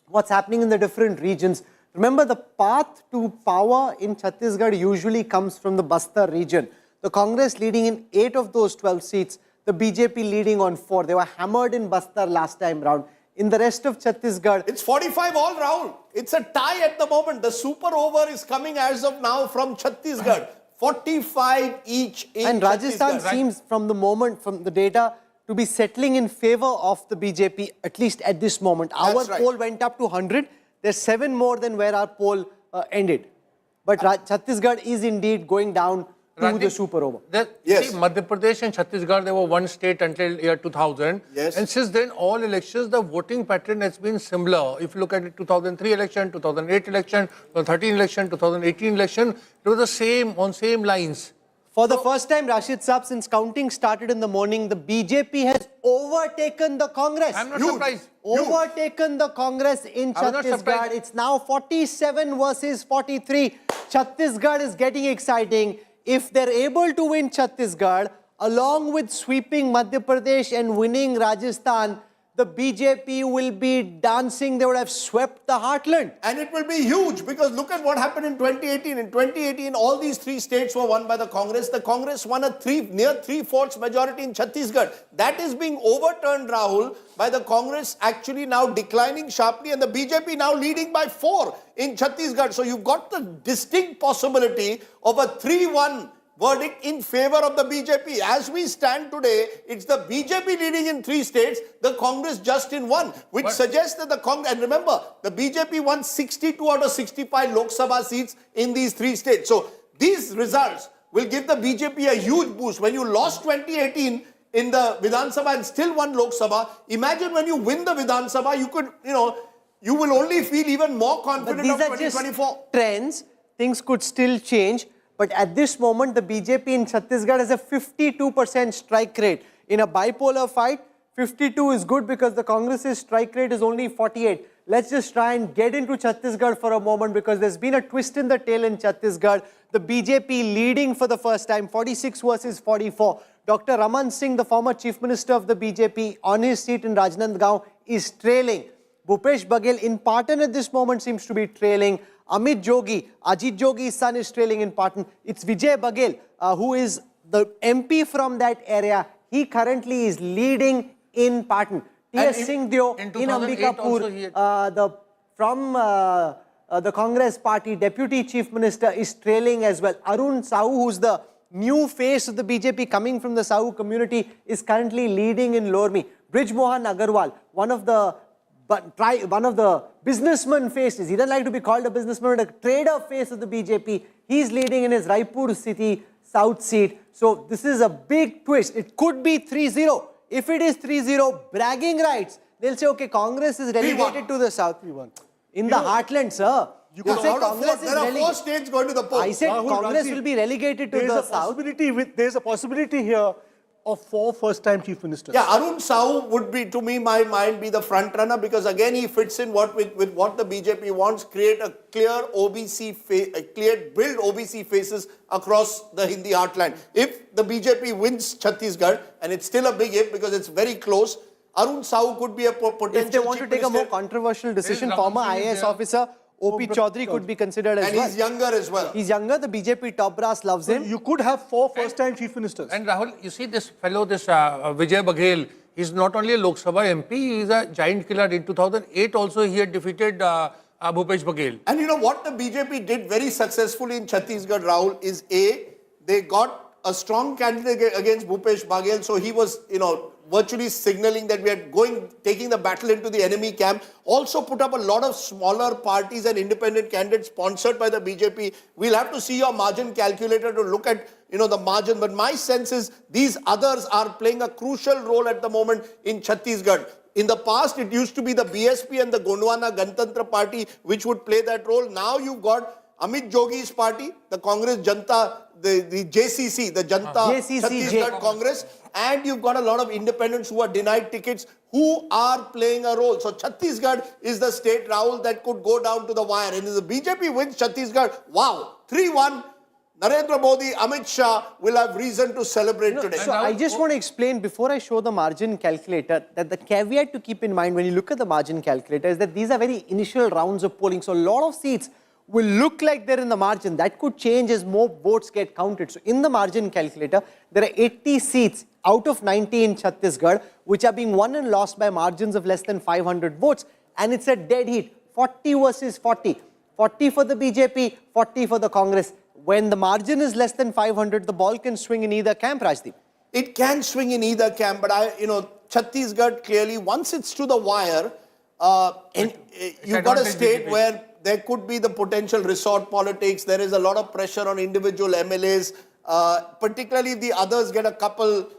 what's happening in the different regions. Remember, the path to power in Chhattisgarh usually comes from the Bastar region. The Congress leading in 8 of those 12 seats, the BJP leading on 4. They were hammered in Bastar last time round. In the rest of Chhattisgarh, it's 45 all round. It's a tie at the moment. The super over is coming as of now from Chhattisgarh. 45 each in and Rajasthan seems from the moment, from the data, to be settling in favor of the BJP, at least at this moment. Our poll went up to 100. There's 7 more than where our poll ended. But Chhattisgarh is indeed going down to the super over. See, Madhya Pradesh and Chhattisgarh, they were one state until year 2000. Yes. And since then, all elections, the voting pattern has been similar. If you look at it, 2003 election, 2008 election, 2013 election, 2018 election, it was the same, on same lines. For the first time, Rashid Saab, since counting started in the morning, the BJP has overtaken the Congress. I'm not surprised. Overtaken the Congress in Chhattisgarh. It's now 47 versus 43. Chhattisgarh is getting exciting. If they're able to win Chhattisgarh, along with sweeping Madhya Pradesh and winning Rajasthan, the BJP will be dancing. They would have swept the heartland. And it will be huge, because look at what happened in 2018. In 2018, all these 3 states were won by the Congress. The Congress won a near 3/4 majority in Chhattisgarh. That is being overturned, Rahul, by the Congress actually now declining sharply, and the BJP now leading by 4 in Chhattisgarh. So you've got the distinct possibility of a 3-1 verdict in favor of the BJP. As we stand today, it's the BJP leading in 3 states, the Congress just in 1, which suggests that the Congress, and remember, the BJP won 62 out of 65 Lok Sabha seats in these 3 states. So these results will give the BJP a huge boost. When you lost 2018 in the Vidhan Sabha and still won Lok Sabha, imagine when you win the Vidhan Sabha, you could, you will only feel even more confident But these of are just 2024. trends. Things could still change. But at this moment, the BJP in Chhattisgarh has a 52% strike rate. In a bipolar fight, 52 is good because the Congress's strike rate is only 48. Let's just try and get into Chhattisgarh for a moment because there's been a twist in the tail in Chhattisgarh. The BJP leading for the first time, 46 versus 44. Dr. Raman Singh, the former Chief Minister of the BJP, on his seat in Rajnandgaon is trailing. Bhupesh Baghel in Patan at this moment seems to be trailing. Amit Jogi, Ajit Jogi's son, is trailing in Patan. It's Vijay Baghel, who is the MP from that area. He currently is leading in Patan. T.S. Singh Deo in Ambikapur, the Congress party Deputy Chief Minister, is trailing as well. Arun Sahu, who's the new face of the BJP coming from the Sahu community, is currently leading in Lormi. Brij Mohan Agarwal, one of the businessman faces, he doesn't like to be called a businessman, but a trader face of the BJP. He's leading in his Raipur city south seat. So this is a big twist. It could be 3-0. If it is 3-0, bragging rights, they'll say, okay, Congress is relegated to the south. In the heartland, sir. There are 4 states going to the polls. I said Congress will be relegated to the south. There's a possibility here of 4 first-time chief ministers. Yeah, Arun Sahu would be, to me, my mind, be the front runner because again he fits in with what the BJP wants, create a clear OBC build OBC faces across the Hindi heartland. If the BJP wins Chhattisgarh, and it's still a big if because it's very close, Arun Sahu could be a potential. If they want to take a more controversial decision, former IAS officer O.P. Chaudhary could be considered as well. And he's younger as well. He's younger. The BJP top brass loves him. You could have 4 first-time chief ministers. And Rahul, you see this fellow, Vijay Baghel, he's not only a Lok Sabha MP, he's a giant killer. In 2008 also he had defeated Bhupesh Baghel. And you know what the BJP did very successfully in Chhattisgarh, Rahul, is they got a strong candidate against Bhupesh Baghel. So he was, virtually signaling that we are taking the battle into the enemy camp. Also put up a lot of smaller parties and independent candidates sponsored by the BJP. We'll have to see your margin calculator to look at, the margin. But my sense is these others are playing a crucial role at the moment in Chhattisgarh. In the past, it used to be the BSP and the Gondwana Ganatantra Party which would play that role. Now you've got Amit Jogi's party, the Congress Janta, the JCC, the Janta Chhattisgarh Congress, and you've got a lot of independents who are denied tickets who are playing a role. So Chhattisgarh is the state, Rahul, that could go down to the wire. And if the BJP wins Chhattisgarh, wow, 3-1, Narendra Modi, Amit Shah will have reason to celebrate today. So I just want to explain before I show the margin calculator that the caveat to keep in mind when you look at the margin calculator is that these are very initial rounds of polling. So a lot of seats will look like they're in the margin. That could change as more votes get counted. So in the margin calculator, there are 80 seats out of 90 in Chhattisgarh, which are being won and lost by margins of less than 500 votes. And it's a dead heat, 40 versus 40. 40 for the BJP, 40 for the Congress. When the margin is less than 500, the ball can swing in either camp, Rajdeep. It can swing in either camp, but Chhattisgarh clearly, once it's to the wire, you've got a state where there could be the potential resort politics. There is a lot of pressure on individual MLAs, particularly if the others get a couple.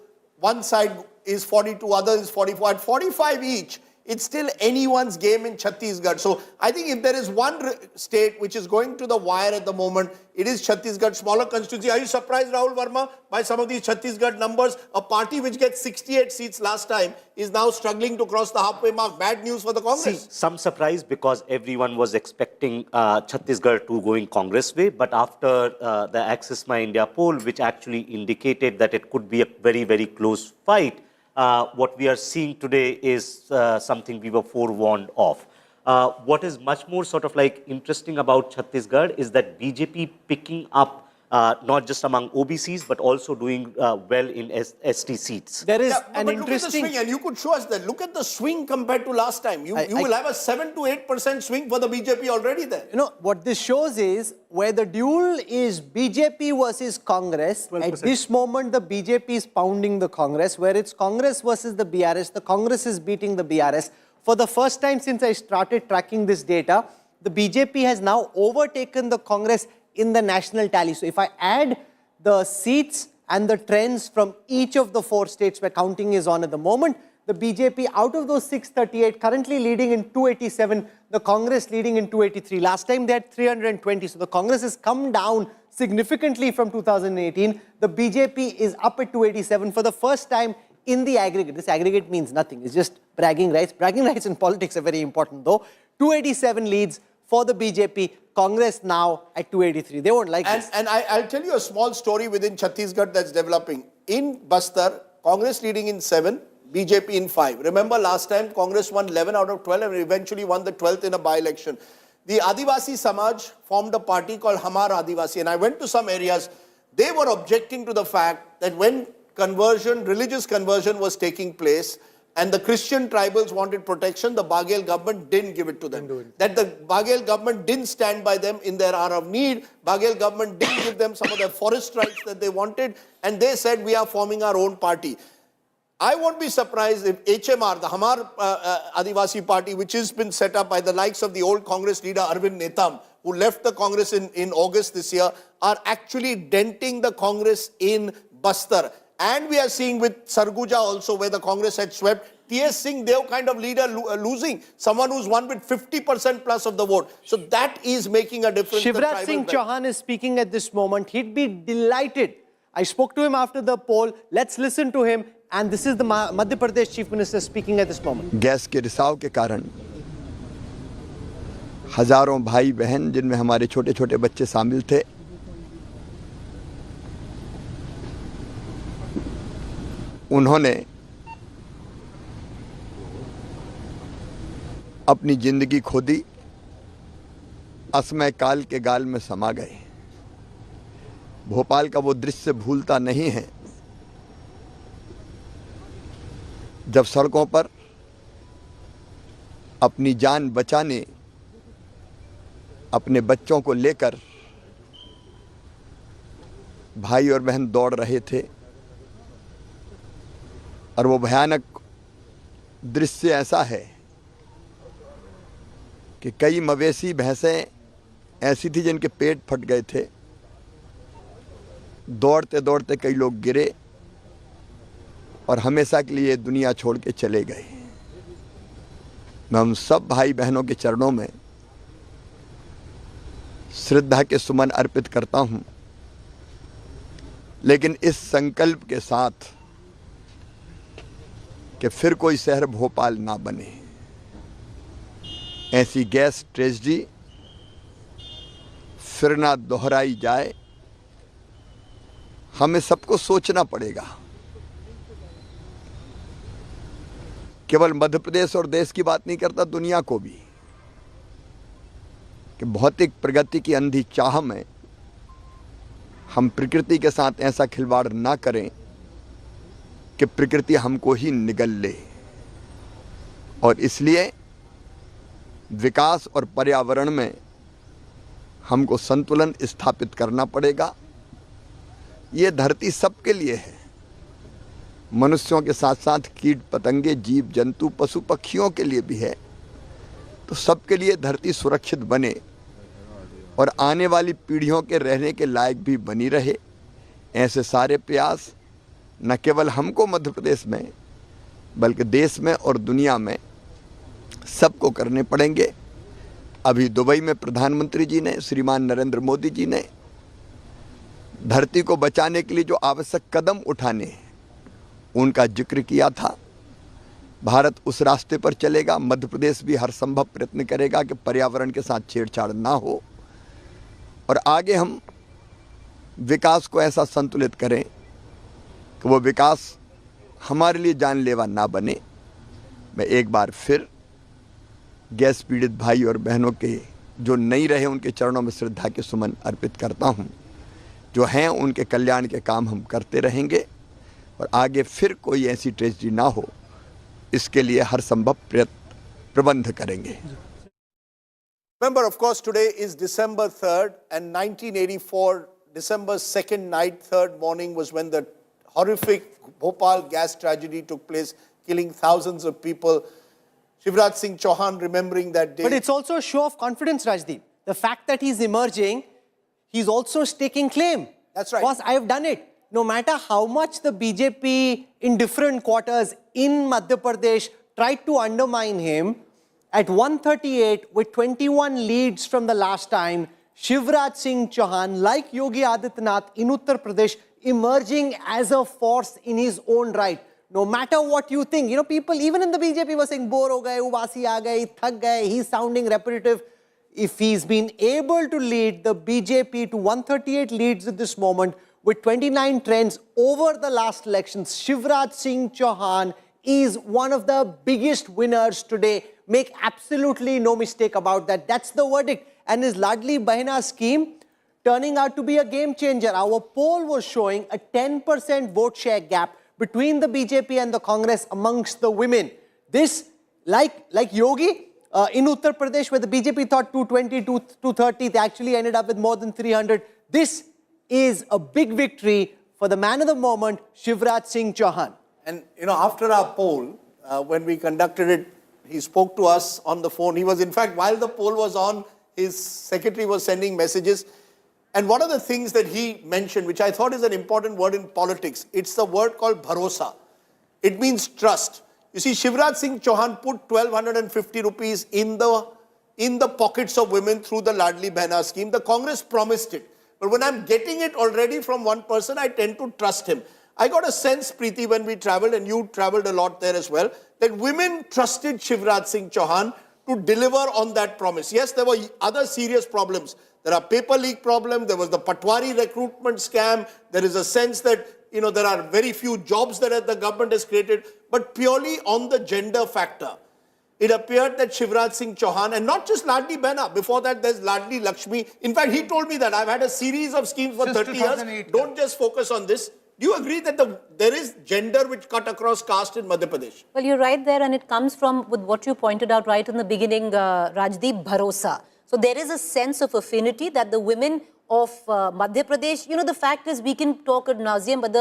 One side is 42, others is 44. At 45 each, it's still anyone's game in Chhattisgarh. So I think if there is one state which is going to the wire at the moment, it is Chhattisgarh, smaller constituency. Are you surprised, Rahul Verma, by some of these Chhattisgarh numbers? A party which gets 68 seats last time is now struggling to cross the halfway mark. Bad news for the Congress. See, some surprise because everyone was expecting Chhattisgarh to go in Congress way. But after the Access My India poll, which actually indicated that it could be a very, very close fight, what we are seeing today is something we were forewarned of. What is much more sort of like interesting about Chhattisgarh is that BJP picking up not just among OBCs, but also doing well in ST seats. There is But look at the swing, and you could show us that. Look at the swing compared to last time. You will have a 7 to 8% swing for the BJP already there. You know, what this shows is where the duel is BJP versus Congress. 12%. At this moment, the BJP is pounding the Congress. Where it's Congress versus the BRS, the Congress is beating the BRS. For the first time since I started tracking this data, the BJP has now overtaken the Congress in the national tally. So if I add the seats and the trends from each of the 4 states where counting is on at the moment, the BJP out of those 638 currently leading in 287, the Congress leading in 283. Last time they had 320. So the Congress has come down significantly from 2018. The BJP is up at 287 for the first time in the aggregate. This aggregate means nothing. It's just bragging rights. Bragging rights in politics are very important though. 287 leads for the BJP. Congress now at 283. They won't like this. And I'll tell you a small story within Chhattisgarh that's developing. In Bastar, Congress leading in 7, BJP in 5. Remember last time Congress won 11 out of 12 and eventually won the 12th in a by-election. The Adivasi Samaj formed a party called Hamar Adivasi, and I went to some areas. They were objecting to the fact that when religious conversion was taking place, and the Christian tribals wanted protection, the Baghel government didn't give it to them. That the Baghel government didn't stand by them in their hour of need. Baghel government didn't give them some of their forest rights that they wanted. And they said, we are forming our own party. I won't be surprised if HMR, the Hamar Adivasi party, which has been set up by the likes of the old Congress leader Arvind Netam, who left the Congress in August this year, are actually denting the Congress in Bastar. And we are seeing with Sarguja also, where the Congress had swept, T.S. Singh, Dev kind of leader losing, someone who's won with 50% plus of the vote. So that is making a difference. Shivraj Singh Chauhan is speaking at this moment. He'd be delighted. I spoke to him after the poll. Let's listen to him. And this is the Madhya Pradesh Chief Minister speaking at this moment. Gas के रिसाव के कारण हजारों भाई बहन जिनमें हमारे छोटे छोटे बच्चे शामिल थे, उन्होंने अपनी जिंदगी खो दी, असमय काल के गाल में समा गए। भोपाल का वो दृश्य भूलता नहीं है जब सड़कों पर अपनी जान बचाने अपने बच्चों को लेकर भाई और बहन दौड़ रहे थे और वो भयानक दृश्य ऐसा है कि कई मवेशी भैंसें ऐसी थी जिनके पेट फट गए थे। दौड़ते दौड़ते कई लोग गिरे और हमेशा के लिए दुनिया छोड़ के चले गए। मैं हम सब भाई बहनों के चरणों में श्रद्धा के सुमन अर्पित करता हूं, लेकिन इस संकल्प के साथ कि फिर कोई शहर भोपाल ना बने। ऐसी गैस ट्रेजेडी फिर ना दोहराई जाए। हमें सबको सोचना पड़ेगा। केवल मध्य प्रदेश और देश की बात नहीं करता, दुनिया को भी, कि भौतिक प्रगति की अंधी चाह में हम प्रकृति के साथ ऐसा खिलवाड़ ना करें कि प्रकृति हमको ही निगल ले। और इसलिए विकास और पर्यावरण में हमको संतुलन स्थापित करना पड़ेगा। ये धरती सबके लिए है, मनुष्यों के साथ साथ कीट पतंगे, जीव जंतु, पशु पक्षियों के लिए भी है। तो सबके लिए धरती सुरक्षित बने और आने वाली पीढ़ियों के रहने के लायक भी बनी रहे। ऐसे सारे प्रयास न केवल हमको मध्य प्रदेश में बल्कि देश में और दुनिया में सबको करने पड़ेंगे। अभी दुबई में प्रधानमंत्री जी ने, श्रीमान नरेंद्र मोदी जी ने धरती को बचाने के लिए जो आवश्यक कदम उठाने उनका जिक्र किया था। भारत उस रास्ते पर चलेगा। मध्य प्रदेश भी हर संभव प्रयत्न करेगा कि पर्यावरण के साथ छेड़छाड़ ना हो और आगे हम विकास को ऐसा संतुलित करें कि वो विकास हमारे लिए जानलेवा ना बने। मैं एक बार फिर गैस पीड़ित भाई और बहनों के जो नहीं रहे उनके चरणों में श्रद्धा के सुमन अर्पित करता हूं। जो हैं उनके कल्याण के काम हम करते रहेंगे और आगे फिर कोई ऐसी ट्रेजेडी ना हो इसके लिए हर संभव प्रबंध करेंगे। Remember, of course, today is December 3rd and 1984, December 2nd night, 3rd morning was when the horrific Bhopal gas tragedy took place, killing thousands of people. Shivraj Singh Chauhan remembering that day. But it's also a show of confidence, Rajdeep. The fact that he's emerging, he's also staking claim. That's right. Boss, I have done it. No matter how much the BJP in different quarters in Madhya Pradesh tried to undermine him, at 138 with 21 leads from the last time, Shivraj Singh Chauhan, like Yogi Adityanath in Uttar Pradesh, emerging as a force in his own right. No matter what you think, you know, people even in the BJP were saying, bore ho gaye, ubasi aa gaye, thak gaye, he's sounding repetitive. If he's been able to lead the BJP to 138 leads at this moment with 29 trends over the last elections, Shivraj Singh Chauhan is one of the biggest winners today. Make absolutely no mistake about that. That's the verdict. And his Ladli Bahina scheme turning out to be a game changer. Our poll was showing a 10% vote share gap between the BJP and the Congress amongst the women. This, like Yogi, in Uttar Pradesh, where the BJP thought 220, 230, they actually ended up with more than 300. This is a big victory for the man of the moment, Shivraj Singh Chauhan. And, you know, after our poll, when we conducted it, he spoke to us on the phone. He was, in fact, while the poll was on, his secretary was sending messages. And one of the things that he mentioned, which I thought is an important word in politics, it's the word called bharosa. It means trust. You see, Shivraj Singh Chauhan put 1,250 rupees in the pockets of women through the Ladli Bahina scheme. The Congress promised it. But when I'm getting it already from one person, I tend to trust him. I got a sense, Preeti, when we traveled, and you traveled a lot there as well, that women trusted Shivraj Singh Chauhan to deliver on that promise. Yes, there were other serious problems. There are paper leak problems. There was the Patwari recruitment scam. There is a sense that, you know, there are very few jobs that the government has created. But purely on the gender factor, it appeared that Shivraj Singh Chauhan, and not just Ladli Bahina, before that there's Ladli Lakshmi. In fact, he told me that I've had a series of schemes for 30 years. Don't just focus on this. Do you agree that there is gender which cut across caste in Madhya Pradesh? Well, you're right there, and it comes from with what you pointed out right in the beginning, Rajdeep, bharosa. So there is a sense of affinity that the women of Madhya Pradesh, you know, the fact is we can talk ad nauseum, but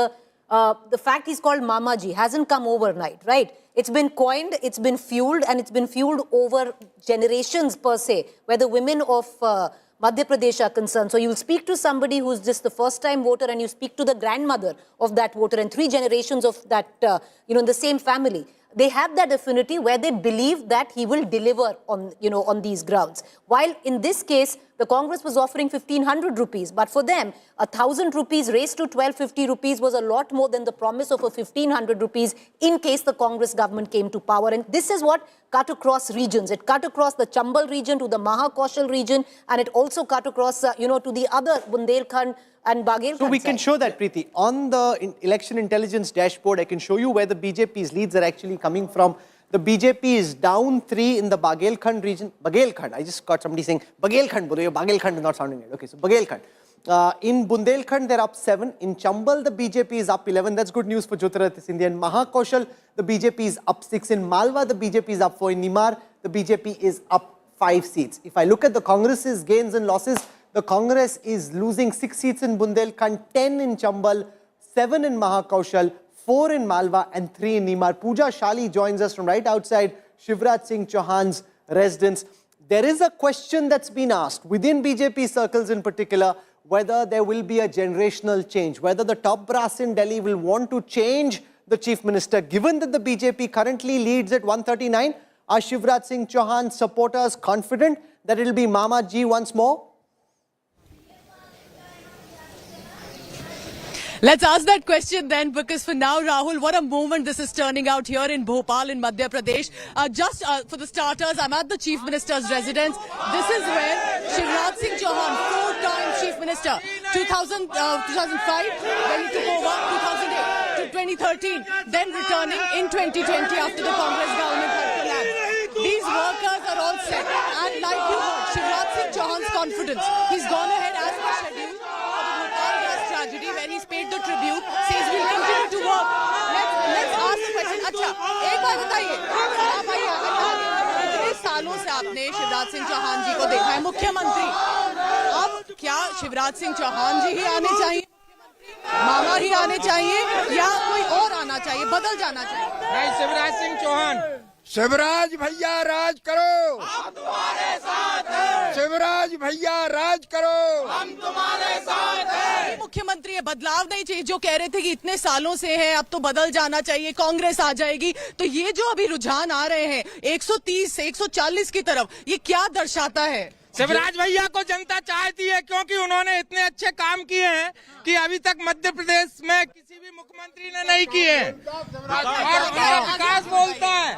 the fact he's called Mamaji hasn't come overnight, right? It's been coined, it's been fueled, and it's been fueled over generations per se, where the women of Madhya Pradesh are concerned. So you'll speak to somebody who's just the first time voter, and you speak to the grandmother of that voter and 3 generations of that, you know, in the same family. They have that affinity where they believe that he will deliver on, you know, on these grounds. While in this case, the Congress was offering 1,500 rupees, but for them, 1,000 rupees raised to 1,250 rupees was a lot more than the promise of a 1,500 rupees in case the Congress government came to power. And this is what cut across regions. It cut across the Chambal region to the Mahakoshal region, and it also cut across, you know, to the other Bundelkhand and Bagelkhand. So we can show that, Preeti. On the election intelligence dashboard, I can show you where the BJP's leads are actually coming from. The BJP is down 3 in the Bagelkhand region. Bagelkhand, I just got somebody saying Bagelkhand, Bagelkhand is not sounding right. Okay, so Bagelkhand. In Bundelkhand, they're up 7. In Chambal, the BJP is up 11. That's good news for Jyotiraditya Scindia. In Mahakoshal, the BJP is up 6. In Malwa, the BJP is up 4. In Nimar, the BJP is up 5 seats. If I look at the Congress's gains and losses, the Congress is losing 6 seats in Bundelkhand, 10 in Chambal, 7 in Mahakoshal, 4 in Malwa and 3 in Nimar. Pooja Shali joins us from right outside Shivraj Singh Chauhan's residence. There is a question that's been asked within BJP circles in particular, whether there will be a generational change, whether the top brass in Delhi will want to change the chief minister. Given that the BJP currently leads at 139, are Shivraj Singh Chauhan supporters confident that it will be Mama Ji once more? Let's ask that question then, because for now, Rahul, what a moment this is turning out here in Bhopal in Madhya Pradesh. Just for the starters, I'm at the Chief Minister's residence. This is where Shivraj Singh Chauhan, 4-time Chief Minister, 2005, when he took over, 2008 to 2013, then returning in 2020 after the Congress government had collapsed. These workers are all set, and like you heard, Shivraj Singh Chauhan's confidence. He's gone ahead as per schedule for the Bhopal gas एक बात बताइए, आप आइए, इतने सालों से आपने शिवराज सिंह चौहान जी को देखा है मुख्यमंत्री, अब क्या शिवराज सिंह चौहान जी ही आने चाहिए, मामा ही आने चाहिए, या कोई और आना चाहिए, बदल जाना चाहिए? नहीं, शिवराज सिंह चौहान। शिवराज भैया राज करो, हम तुम्हारे साथ हैं। शिवराज भैया राज करो, हम तुम्हारे साथ हैं। मुख्यमंत्री, ये बदलाव नहीं चाहिए? जो कह रहे थे कि इतने सालों से है, अब तो बदल जाना चाहिए, कांग्रेस आ जाएगी, तो ये जो अभी रुझान आ रहे हैं 130 से 140 की तरफ, ये क्या दर्शाता है? शिवराज भैया को जनता चाहती है, क्योंकि उन्होंने इतने अच्छे काम किए हैं कि अभी तक मध्य प्रदेश में किसी भी मुख्यमंत्री ने नहीं किए। और विकास बोलता है।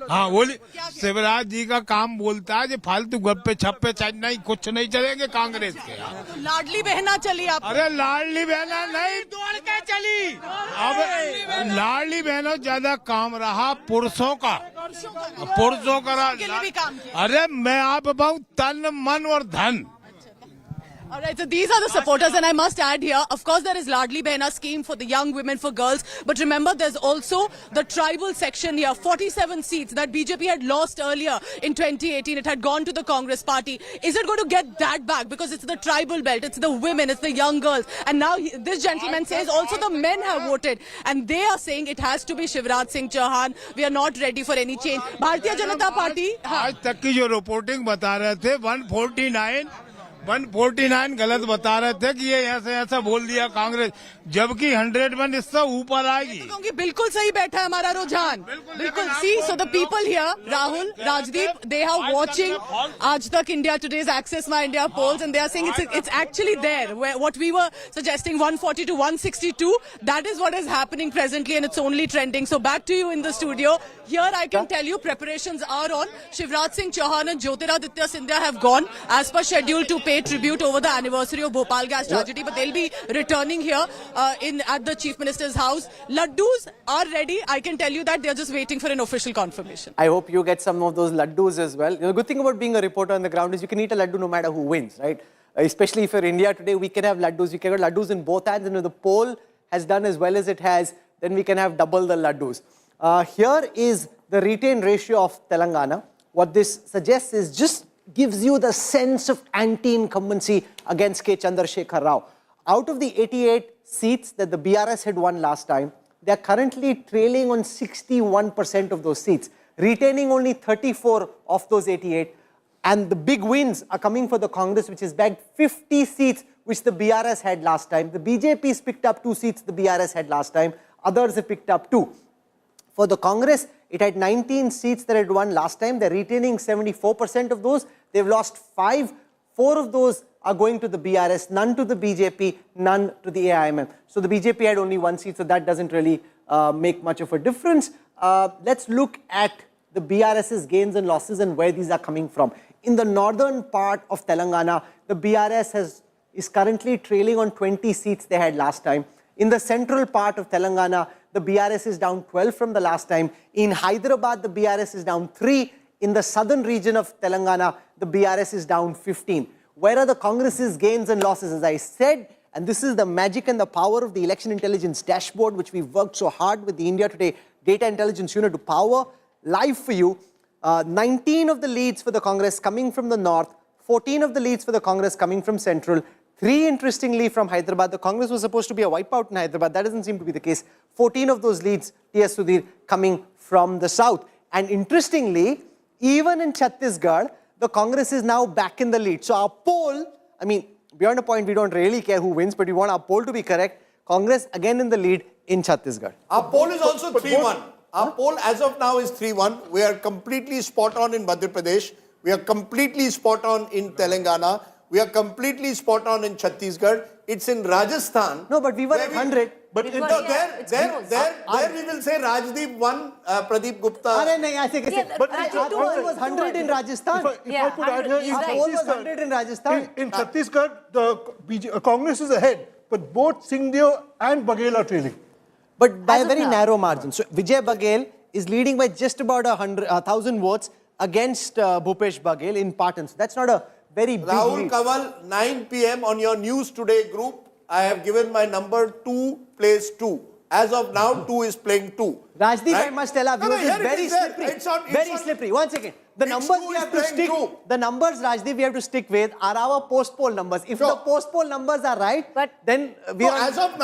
हाँ बोली, शिवराज जी का काम बोलता है, जो फालतू गप्पे छप्पे नहीं, कुछ नहीं चलेंगे कांग्रेस के। लाडली बहना चली आप? अरे लाडली बहना नहीं, दौड़ के चली। अब लाडली बहनों ज्यादा काम रहा पुरुषों का, पुरुषों का। अरे मैं आप बताऊं, तन मन और धन। All right, so these are the supporters, and I must add here, of course, there is Ladli Behna scheme for the young women, for girls, but remember, there's also the tribal section here, 47 seats that BJP had lost earlier in 2018. It had gone to the Congress party. Is it going to get that back? Because it's the tribal belt, it's the women, it's the young girls. And now this gentleman says also the men have voted, and they are saying it has to be Shivraj Singh Chauhan. We are not ready for any change. Bharatiya Janata Party. आज तक की जो reporting बता रहे थे 149 गलत बता रहे थे कि ये ऐसा बोल दिया कांग्रेस, जबकि 100 इससे ऊपर आएगी। क्योंकि बिल्कुल सही बैठा है हमारा रुझान, बिल्कुल। See, so the people here, Rahul, Rajdeep, they are watching Aaj Tak India Today's Access My India polls, and they are saying it's actually there. Where what we were suggesting, 140 to 162, that is what is happening presently, and it's only trending. So back to you in the studio. Here I can tell you preparations are on. Shivraj Singh Chauhan and Jyotiraditya Scindia have gone as per schedule to pay tribute over the anniversary of Bhopal gas tragedy, but they'll be returning here at the Chief Minister's house. Laddus are ready. I can tell you that they're just waiting for an official confirmation. I hope you get some of those laddus as well. The good thing about being a reporter on the ground is you can eat a laddu no matter who wins, right? Especially for India today, we can have laddus. We can have laddus in both hands, and if the poll has done as well as it has, then we can have double the laddus. Here is the retain ratio of Telangana. What this suggests is just gives you the sense of anti-incumbency against K. Chandrashekhar Rao. Out of the 88 seats that the BRS had won last time, they are currently trailing on 61% of those seats, retaining only 34 of those 88. And the big wins are coming for the Congress, which has bagged 50 seats, which the BRS had last time. The BJP's picked up 2 seats the BRS had last time. Others have picked up 2. For the Congress, it had 19 seats that it won last time. They're retaining 74% of those. They've lost 5. 4 of those are going to the BRS, none to the BJP, none to the AIMM. So the BJP had only 1 seat, so that doesn't really make much of a difference. Let's look at the BRS's gains and losses and where these are coming from. In the northern part of Telangana, the BRS is currently trailing on 20 seats they had last time. In the central part of Telangana, the BRS is down 12 from the last time. In Hyderabad, the BRS is down 3. In the southern region of Telangana, the BRS is down 15. Where are the Congress's gains and losses? As I said, and this is the magic and the power of the election intelligence dashboard, which we've worked so hard with the India Today Data Intelligence Unit to power live for you. 19 of the leads for the Congress coming from the north, 14 of the leads for the Congress coming from central, 3 interestingly from Hyderabad. The Congress was supposed to be a wipeout in Hyderabad. That doesn't seem to be the case. 14 of those leads, T.S. Sudhir, coming from the south. And interestingly, even in Chhattisgarh, the Congress is now back in the lead. So our poll, I mean, beyond a point, we don't really care who wins, but we want our poll to be correct. Congress again in the lead in Chhattisgarh. Our poll is also 3-1. Our poll as of now is 3-1. We are completely spot on in Madhya Pradesh. We are completely spot on in Telangana. We are completely spot on in Chhattisgarh. It's in Rajasthan. No, but we were at 100. But there we will say Rajdeep won, Pradeep Gupta. But our poll was 100 in Rajasthan. If I could add here, Our poll was 100 in Rajasthan. In Chhattisgarh, the Congress is ahead, but both Singhdeo and Baghel are trailing. But by a very narrow margin. So Vijay Baghel is leading by just about 1,000 votes against Bhupesh Baghel in Patan. So that's not a very big Rahul lead. Kanwal, 9 p.m. on your News Today group. I have given my number 2, place 2. As of now, 2 is playing 2. Rajdeep, right? I must tell our No, no, viewers, here it's it very is there. slippery. It's Very on- slippery. One second. The Mix numbers two we is have to playing stick. two. The numbers, Rajdeep, we have to stick with are our post-poll numbers. If the post-poll numbers are right, then we No, are. as of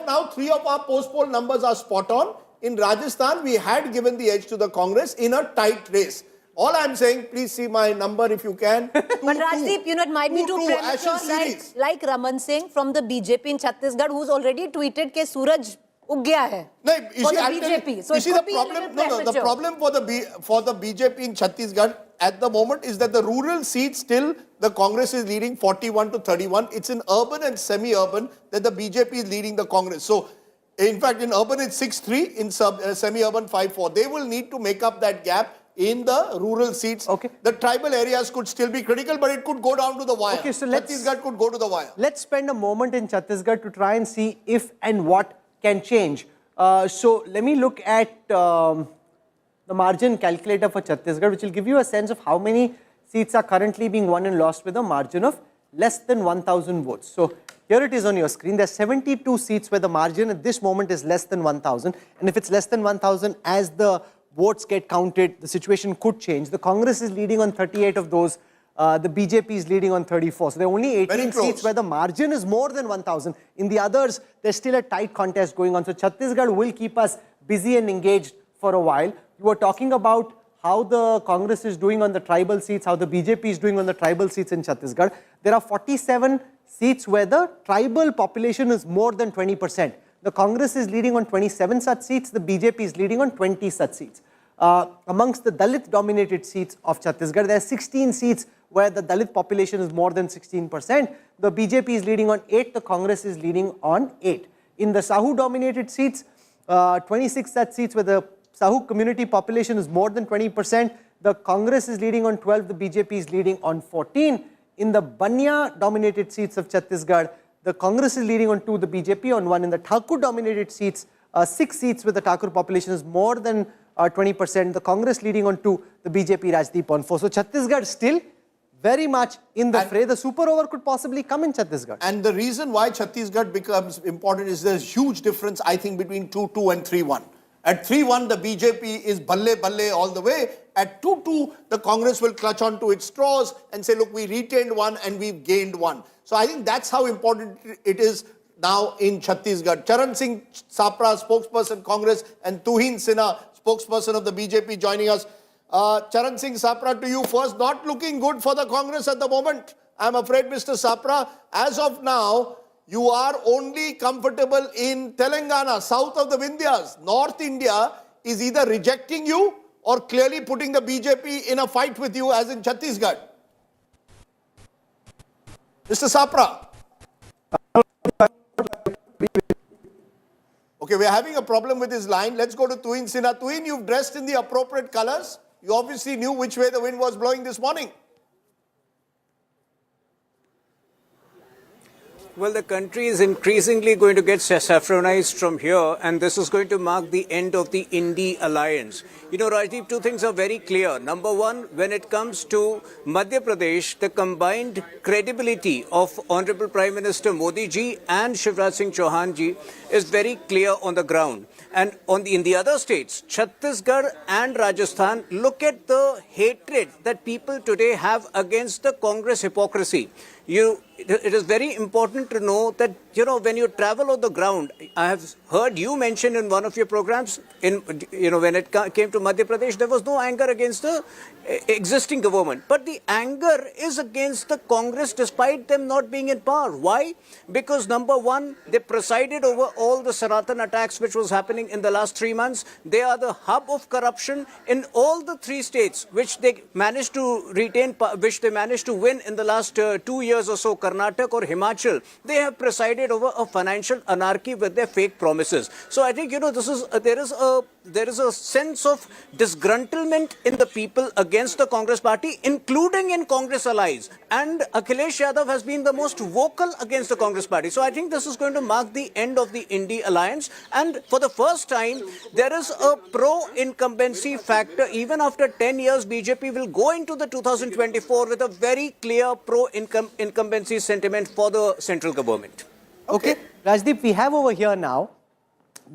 now, 3 of our post-poll numbers are spot on. In Rajasthan, we had given the edge to the Congress in a tight race. All I'm saying, please see my number if you can. But Rajdeep, you know, it might be too 2-2 premature, Ashes series. like Raman Singh from the BJP in Chhattisgarh, who's already tweeted that Suraj ug gaya hai No, for the BJP. So it could be a little the premature. problem for the BJP in Chhattisgarh at the moment is that the rural seats still the Congress is leading 41 to 31. It's in urban and semi-urban that the BJP is leading the Congress. So, in fact, in urban it's 6-3, in semi-urban 5-4. They will need to make up that gap in the rural seats. Okay. The tribal areas could still be critical, but it could go down to the wire. Okay, so Chhattisgarh could go to the wire. Let's spend a moment in Chhattisgarh to try and see if and what can change. So let me look at the margin calculator for Chhattisgarh, which will give you a sense of how many seats are currently being won and lost with a margin of less than 1,000 votes. So here it is on your screen. There's 72 seats where the margin at this moment is less than 1,000. And if it's less than 1,000, as the votes get counted, the situation could change. The Congress is leading on 38 of those. The BJP is leading on 34. So there are only 18 seats where the margin is more than 1,000. In the others, there's still a tight contest going on. So Chhattisgarh will keep us busy and engaged for a while. You were talking about how the Congress is doing on the tribal seats, how the BJP is doing on the tribal seats in Chhattisgarh. There are 47 seats where the tribal population is more than 20%. The Congress is leading on 27 such seats. The BJP is leading on 20 such seats. Amongst the Dalit-dominated seats of Chhattisgarh, there are 16 seats where the Dalit population is more than 16%. The BJP is leading on 8. The Congress is leading on 8. In the Sahu-dominated seats, 26 such seats where the Sahu community population is more than 20%. The Congress is leading on 12. The BJP is leading on 14. In the Banya-dominated seats of Chhattisgarh, the Congress is leading on 2, the BJP on 1. In the Thakur-dominated seats, 6 seats where the Thakur population is more than 20%. The Congress leading on 2, the BJP Rajdeep on 4. So Chhattisgarh still very much in the fray. The super over could possibly come in Chhattisgarh. And the reason why Chhattisgarh becomes important is there's huge difference, I think, between 2-2 and 3-1. At 3-1, the BJP is balle all the way. At 2-2, the Congress will clutch on to its straws and say, look, we retained 1 and we've gained 1. So I think that's how important it is now in Chhattisgarh. Charan Singh Sapra, spokesperson Congress, and Tuhin Sinha, spokesperson of the BJP, joining us. Charan Singh Sapra, to you first. Not looking good for the Congress at the moment, I'm afraid, Mr. Sapra. As of now, you are only comfortable in Telangana, south of the Vindhyas. North India is either rejecting you or clearly putting the BJP in a fight with you, as in Chhattisgarh. Mr. Sapra. Okay, we're having a problem with his line. Let's go to Tuhin Sinha. Tuhin, you've dressed in the appropriate colors. You obviously knew which way the wind was blowing this morning. Well, the country is increasingly going to get saffronized from here, and this is going to mark the end of the Indy alliance. You know, Rajdeep, two things are very clear. Number one, when it comes to Madhya Pradesh, the combined credibility of Honorable Prime Minister Modi ji and Shivraj Singh Chauhan ji is very clear on the ground. And in the other states, Chhattisgarh and Rajasthan, look at the hatred that people today have against the Congress hypocrisy. It is very important to know that, you know, when you travel on the ground, I have heard you mention in one of your programs, when it came to Madhya Pradesh, there was no anger against the existing government. But the anger is against the Congress despite them not being in power. Why? Because number one, they presided over all the Sanatan attacks which was happening in the last 3 months. They are the hub of corruption in all the 3 states which they managed to retain, which they managed to win in the last 2 years or so, Karnataka or Himachal. They have presided over a financial anarchy with their fake promises. So I think, you know, there is a sense of disgruntlement in the people against the Congress party, including in Congress allies. And Akhilesh Yadav has been the most vocal against the Congress party. So I think this is going to mark the end of the Indy alliance. And for the first time, there is a pro-incumbency factor. Even after 10 years, BJP will go into the 2024 with a very clear pro-incumbency sentiment for the central government. Okay, Rajdeep, we have over here now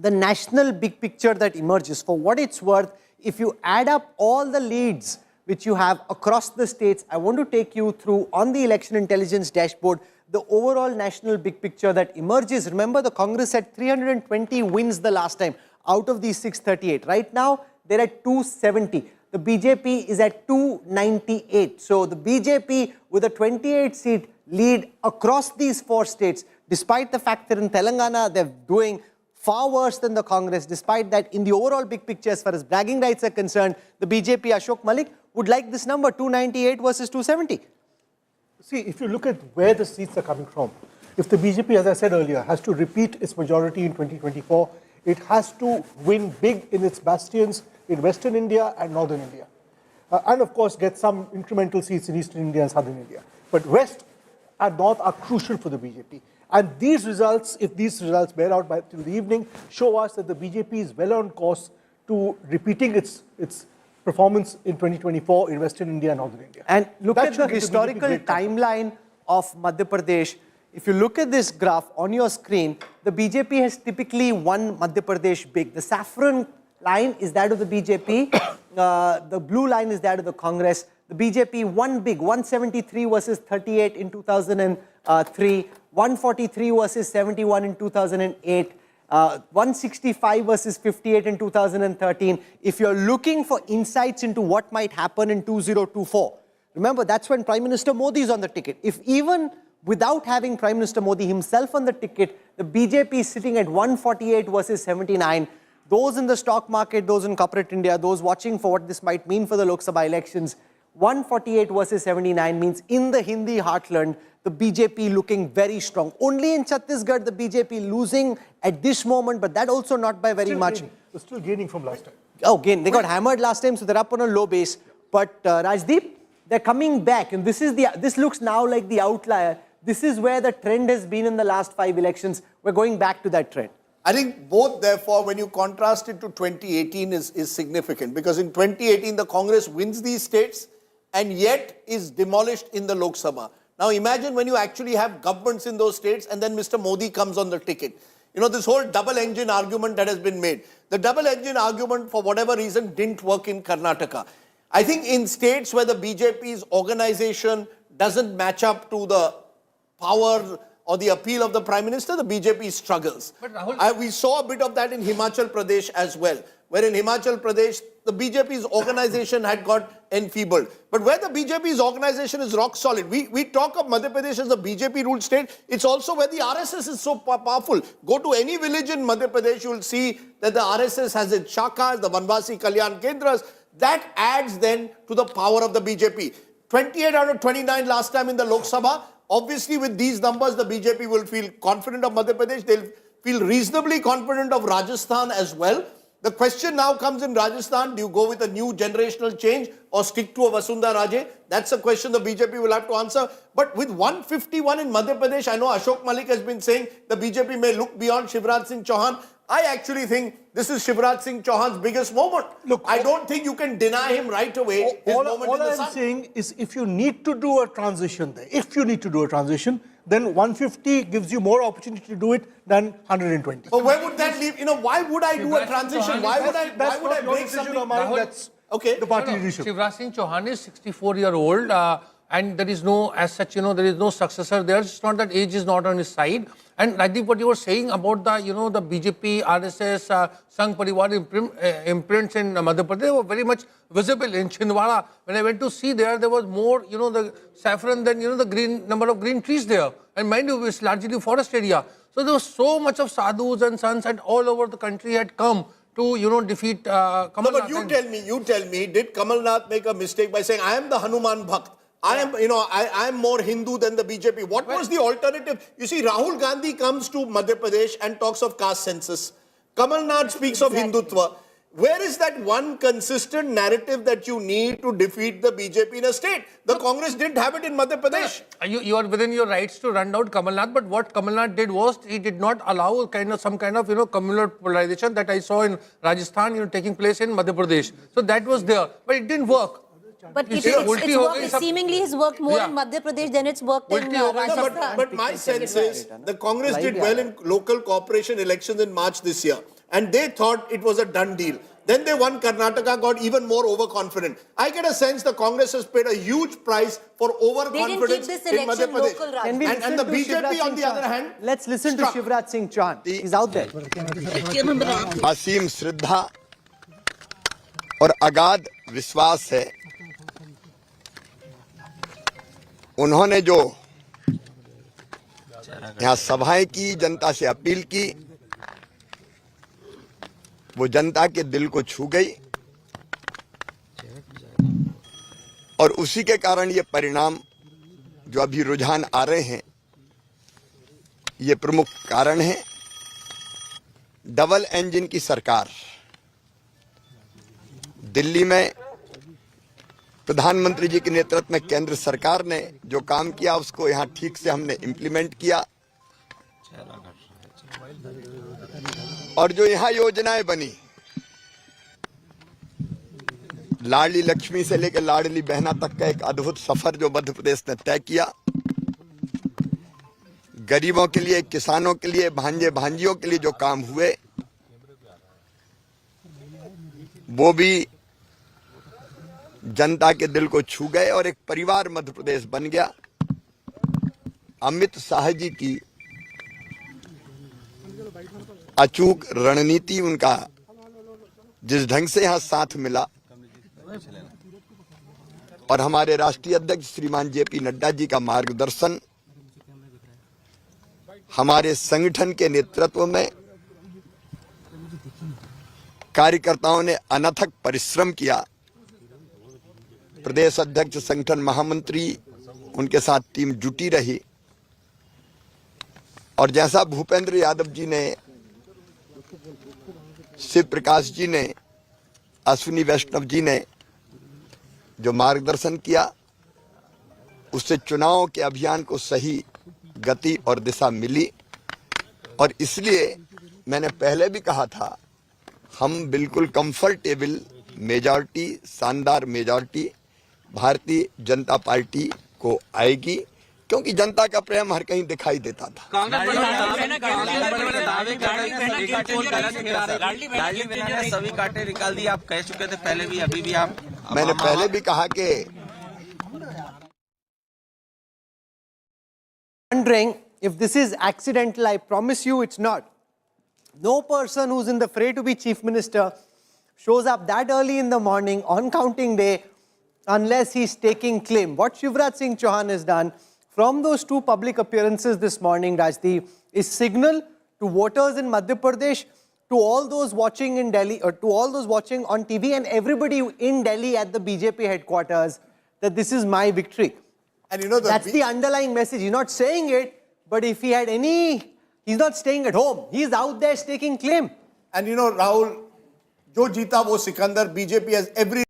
the national big picture that emerges. For what it's worth, if you add up all the leads which you have across the states, I want to take you through on the election intelligence dashboard, the overall national big picture that emerges. Remember, the Congress had 320 wins the last time out of these 638. Right now, they're at 270. The BJP is at 298. So the BJP with a 28-seat lead across these 4 states, despite the fact that in Telangana they're doing far worse than the Congress, despite that in the overall big picture as far as bragging rights are concerned, the BJP, Ashok Malik, would like this number, 298 versus 270. See, if you look at where the seats are coming from, if the BJP, as I said earlier, has to repeat its majority in 2024, it has to win big in its bastions in Western India and Northern India. And of course, get some incremental seats in Eastern India and Southern India. But West and North are crucial for the BJP. And these results, if these results bear out by till the evening, show us that the BJP is well on course to repeating its performance in 2024 in Western India and Northern India. And look That at the should give the BJP historical great comfort. timeline of Madhya Pradesh. If you look at this graph on your screen, the BJP has typically won Madhya Pradesh big. The saffron line is that of the BJP. The blue line is that of the Congress. The BJP won big, 173 versus 38 in 2003, 143 versus 71 in 2008, 165 versus 58 in 2013. If you're looking for insights into what might happen in 2024, remember that's when Prime Minister Modi is on the ticket. If even without having Prime Minister Modi himself on the ticket, the BJP is sitting at 148 versus 79. Those in the stock market, those in corporate India, those watching for what this might mean for the Lok Sabha elections, 148 versus 79 means in the Hindi heartland, the BJP looking very strong. Only in Chhattisgarh, the BJP losing at this moment, but that also not by very much. They're still gaining from last time. Oh, again, they got hammered last time, so they're up on a low base. But Rajdeep, they're coming back, and this looks now like the outlier. This is where the trend has been in the last 5 elections. We're going back to that trend. I think both, therefore, when you contrast it to 2018 is significant, because in 2018, the Congress wins these states and yet is demolished in the Lok Sabha. Now imagine when you actually have governments in those states and then Mr. Modi comes on the ticket. You know, this whole double engine argument that has been made. The double engine argument, for whatever reason, didn't work in Karnataka. I think in states where the BJP's organization doesn't match up to the power or the appeal of the Prime Minister, the BJP struggles. But Rahul, We saw a bit of that in Himachal Pradesh as well, where in Himachal Pradesh, the BJP's organization had got enfeebled. But where the BJP's organization is rock solid, we talk of Madhya Pradesh as a BJP-ruled state, it's also where the RSS is so powerful. Go to any village in Madhya Pradesh, you will see that the RSS has its shakas, the Vanvasi Kalyan Kendras. That adds then to the power of the BJP. 28 out of 29 last time in the Lok Sabha. Obviously, with these numbers, the BJP will feel confident of Madhya Pradesh. They'll feel reasonably confident of Rajasthan as well. The question now comes in Rajasthan, do you go with a new generational change or stick to a Vasundhara Raje? That's a question the BJP will have to answer. But with 151 in Madhya Pradesh, I know Ashok Malik has been saying the BJP may look beyond Shivraj Singh Chauhan. I actually think this is Shivraj Singh Chauhan's biggest moment. Look, I don't think you can deny him right away his moment in the sun. All I'm saying is if you need to do a transition there, then 150 gives you more opportunity to do it than 120. But where would that leave? You know, why would I do a transition? Why would I break something? That's okay. The party leadership. Shivraj Singh Chauhan is 64-year-old and there is no, as such, there is no successor there. It's not that age is not on his side. And Rajdeep, what you were saying about the, the BJP, RSS, Sangh Parivar imprints in Madhya Pradesh were very much visible in Chhindwara. When I went to see there was more, the saffron than, the green number of green trees there. And mind you, it's largely forest area. So there was so much of sadhus and sons and all over the country had come to, defeat Kamal Nath. No, but you tell me, did Kamal Nath make a mistake by saying, I am the Hanuman Bhakt? I am more Hindu than the BJP. What was the alternative? You see, Rahul Gandhi comes to Madhya Pradesh and talks of caste census. Kamal Nath speaks of Hindutva. Where is that one consistent narrative that you need to defeat the BJP in a state? The Congress didn't have it in Madhya Pradesh. You are within your rights to run down Kamal Nath, but what Kamal Nath did was he did not allow some kind of communal polarization that I saw in Rajasthan taking place in Madhya Pradesh. So that was there, but it didn't work. But it seemingly has worked more in Madhya Pradesh than it's worked in Rajasthan. But my sense is the Congress did well in local corporation elections in March this year. and they thought it was a done deal. Then they won Karnataka, got even more overconfident. I get a sense the Congress has paid a huge price for overconfidence this in Madhya election Pradesh. local, Raj. Can we And the listen to BJP, Shivraj on the Singh other Chauhan? hand, Let's listen struck. to Shivraj Singh Chauhan. He's out there. असीम श्रद्धा और अगाध विश्वास है। उन्होंने जो यहाँ सभाएं की, जनता से अपील की, वो जनता के दिल को छू गई और उसी के कारण ये परिणाम जो अभी रुझान आ रहे हैं, ये प्रमुख कारण है। डबल इंजन की सरकार, दिल्ली में प्रधानमंत्री जी के नेतृत्व में केंद्र सरकार ने जो काम किया उसको यहाँ ठीक से हमने इम्प्लीमेंट किया और जो यहाँ योजनाएं बनी, लाडली लक्ष्मी से लेकर लाडली बहना तक का एक अद्भुत सफर जो मध्य प्रदेश ने तय किया, गरीबों के लिए, किसानों के लिए, भांजे भांजियों के लिए जो काम हुए वो भी जनता के दिल को छू गए और एक परिवार मध्य प्रदेश बन गया। अमित शाह जी की अचूक रणनीति, उनका जिस ढंग से यहाँ साथ मिला और हमारे राष्ट्रीय अध्यक्ष श्रीमान जेपी नड्डा जी का मार्गदर्शन, हमारे संगठन के नेतृत्व में कार्यकर्ताओं ने अनथक परिश्रम किया। प्रदेश अध्यक्ष, संगठन महामंत्री, उनके साथ टीम जुटी रही और जैसा भूपेंद्र यादव जी ने, शिव प्रकाश जी ने, अश्विनी वैष्णव जी ने जो मार्गदर्शन किया, उससे चुनाव के अभियान को सही गति और दिशा मिली। और इसलिए मैंने पहले भी कहा था, हम बिल्कुल कंफर्टेबल मेजॉरिटी, शानदार मेजॉरिटी भारतीय जनता पार्टी को आएगी, क्योंकि जनता का प्रेम हर कहीं दिखाई देता था। सभी कांटे निकाल दिए, आप कह चुके थे पहले भी, अभी भी आप। मैंने पहले भी कहा कि Wondering if this is accidental. I promise you it's not. No person who's in the fray to be chief minister shows up that early in the morning on counting day unless he's taking claim. What Shivraj Singh Chauhan has done from those two public appearances this morning, Rajdeep, is signal to voters in Madhya Pradesh, to all those watching in Delhi, or to all those watching on TV and everybody in Delhi at the BJP headquarters, that this is my victory. And you know, that's the underlying message. He's not saying it, but if he had any, he's not staying at home. He's out there staking claim. And you know, Rahul, jo jeeta wo Sikandar, BJP has every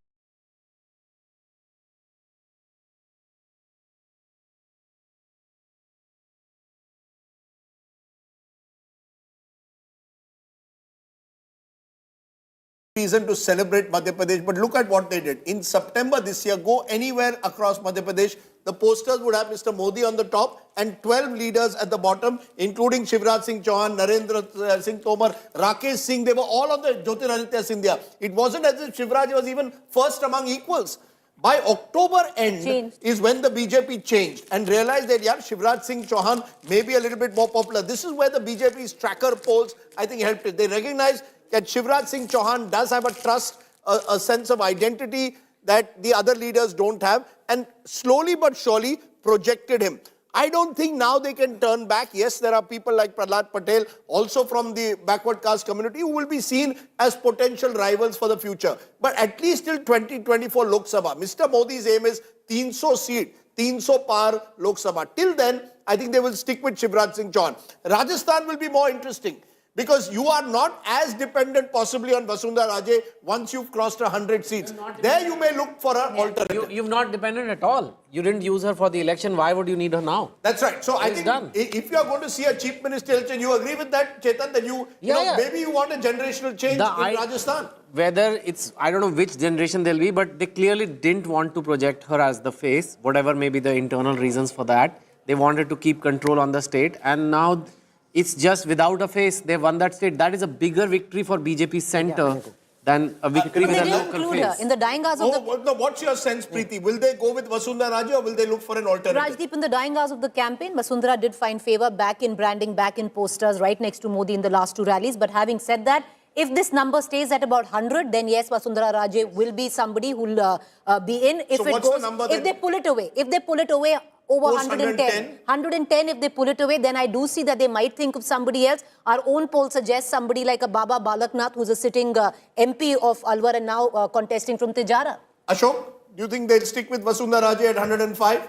reason to celebrate Madhya Pradesh, but look at what they did. In September this year, go anywhere across Madhya Pradesh, the posters would have Mr. Modi on the top and 12 leaders at the bottom, including Shivraj Singh Chauhan, Narendra Singh Tomar, Rakesh Singh. They were all of the Jyotiraditya Scindia. It wasn't as if Shivraj was even first among equals. By October end is when the BJP changed and realized that, yeah, Shivraj Singh Chauhan may be a little bit more popular. This is where the BJP's tracker polls, I think, helped it. They recognized that Shivraj Singh Chauhan does have a trust, a sense of identity that the other leaders don't have, and slowly but surely projected him. I don't think now they can turn back. Yes, there are people like Prahlad Patel, also from the backward caste community, who will be seen as potential rivals for the future. But at least till 2024 Lok Sabha, Mr. Modi's aim is 300 seat, 300 par Lok Sabha. Till then, I think they will stick with Shivraj Singh Chauhan. Rajasthan will be more interesting, because you are not as dependent possibly on Vasundhara Raje once you've crossed 100 seats. There you may look for an alternative. You've not dependent at all. You didn't use her for the election. Why would you need her now? That's right. So I think if you are going to see a chief minister election, you agree with that, Chetan, that you know, maybe you want a generational change in Rajasthan. Whether it's, I don't know which generation they'll be, but they clearly didn't want to project her as the face, whatever may be the internal reasons for that. They wanted to keep control on the state, and now It's just without a face, they won that state. That is a bigger victory for BJP center than a victory with a local face. In the dying hours of What's your sense, Preeti? Will they go with Vasundhara Raje or will they look for an alternative? Rajdeep, in the dying hours of the campaign, Vasundhara did find favour back in branding, back in posters, right next to Modi in the last 2 rallies. But having said that, if this number stays at about 100, then yes, Vasundhara Raje will be somebody who will be in. If So it what's goes, the number if then? they pull it away, over Post 110, if they pull it away, then I do see that they might think of somebody else. Our own poll suggests somebody like a Baba Balaknath, who's a sitting MP of Alwar and now contesting from Tijara. Ashok, do you think they'll stick with Vasundhara Raje at 105?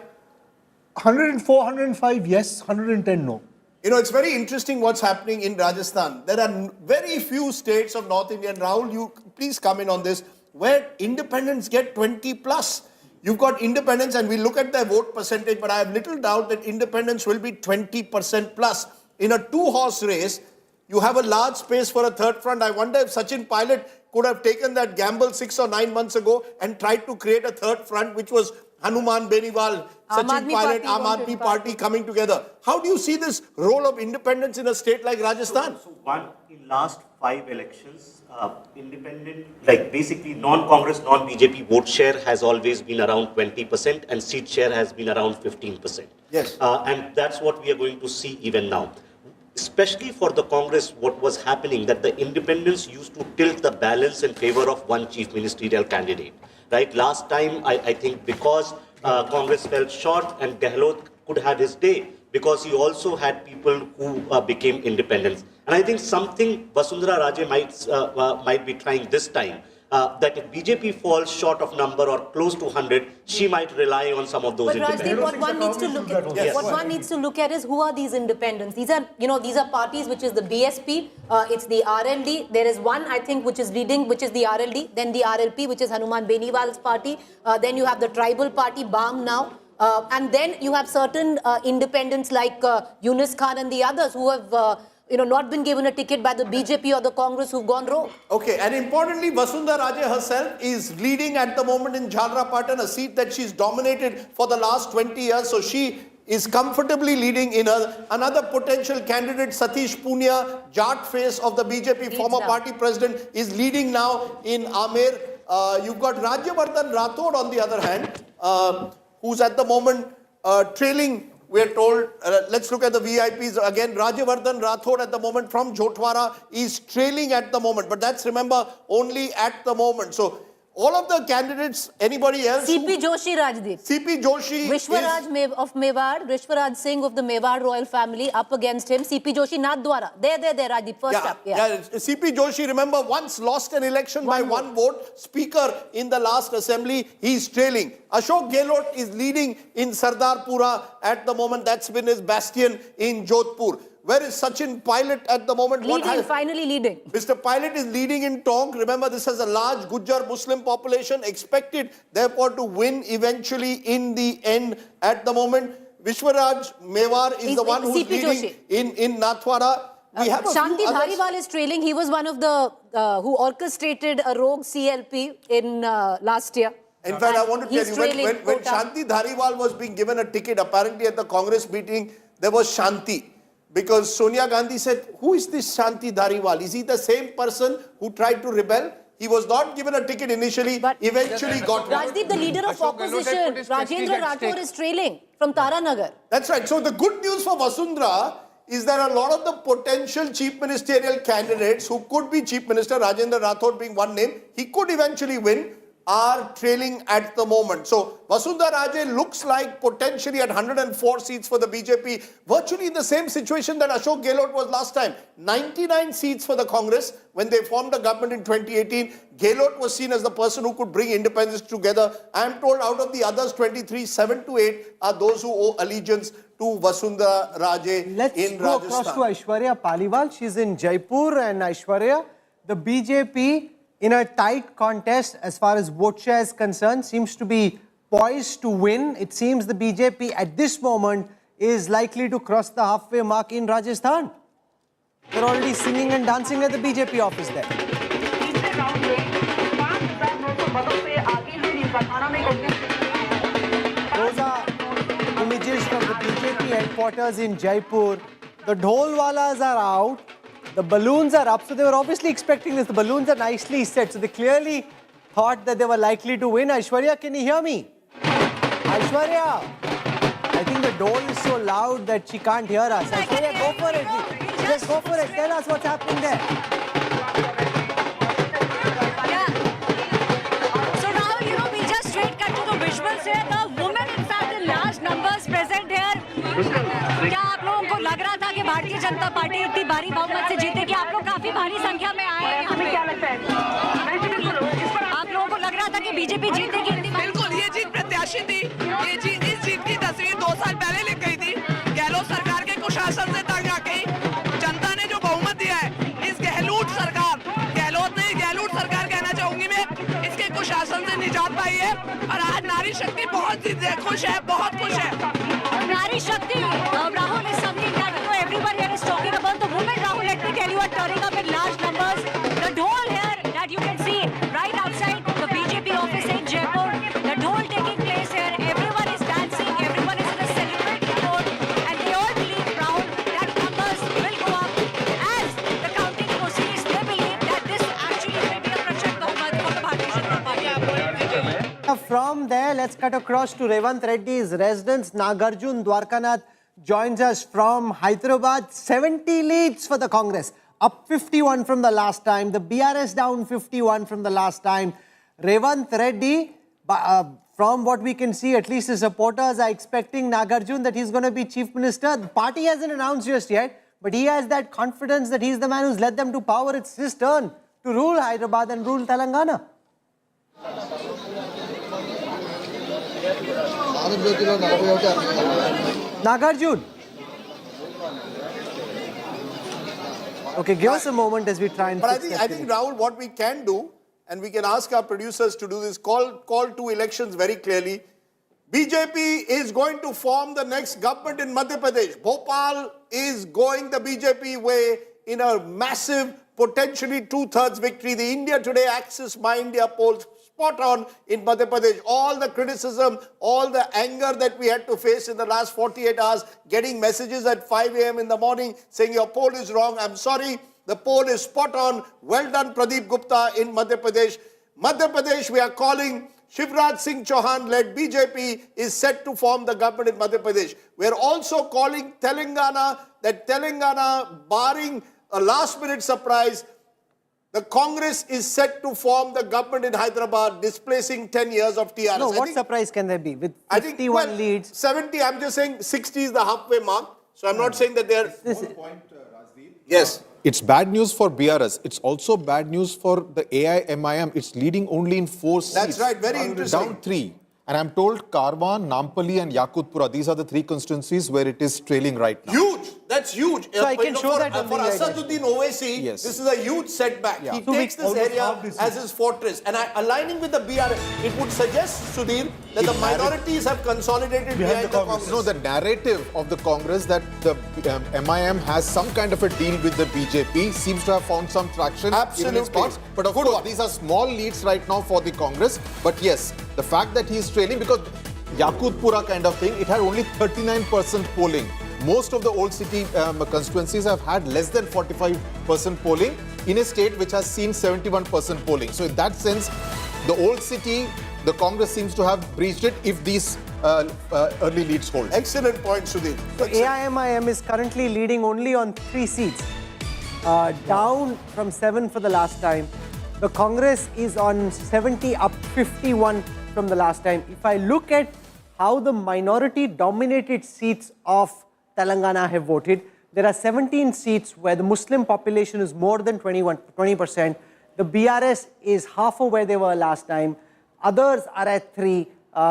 104, 105, yes. 110, no. You know, it's very interesting what's happening in Rajasthan. There are very few states of North India, and Rahul, you please come in on this, where independents get 20 plus. You've got independents, and we look at their vote percentage, but I have little doubt that independents will be 20% plus. In a 2-horse race, you have a large space for a third front. I wonder if Sachin Pilot could have taken that gamble 6 or 9 months ago and tried to create a third front, which was Hanuman Beniwal, Sachin Pilot, Aam Aadmi Party coming together. How do you see this role of independence in a state like Rajasthan? So one, in last 5 elections, independent, like basically non-Congress, non-BJP vote share has always been around 20% and seat share has been around 15%. Yes. And that's what we are going to see even now. Especially for the Congress, what was happening, that the independents used to tilt the balance in favor of one chief ministerial candidate. Right? Last time, I think because Congress fell short and Gehlot could have his day, because he also had people who became independents. And I think something Vasundhara Raje might be trying this time, that if BJP falls short of number or close to 100, she might rely on some of those But independents. Rajdeep, what one needs to look at, one needs to look at is who are these independents. These are parties which is the BSP, it's the RLD. There is one, I think, which is leading, which is the RLD. Then the RLP, which is Hanuman Beniwal's party. Then you have the tribal party, BAM now. And then you have certain independents like Yunus Khan and the others who have not been given a ticket by the BJP or the Congress, who've gone rogue. Okay, and importantly, Vasundhara Raje herself is leading at the moment in Jhalrapatan, a seat that she's dominated for the last 20 years. So she is comfortably leading in another potential candidate, Satish Punia, Jat face of the BJP, former party president, is leading now in Amer. You've got Rajyavardhan Rathod on the other hand, who's at the moment trailing. We're told, let's look at the VIPs again. Rajyavardhan Rathod at the moment from Jotwara is trailing at the moment. But that's, remember, only at the moment. So all of the candidates, anybody else? CP Joshi, Rajdeep. CP Joshi Vishwaraj of Mewar, Vishwaraj Singh of the Mewar royal family up against him. CP Joshi, Nathdwara. There, Rajdeep, first up. Yeah, CP Joshi, remember, once lost an election by one vote. Speaker in the last assembly, he's trailing. Ashok Gehlot is leading in Sardarpura at the moment. That's been his bastion in Jodhpur. Where is Sachin Pilot at the moment? Finally leading. Mr. Pilot is leading in Tonk. Remember, this has a large Gujjar Muslim population, expected, therefore, to win eventually in the end at the moment. Vishwaraj Mewar is the one who's leading in Nathwara. Shanti Dhariwal is trailing. He was one of the who orchestrated a rogue CLP in last year. In fact, I want to tell you, when Shanti Dhariwal was being given a ticket, apparently at the Congress meeting, there was Shanti. Because Sonia Gandhi said, who is this Shanti Dhariwal? Is he the same person who tried to rebel? He was not given a ticket initially, but eventually got one. Rajdeep, the leader of opposition, Rajendra Rathore, is trailing from Taranagar. That's right. So the good news for Vasundhara is that a lot of the potential chief ministerial candidates who could be chief minister, Rajendra Rathore being one name, he could eventually win, are trailing at the moment. So Vasundhara Raje looks like potentially at 104 seats for the BJP, virtually in the same situation that Ashok Gehlot was last time. 99 seats for the Congress when they formed a government in 2018. Gehlot was seen as the person who could bring independence together. I am told out of the others 23, 7 to 8 are those who owe allegiance to Vasundhara Raje in Rajasthan. Let's go across to Aishwarya Paliwal. She's in Jaipur, and Aishwarya, the BJP in a tight contest as far as vote share is concerned seems to be poised to win. It seems the BJP at this moment is likely to cross the halfway mark in Rajasthan. They're already singing and dancing at the BJP office there. Those are images from the BJP headquarters in Jaipur. The dholwalas are out. The balloons are up. So they were obviously expecting this. The balloons are nicely set. So they clearly thought that they were likely to win. Aishwarya, can you hear me? Aishwarya, I think the dole is so loud that she can't hear us. Aishwarya, go for it. Just go for it. Tell us what's happening there. So Rahul, we just straight cut to the visuals here. The women, in fact, in large numbers present here. क्या आप लोगों को लग रहा था कि Bharatiya Janata party इतनी भारी बहुमत से जीतेगी? आप लोग काफी भारी संख्या में आए हैं यहाँ पे। क्या लगता है? आप लोगों को लग रहा था कि बीजेपी जीतेगी? बिल्कुल, ये जीत प्रत्याशी थी। ये जीत, इस जीत की तस्वीर 2 साल पहले लिख गई थी। गहलोत सरकार के कुशासन से तंग आ गई। जनता ने जो बहुमत दिया है, इस गहलोत सरकार, गहलोत नहीं, गहलोत सरकार कहना चाहूंगी मैं, इसके कुशासन से निजात पाई है। और आज नारी शक्ति बहुत खुश है, बहुत खुश है। Nari Shakti, Rahul, is something that everyone here is talking about. The women, Rahul, let me tell you, are turning up in large numbers. The dhol here that you can see right outside the BJP office in Jaipur, the dhol taking place here, everyone is dancing, everyone is in a celebratory mode, and they all believe, Rahul, that numbers will go up. As the counting proceeds, they believe that this actually will be a Prachand Bahumad for the Bharatiya Janata Party. From there, let's cut across to Revant Reddy's residence. Nagarjun Dwarkanath joins us from Hyderabad. 70 leads for the Congress, up 51 from the last time. The BRS down 51 from the last time. Revant Reddy, from what we can see, at least his supporters are expecting Nagarjun that he's going to be Chief Minister. The party hasn't announced just yet, but he has that confidence that he's the man who's led them to power. It's his turn to rule Hyderabad and rule Telangana. Nagarjun. Okay, give us a moment as we try and But fix I think, Rahul, what we can do, and we can ask our producers to do this, call 2 elections very clearly. BJP is going to form the next government in Madhya Pradesh. Bhopal is going the BJP way in a massive, potentially 2/3 victory. The India Today Axis My India polls spot on in Madhya Pradesh. All the criticism, all the anger that we had to face in the last 48 hours, getting messages at 5 a.m. in the morning saying your poll is wrong. I'm sorry, the poll is spot on. Well done, Pradeep Gupta in Madhya Pradesh. Madhya Pradesh, we are calling Shivraj Singh Chauhan-led BJP is set to form the government in Madhya Pradesh. We are also calling Telangana, that Telangana, barring a last-minute surprise, the Congress is set to form the government in Hyderabad, displacing 10 years of TRS. No, what surprise can there be? With 51 leads. 70, I'm just saying 60 is the halfway mark. So I'm not saying that they're... Yes. It's bad news for BRS. It's also bad news for the AIMIM. It's leading only in 4 seats. That's right, very interesting. Down 3. And I'm told Karwan, Nampally and Yakutpura, these are the 3 constituencies where it is trailing right now. Huge. That's huge. So I can show that on for the Asaduddin Owaisi, Yes. this is a huge setback. Yeah. He takes this area as his fortress. And aligning with the BRS, it would suggest, Sudhir, that the minorities have consolidated behind the Congress. No, the narrative of the Congress that the MIM has some kind of a deal with the BJP seems to have found some traction. Absolutely. In its parts. But of course, these are small leads right now for the Congress. But yes, the fact that he is trailing, because Yakutpura kind of thing, it had only 39% polling. Most of the old city constituencies have had less than 45% polling in a state which has seen 71% polling. So in that sense, the old city, the Congress seems to have breached it if these early leads hold. Excellent point, Sudhir. So AIMIM is currently leading only on 3 seats, down from 7 for the last time. The Congress is on 70, up 51 from the last time. If I look at how the minority-dominated seats of Telangana have voted, there are 17 seats where the Muslim population is more than 20%. The BRS is half of where they were last time. Others are at 3.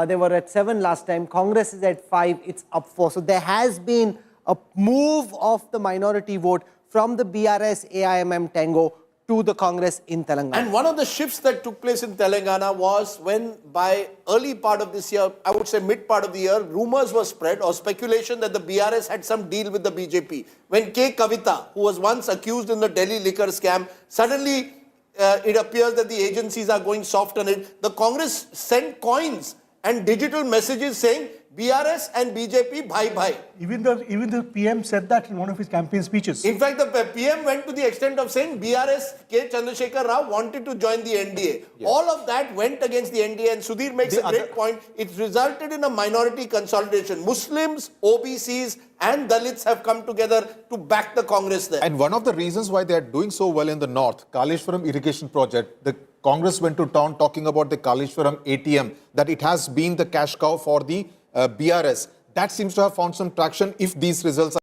They were at 7 last time. Congress is at 5. It's up 4. So there has been a move of the minority vote from the BRS AIMM tango to the Congress in Telangana. And one of the shifts that took place in Telangana was when by early part of this year, I would say mid part of the year, rumors were spread or speculation that the BRS had some deal with the BJP. When K. Kavita, who was once accused in the Delhi liquor scam, suddenly it appears that the agencies are going soft on it. The Congress sent coins and digital messages saying BRS and BJP bhai. Even the PM said that in one of his campaign speeches. In fact, the PM went to the extent of saying BRS K. Chandrashekhar Rao wanted to join the NDA. Yes. All of that went against the NDA, and Sudhir makes a great point. It resulted in a minority consolidation. Muslims, OBCs and Dalits have come together to back the Congress there. And one of the reasons why they are doing so well in the north, Kaleshwaram irrigation project, the Congress went to town talking about the Kaleshwaram ATM, that it has been the cash cow for the BRS. That seems to have found some traction if these results are...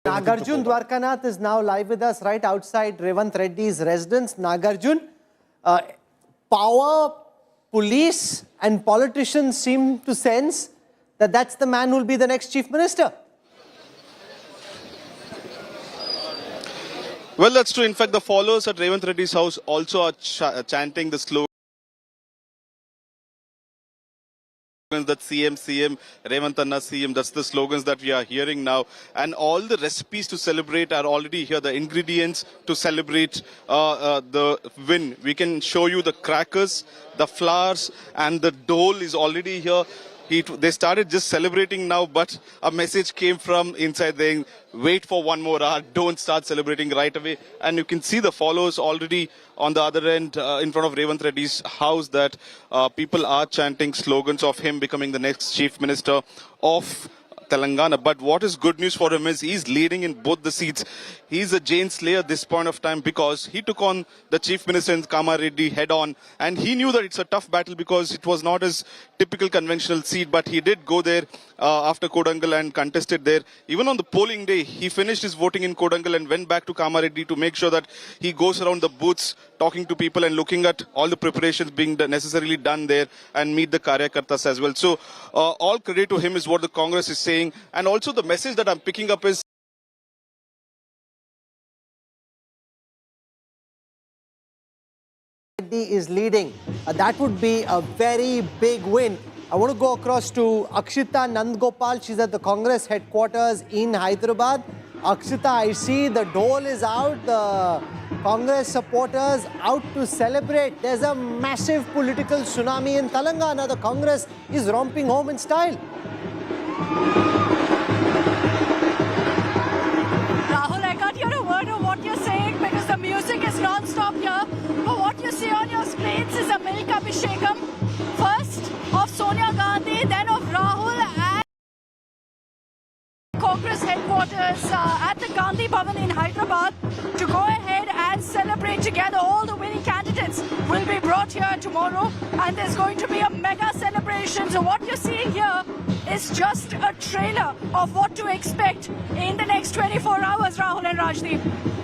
Nagarjun Dwarkanath is now live with us right outside Revant Reddy's residence. Nagarjun, power, police and politicians seem to sense that that's the man who will be the next chief minister. Well, that's true. In fact, the followers at Revant Reddy's house also are chanting the slogan that CM, Revant Anna CM. That's the slogans that we are hearing now. And all the recipes to celebrate are already here. The ingredients to celebrate the win. We can show you the crackers, the flowers, and the dole is already here. They started just celebrating now, but a message came from inside saying, wait for one more hour, don't start celebrating right away. And you can see the followers already on the other end in front of Revant Reddy's house that people are chanting slogans of him becoming the next chief minister of Telangana. But what is good news for him is he's leading in both the seats. He's a Jain slayer at this point of time because he took on the chief minister in Kamareddy head on, and he knew that it's a tough battle because it was not his typical conventional seat, but he did go there after Kodangal and contested there. Even on the polling day, he finished his voting in Kodangal and went back to Kamareddy to make sure that he goes around the booths talking to people and looking at all the preparations being necessarily done there and meet the Karyakartas as well. So all credit to him is what the Congress is saying. And also the message that I'm picking up is is leading. That would be a very big win. I want to go across to Akshita Nandgopal. She's at the Congress headquarters in Hyderabad. Akshita, I see the dole is out, the Congress supporters out to celebrate. There's a massive political tsunami in Telangana. The Congress is romping home in style. Rahul, I can't hear a word of what you're saying because the music is non-stop here. But what you see on your screens is a milk abhishekam. First of Sonia Gandhi, then of Rahul and Congress headquarters at the Gandhi Bhavan in Hyderabad to go ahead and celebrate together. All the winning candidates will be brought here tomorrow and there's going to be a mega celebration. So what you're seeing here is just a trailer of what to expect in the next 24 hours, Rahul and Rajdeep.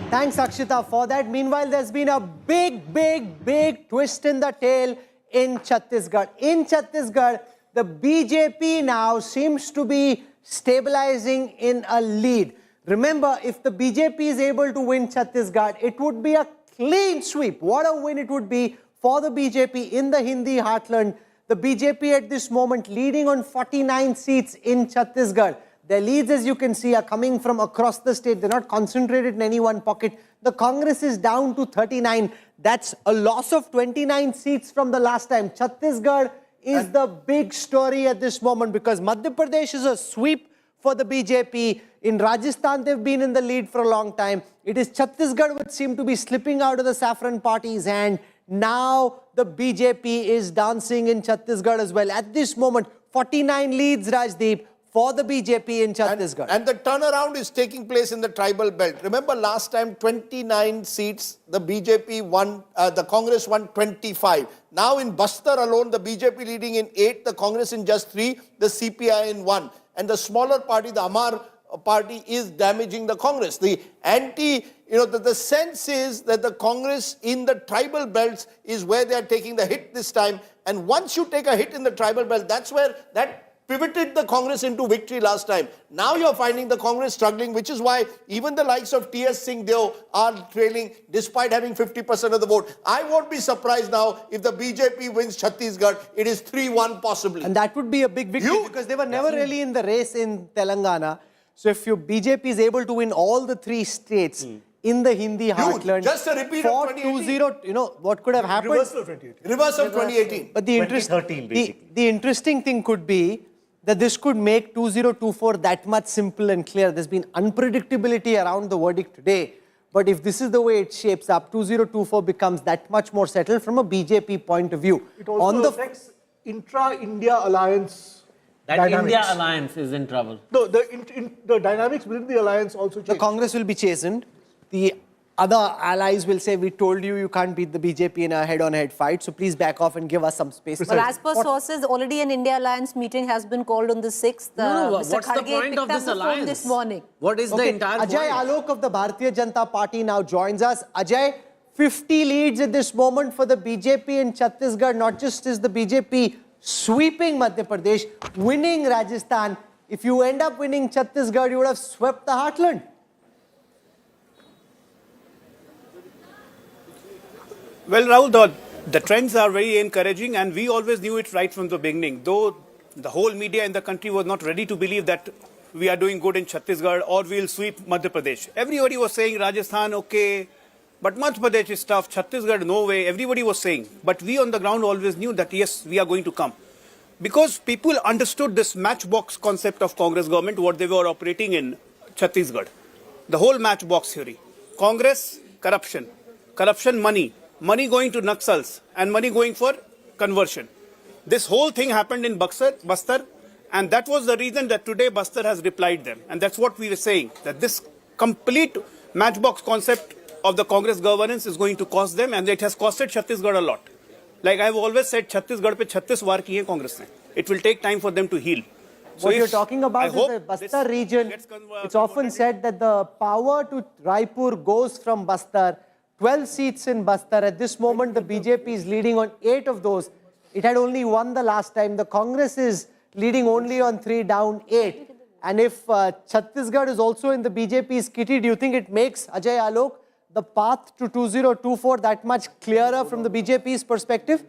Thanks, Akshita, for that. Meanwhile, there's been a big twist in the tail in Chhattisgarh. In Chhattisgarh, the BJP now seems to be stabilizing in a lead. Remember, if the BJP is able to win Chhattisgarh, it would be a clean sweep. What a win it would be for the BJP in the Hindi heartland. The BJP at this moment leading on 49 seats in Chhattisgarh. Their leads, as you can see, are coming from across the state. They're not concentrated in any one pocket. The Congress is down to 39. That's a loss of 29 seats from the last time. Chhattisgarh is the big story at this moment because Madhya Pradesh is a sweep for the BJP. In Rajasthan, they've been in the lead for a long time. It is Chhattisgarh which seem to be slipping out of the saffron party's hand. Now the BJP is dancing in Chhattisgarh as well. At this moment, 49 leads, Rajdeep. for the BJP in Chhattisgarh. And the turnaround is taking place in the tribal belt. Remember last time 29 seats, the BJP won, the Congress won 25. Now in Bastar alone, the BJP leading in 8, the Congress in just 3, the CPI in 1. And the smaller party, the Amar party, is damaging the Congress. The the sense is that the Congress in the tribal belts is where they are taking the hit this time. And once you take a hit in the tribal belt, that's where that pivoted the Congress into victory last time. Now you're finding the Congress struggling, which is why even the likes of T.S. Singh Deo are trailing despite having 50% of the vote. I won't be surprised now if the BJP wins Chhattisgarh. It is 3-1 possibly. And that would be a big victory because they were never really in the race in Telangana. So if your BJP is able to win all the 3 states in the Hindi heartland, just a repeat of 2018. What could have happened? Reversal of 2018. Reversal of 2018. But the interesting thing could be that this could make 2024 that much simple and clear. There's been unpredictability around the verdict today. But if this is the way it shapes up, 2024 becomes that much more settled from a BJP point of view. It also affects intra-India alliance dynamics. India alliance is in trouble. No, the dynamics within the alliance also change. The Congress will be chastened. The other allies will say, we told you can't beat the BJP in a head-on-head fight, so please back off and give us some space. But as per sources, already an India alliance meeting has been called on the 6th. What's the point of this alliance? This morning. What is the entire Ajay point? Alok of the Bharatiya Janata Party now joins us. Ajay, 50 leads at this moment for the BJP in Chhattisgarh. Not just is the BJP sweeping Madhya Pradesh, winning Rajasthan. If you end up winning Chhattisgarh, you would have swept the heartland. Well, Rahul, the trends are very encouraging, and we always knew it right from the beginning. Though the whole media in the country was not ready to believe that we are doing good in Chhattisgarh or we'll sweep Madhya Pradesh. Everybody was saying Rajasthan, okay, but Madhya Pradesh is tough, Chhattisgarh, no way. Everybody was saying. But we on the ground always knew that, yes, we are going to come. Because people understood this matchbox concept of Congress government, what they were operating in Chhattisgarh. The whole matchbox theory. Congress, corruption. Corruption, money. Money going to Naxals and money going for conversion. This whole thing happened in Bastar, and that was the reason that today Bastar has replied them. And that's what we were saying, that this complete matchbox concept of the Congress governance is going to cost them, and it has costed Chhattisgarh a lot. Like I've always said, Chhattisgarh pe 36 war ki hai Congress ne. It will take time for them to heal. So what you're talking about is the Bastar region. It's often said that the power to Raipur goes from Bastar. 12 seats in Bastar. At this moment, the BJP is leading on 8 of those. It had only won the last time. The Congress is leading only on 3, down 8. And if Chhattisgarh is also in the BJP's kitty, do you think it makes, Ajay Alok, the path to 2024 that much clearer from the BJP's perspective?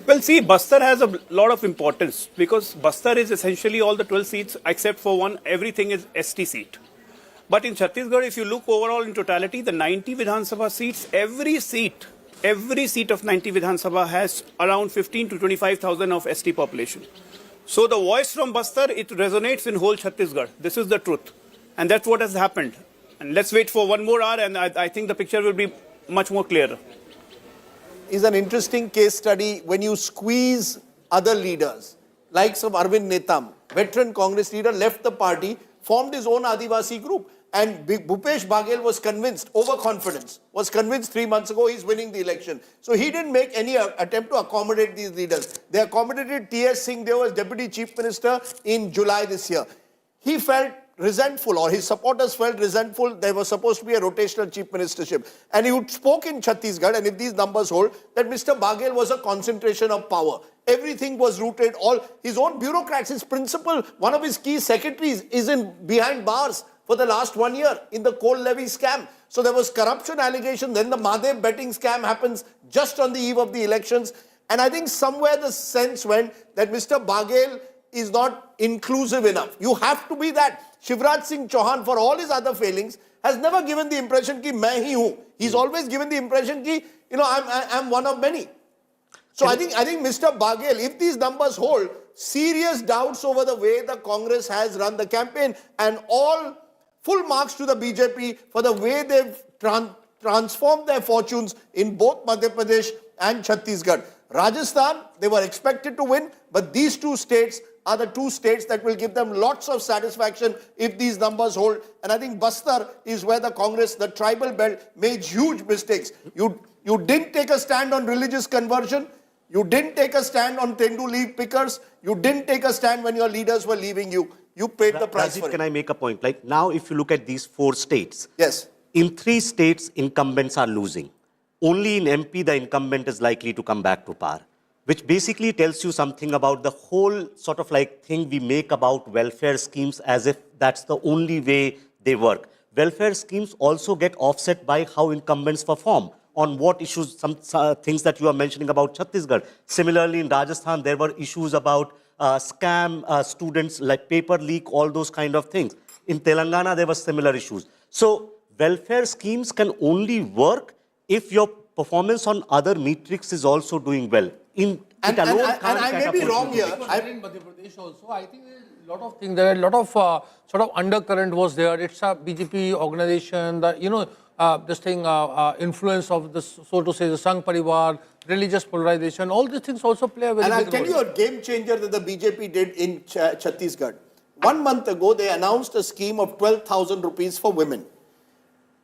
Well, see, Bastar has a lot of importance because Bastar is essentially all the 12 seats except for one. Everything is ST seat. But in Chhattisgarh, if you look overall in totality, the 90 Vidhan Sabha seats, every seat of 90 Vidhan Sabha has around 15 to 25,000 of ST population. So the voice from Bastar, it resonates in whole Chhattisgarh. This is the truth. And that's what has happened. And let's wait for one more hour, and I think the picture will be much more clearer. Is an interesting case study when you squeeze other leaders, likes of Arvind Netam, veteran Congress leader, left the party, formed his own Adivasi group. And Bhupesh Baghel was convinced, overconfidence, was convinced 3 months ago he's winning the election. So he didn't make any attempt to accommodate these leaders. They accommodated T.S. Singh Deo as Deputy Chief Minister in July this year. He felt resentful, or his supporters felt resentful. There was supposed to be a rotational chief ministership. And he spoke in Chhattisgarh, and if these numbers hold, that Mr. Baghel was a concentration of power. Everything was rooted, all his own bureaucrats, his principal, one of his key secretaries is behind bars for the last 1 year in the coal levy scam. So there was corruption allegation, then the Madhev betting scam happens just on the eve of the elections. And I think somewhere the sense went that Mr. Baghel is not inclusive enough. You have to be that. Shivraj Singh Chauhan, for all his other failings, has never given the impression ki main hi hu. He's always given the impression ki, I'm one of many. So I think Mr. Baghel, if these numbers hold, serious doubts over the way the Congress has run the campaign, and all full marks to the BJP for the way they've transformed their fortunes in both Madhya Pradesh and Chhattisgarh. Rajasthan, they were expected to win, but these two states are the two states that will give them lots of satisfaction if these numbers hold. And I think Bastar is where the Congress, the tribal belt, made huge mistakes. You didn't take a stand on religious conversion. You didn't take a stand on Tendu leave pickers. You didn't take a stand when your leaders were leaving you. You paid the price for it. Can I make a point? Like now, if you look at these 4 states, yes, in 3 states, incumbents are losing. Only in MP, the incumbent is likely to come back to power, which basically tells you something about the whole sort of like thing we make about welfare schemes as if that's the only way they work. Welfare schemes also get offset by how incumbents perform. On what issues, some things that you are mentioning about Chhattisgarh. Similarly, in Rajasthan, there were issues about scam students, like paper leak, all those kind of things. In Telangana, there were similar issues. So welfare schemes can only work if your performance on other metrics is also doing well. And I may be wrong here. In Madhya Pradesh also, I think there's a lot of things. There are a lot of sort of undercurrent was there. It's a BJP organization that, this thing, influence of the, so to say, the Sangh Parivar, religious polarization, all these things also play a very big role. And I'll tell you a game changer that the BJP did in Chhattisgarh. 1 month ago, they announced a scheme of 12,000 rupees for women.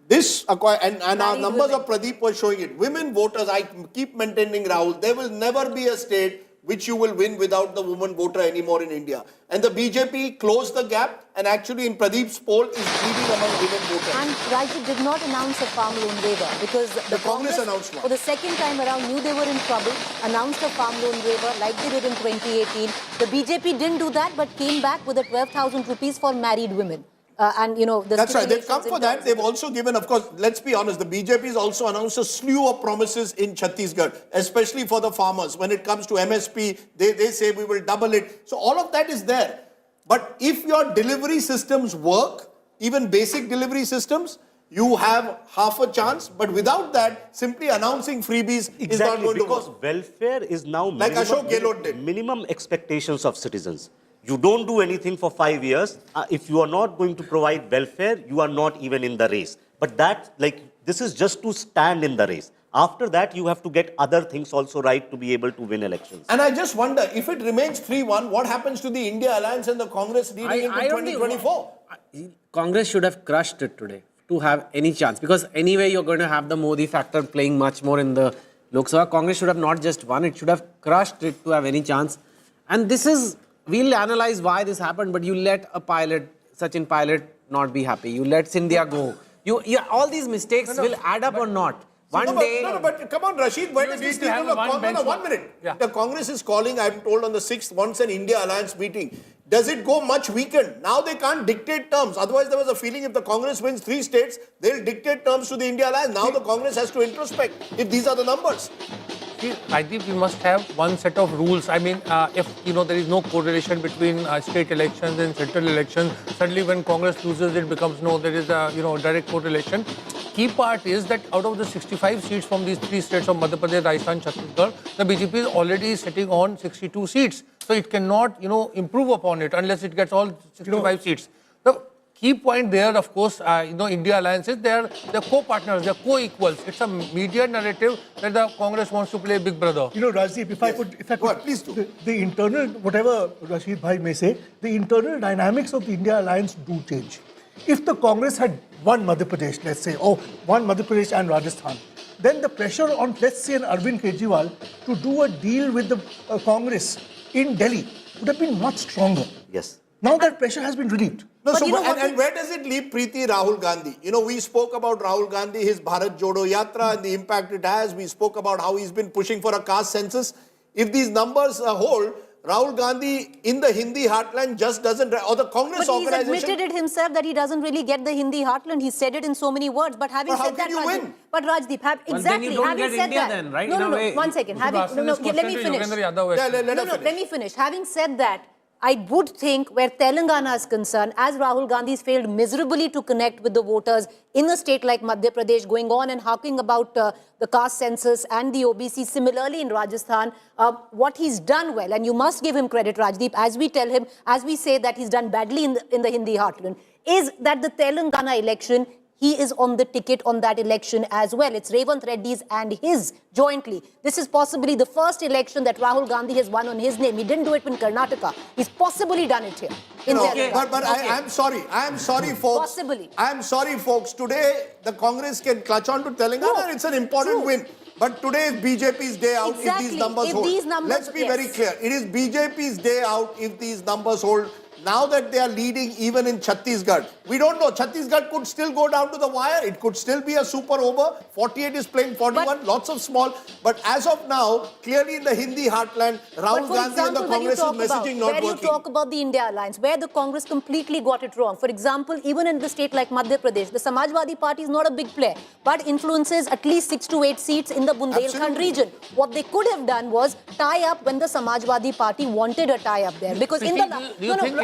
This, and our numbers of Pradeep were showing it. Women voters, I keep maintaining, Rahul, there will never be a state which you will win without the woman voter anymore in India. And the BJP closed the gap, and actually in Pradeep's poll is leading among women voters. And Rajdeep did not announce a farm loan waiver because the Congress announced one. For the second time around, knew they were in trouble, announced a farm loan waiver like they did in 2018. The BJP didn't do that, but came back with a 12,000 rupees for married women. That's right. They've come for that. They've also given, of course, let's be honest, the BJP has also announced a slew of promises in Chhattisgarh, especially for the farmers. When it comes to MSP, they say we will double it. So all of that is there. But if your delivery systems work, even basic delivery systems, you have half a chance. But without that, simply announcing freebies is not going to work. Because welfare is now like Ashok Gehlot did. Minimum expectations of citizens. You don't do anything for 5 years. If you are not going to provide welfare, you are not even in the race. But that, this is just to stand in the race. After that, you have to get other things also right to be able to win elections. And I just wonder, if it remains 3-1, what happens to the India Alliance and the Congress leading into 2024? Congress should have crushed it today to have any chance. Because anyway, you're going to have the Modi factor playing much more in the Lok Sabha. Congress should have not just won, it should have crushed it to have any chance. And this is... We'll analyze why this happened, but you let a pilot, Sachin Pilot, not be happy. You let Scindia go. All these mistakes will add up or not. But come on, Rashid, where does this lead to? 1 minute. Yeah. The Congress is calling, I'm told, on the 6th, once an India Alliance meeting. Does it go much weakened? Now they can't dictate terms. Otherwise, there was a feeling if the Congress wins 3 states, they'll dictate terms to the India Alliance. Now the Congress has to introspect if these are the numbers. I think we must have one set of rules. I mean, if there is no correlation between state elections and central elections, suddenly when Congress loses, it becomes there is a direct correlation. Key part is that out of the 65 seats from these 3 states of Madhya Pradesh, Rajasthan, Chhattisgarh, the BJP is already sitting on 62 seats. So it cannot improve upon it unless it gets all 65 seats. The key point there, of course, India alliances, they're co-partners, they're co-equals. It's a media narrative that the Congress wants to play big brother. Rajdeep, if I could, please do. The internal, whatever Rashid Bhai may say, the internal dynamics of the India alliance do change. If the Congress had won Madhya Pradesh, let's say, or won Madhya Pradesh and Rajasthan, then the pressure on, let's say, an Arvind Kejriwal to do a deal with the Congress in Delhi would have been much stronger. Yes. Now that pressure has been relieved. No, and where does it leave Preeti Rahul Gandhi? We spoke about Rahul Gandhi, his Bharat Jodo Yatra and the impact it has. We spoke about how he's been pushing for a caste census. If these numbers hold, Rahul Gandhi in the Hindi heartland just doesn't, or the Congress organization... But he's admitted it himself that he doesn't really get the Hindi heartland. He said it in so many words. But having said that, win? But Rajdeep, exactly, then you don't having get said India that... then, right? No, 1 second. Let me finish. Let me finish. Having said that, I would think where Telangana is concerned, as Rahul Gandhi's failed miserably to connect with the voters in a state like Madhya Pradesh, going on and harking about the caste census and the OBC, similarly in Rajasthan, what he's done well, and you must give him credit, Rajdeep, as we tell him, as we say that he's done badly in the Hindi heartland, is that the Telangana election, he is on the ticket on that election as well. It's Revant Reddy's and his jointly. This is possibly the first election that Rahul Gandhi has won on his name. He didn't do it in Karnataka. He's possibly done it here. I'm sorry, folks. Possibly. I'm sorry, folks. Today, the Congress can clutch on to Telangana, and it's an important win. But today is BJP's day out if these numbers hold. Let's be very clear. It is BJP's day out if these numbers hold. Now that they are leading even in Chhattisgarh, we don't know. Chhattisgarh could still go down to the wire. It could still be a super over. 48 is playing 41, lots of small. But as of now, clearly in the Hindi heartland, Rahul Gandhi and the Congress is messaging not working. Where you talk about the India alliance, where the Congress completely got it wrong. For example, even in the state like Madhya Pradesh, the Samajwadi Party is not a big player, but influences at least 6 to 8 seats in the Bundelkhand region. What they could have done was tie up when the Samajwadi Party wanted a tie up there. Because in the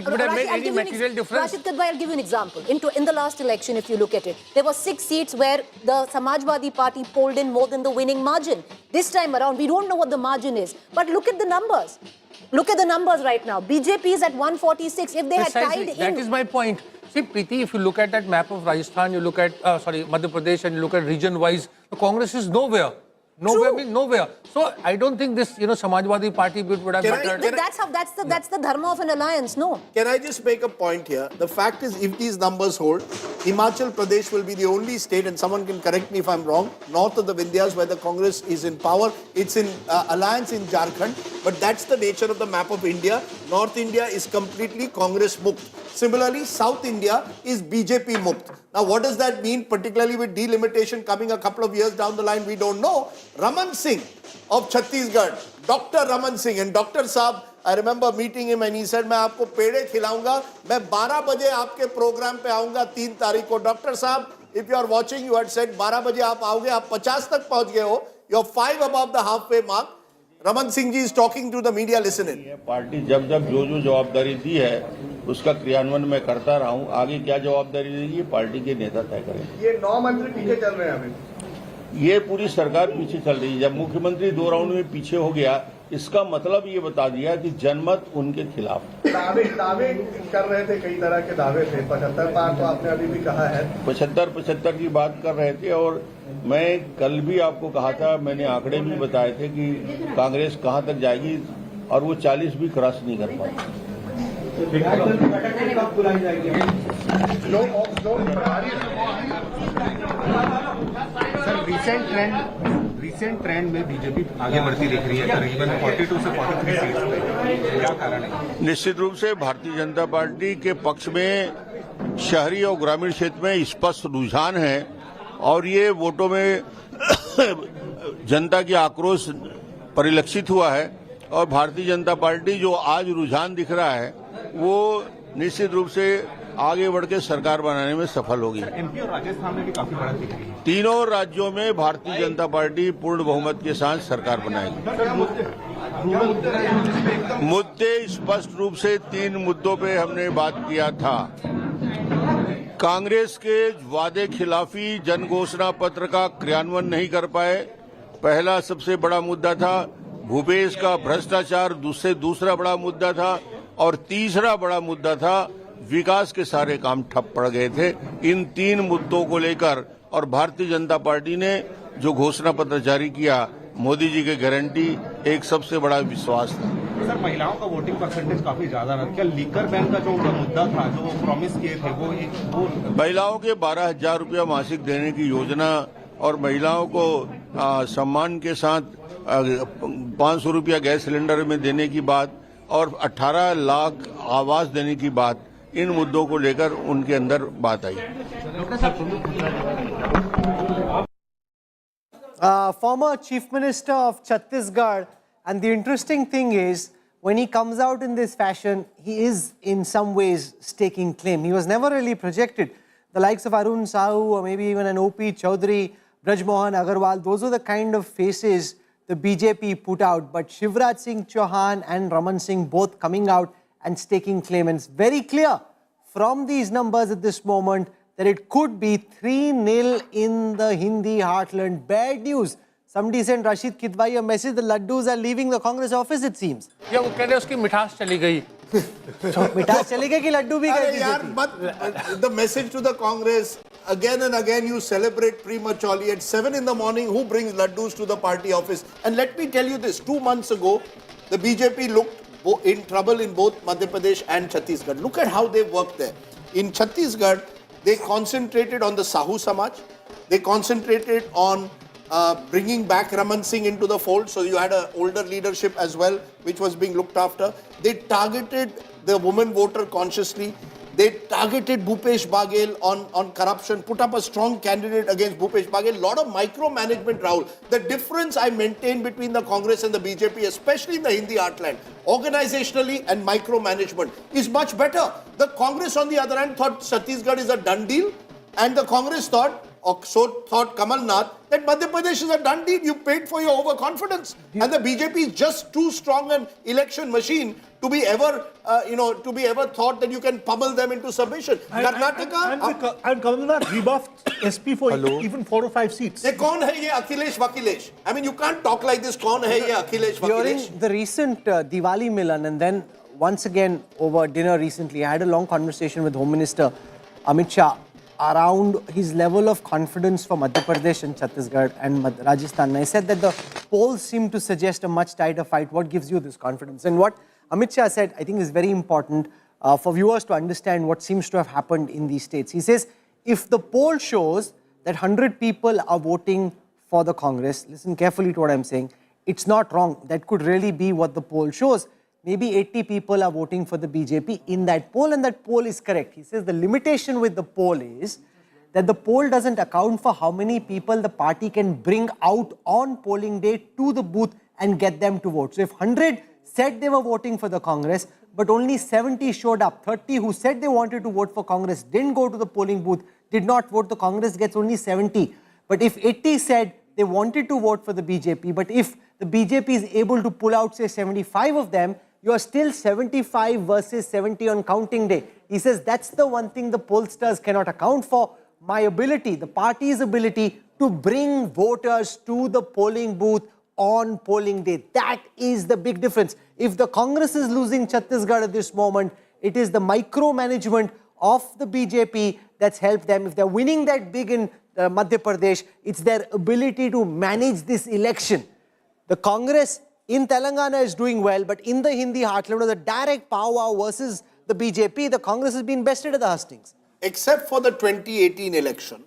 would have made any material difference? Rashid Kadwai, I'll give you an example. In the last election, if you look at it, there were 6 seats where the Samajwadi Party polled in more than the winning margin. This time around, we don't know what the margin is. But look at the numbers. Look at the numbers right now. BJP is at 146. If they had tied in... That is my point. See, Preeti, if you look at that map of Rajasthan, you look at, Madhya Pradesh, and you look at region-wise, the Congress is nowhere. Nowhere means nowhere. So I don't think this, Samajwadi Party would have mattered. That's the dharma of an alliance, no? Can I just make a point here? The fact is, if these numbers hold, Himachal Pradesh will be the only state, and someone can correct me if I'm wrong, north of the Vindhyas where the Congress is in power. It's in alliance in Jharkhand, but that's the nature of the map of India. North India is completely Congress mukt. Similarly, South India is BJP mukt. Now, what does that mean, particularly with delimitation coming a couple of years down the line? We don't know. Raman Singh of Chhattisgarh, Dr. Raman Singh, and Dr. Saab, I remember meeting him and he said, मैं आपको पेड़े खिलाऊंगा, मैं 12 बजे आपके programme पे आऊंगा 3 तारीख को. Dr. Saab, if you are watching, you had said 12 बजे आप आओगे, आप 50 तक पहुंच गए हो. You're 5 above the halfway mark. Raman Singh ji is talking to the media. Listen in. Party जब जो जवाबदारी दी है उसका क्रियान्वयन मैं करता रहा हूँ. आगे क्या जवाबदारी देगी पार्टी के नेता तय करें. ये 9 मंत्री पीछे चल रहे हैं अभी. ये पूरी सरकार पीछे चल रही है. जब मुख्यमंत्री 2 राउंड में पीछे हो गया, इसका मतलब ये बता दिया कि जनमत उनके खिलाफ. दावे कर रहे थे, कई तरह के दावे थे. 75 पार तो आपने अभी भी कहा है. 75 की बात कर रहे थे और मैं कल भी आपको कहा था, मैंने आंकड़े भी बताए थे कि कांग्रेस कहां तक जाएगी और वो 40 भी क्रॉस नहीं कर पाएगी. रिसेंट ट्रेंड में बीजेपी आगे बढ़ती दिख रही है, करीबन 42 से 43 सीट पे. क्या कारण है? निश्चित रूप से भारतीय जनता पार्टी के पक्ष में शहरी और ग्रामीण क्षेत्र में स्पष्ट रुझान है और ये वोटों में जनता की आक्रोश परिलक्षित हुआ है और भारतीय जनता पार्टी जो आज रुझान दिख रहा है वो निश्चित रूप से आगे बढ़ के सरकार बनाने में सफल होगी. एमपी और राजस्थान में भी काफी बढ़त दिख रही है. तीनों राज्यों में भारतीय जनता पार्टी पूर्ण बहुमत के साथ सरकार बनाएगी. मुद्दे स्पष्ट रूप से 3 मुद्दों पे हमने बात किया था. कांग्रेस के वादे खिलाफी जन घोषणा पत्र का क्रियान्वयन नहीं कर पाए, पहला सबसे बड़ा मुद्दा था. भूपेश का भ्रष्टाचार दूसरा बड़ा मुद्दा था और तीसरा बड़ा मुद्दा था विकास के सारे काम ठप पड़ गए थे. इन 3 मुद्दों को लेकर और भारतीय जनता पार्टी ने जो घोषणा पत्र जारी किया, मोदी जी की गारंटी एक सबसे बड़ा विश्वास था. सर, महिलाओं का वोटिंग परसेंटेज काफी ज्यादा रहा. क्या लीकर बैंक का जो उनका मुद्दा था, जो वो प्रॉमिस किए थे, वो महिलाओं के 12,000 रुपया मासिक देने की योजना और महिलाओं को सम्मान के साथ 500 रुपया गैस सिलेंडर में देने की बात और 18 लाख आवास देने की बात, इन मुद्दों को लेकर उनके अंदर बात आई. Former Chief Minister of Chhattisgarh, and the interesting thing is, when he comes out in this fashion, he is in some ways staking claim. He was never really projected. The likes of Arun Sahu or maybe even an O.P. Chaudhary, Braj Mohan Agarwal, those are the kind of faces the BJP put out. But Shivraj Singh Chauhan and Raman Singh both coming out and staking claim. And it's very clear from these numbers at this moment that it could be 3-0 in the Hindi heartland. Bad news. Somebody sent Rashid Kidwai a message, the laddus are leaving the Congress office, it seems. Yeah, वो कह रहे उसकी मिठास चली गई. मिठास चली गई कि लड्डू भी गए? The message to the Congress, again and again you celebrate prematurely. At 7 in the morning, who brings laddus to the party office? And let me tell you this, 2 months ago, the BJP looked in trouble in both Madhya Pradesh and Chhattisgarh. Look at how they worked there. In Chhattisgarh, they concentrated on the Sahu Samaj. They concentrated on bringing back Raman Singh into the fold. So you had an older leadership as well, which was being looked after. They targeted the woman voter consciously. They targeted Bhupesh Baghel on corruption, put up a strong candidate against Bhupesh Baghel. A lot of micromanagement, Rahul. The difference I maintain between the Congress and the BJP, especially in the Hindi heartland, organizationally and micromanagement, is much better. The Congress, on the other hand, thought Chhattisgarh is a done deal, and the Congress thought, or so thought Kamal Nath, that Madhya Pradesh is a done deal. You paid for your overconfidence. And the BJP is just too strong an election machine to be ever, thought that you can pummel them into submission. Karnataka... And Kamal Nath rebuffed SP for even 4 or 5 seats. Kaun hai ye Akhilesh Vakilesh? I mean, you can't talk like this. Kaun hai ye Akhilesh Vakilesh? During the recent Diwali Milan, and then once again over dinner recently, I had a long conversation with Home Minister Amit Shah around his level of confidence for Madhya Pradesh and Chhattisgarh and Rajasthan. And I said that the polls seem to suggest a much tighter fight. What gives you this confidence? And what Amit Shah said, I think, is very important for viewers to understand what seems to have happened in these states. He says, if the poll shows that 100 people are voting for the Congress, listen carefully to what I'm saying, it's not wrong. That could really be what the poll shows. Maybe 80 people are voting for the BJP in that poll, and that poll is correct. He says the limitation with the poll is that the poll doesn't account for how many people the party can bring out on polling day to the booth and get them to vote. So if 100 said they were voting for the Congress, but only 70 showed up, 30 who said they wanted to vote for Congress didn't go to the polling booth, did not vote, the Congress gets only 70. But if 80 said they wanted to vote for the BJP, but if the BJP is able to pull out, say, 75 of them, you are still 75 versus 70 on counting day. He says that's the one thing the pollsters cannot account for. My ability, the party's ability to bring voters to the polling booth on polling day. That is the big difference. If the Congress is losing Chhattisgarh at this moment, it is the micromanagement of the BJP that's helped them. If they're winning that big in Madhya Pradesh, it's their ability to manage this election. The Congress in Telangana is doing well, but in the Hindi heartland, the direct power versus the BJP, the Congress has been bested at the hustings. Except for the 2018 election,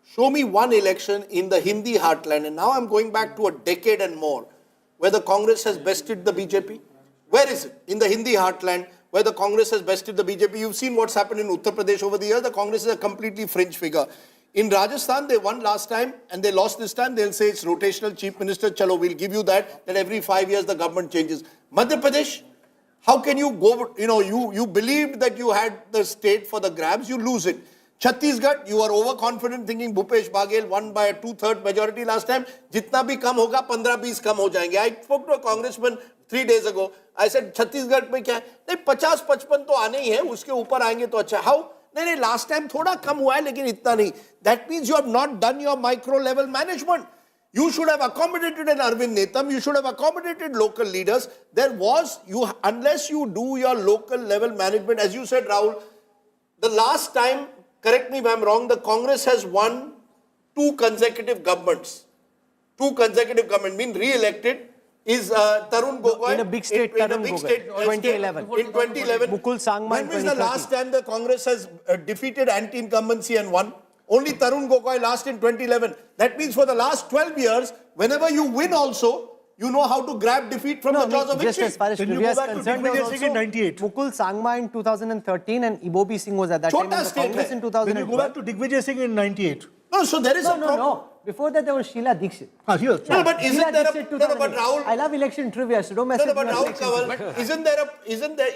show me one election in the Hindi heartland, and now I'm going back to a decade and more, where the Congress has bested the BJP. Where is it? In the Hindi heartland, where the Congress has bested the BJP. You've seen what's happened in Uttar Pradesh over the years. The Congress is a completely fringe figure. In Rajasthan, they won last time and they lost this time. They'll say it's rotational chief minister. Chalo, we'll give you that every 5 years the government changes. Madhya Pradesh, how can you go, you believed that you had the state for the grabs, you lose it. Chhattisgarh, you are overconfident thinking Bhupesh Baghel won by a 2/3 majority last time. Jitna bhi kam hoga, 15-20 kam ho jayenge. I spoke to a congressman 3 days ago. I said, Chhattisgarh mein kya hai? 50-55 to aane hi hai, uske upar aayenge to acha. How? नहीं last time थोड़ा कम हुआ है लेकिन इतना नहीं. That means you have not done your micro level management. You should have accommodated an Arvind Netam. You should have accommodated local leaders. Unless you do your local level management, as you said, Rahul, the last time, correct me if I'm wrong, the Congress has won 2 consecutive governments. 2 consecutive governments, been re-elected. Is Tarun Gogoi in a big state, in a big state, 2011. In 2011. Mukul Sangma. When was the last time the Congress has defeated anti-incumbency and won? Only Tarun Gogoi last in 2011. That means for the last 12 years, whenever you win also, you know how to grab defeat from the jaws of victory. Just as far as trivia is concerned, there was also in 98. Mukul Sangma in 2013 and Ibobi Singh was at that time in the Congress in 2012. Then you go back to Digvijay Singh in 98. No, so there is a problem. No. Before that, there was Sheila Dikshit. No, but isn't there but Rahul, I love election trivia, so don't mess with but Rahul Kanwal,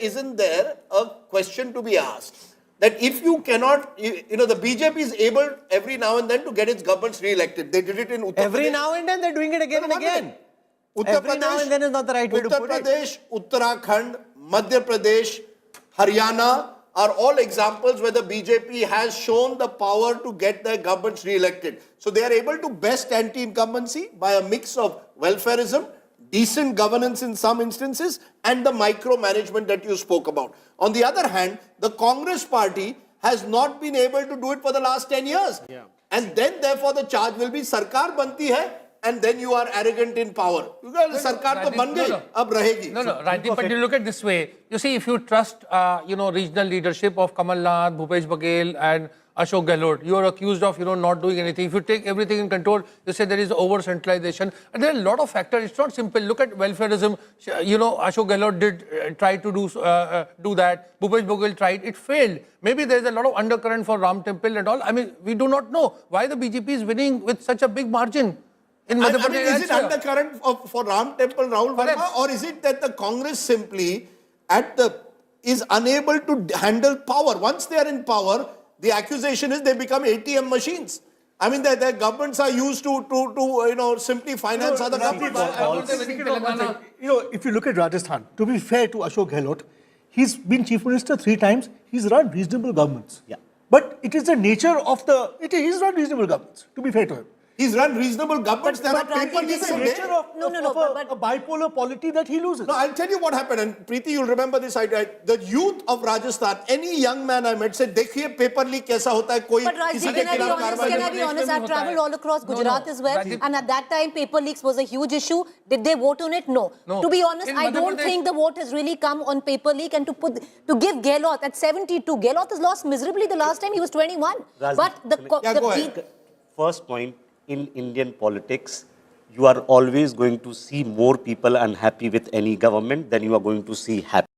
isn't there a question to be asked that if you cannot, the BJP is able every now and then to get its governments re-elected. They did it in Uttar Pradesh. Every now and then they're doing it again and again. Every now and then is not the right way to put it. Uttar Pradesh, Uttarakhand, Madhya Pradesh, Haryana are all examples where the BJP has shown the power to get their governments re-elected. So they are able to best anti-incumbency by a mix of welfareism, decent governance in some instances, and the micromanagement that you spoke about. On the other hand, the Congress party has not been able to do it for the last 10 years. And then therefore the charge will be Sarkar banti hai and then you are arrogant in power. Because Sarkar to ban gayi, ab rahegi. No, Rajdeep, but you look at this way. You see, if you trust, regional leadership of Kamal Nath, Bhupesh Baghel and Ashok Gehlot, you are accused of, not doing anything. If you take everything in control, you say there is over-centralization. And there are a lot of factors. It's not simple. Look at welfareism. Ashok Gehlot did try to do that. Bhupesh Baghel tried. It failed. Maybe there is a lot of undercurrent for Ram Temple and all. I mean, we do not know why the BJP is winning with such a big margin. Is it undercurrent for Ram Temple, Rahul Verma, or is it that the Congress simply is unable to handle power? Once they are in power, the accusation is they become ATM machines. I mean, their governments are used to simply finance other governments. If you look at Rajasthan, to be fair to Ashok Gehlot, he's been chief minister 3 times. He's run reasonable governments. Yeah. But it is the nature of he's run reasonable governments, to be fair to him. He's run reasonable governments. There are paper leaks in there. A bipolar polity that he loses. No, I'll tell you what happened. And Preeti, you'll remember this. The youth of Rajasthan, any young man I met said, "Dekhiye paper leak kaisa hota hai." Koi But Rajdeep, can I be honest? I've travelled all across Gujarat as well. And at that time, paper leaks was a huge issue. Did they vote on it? No. To be honest, I don't think the vote has really come on paper leak. And to give Gehlot at 72, Gehlot has lost miserably the last time he was 21. But first point, in Indian politics, you are always going to see more people unhappy with any government than you are going to see happy.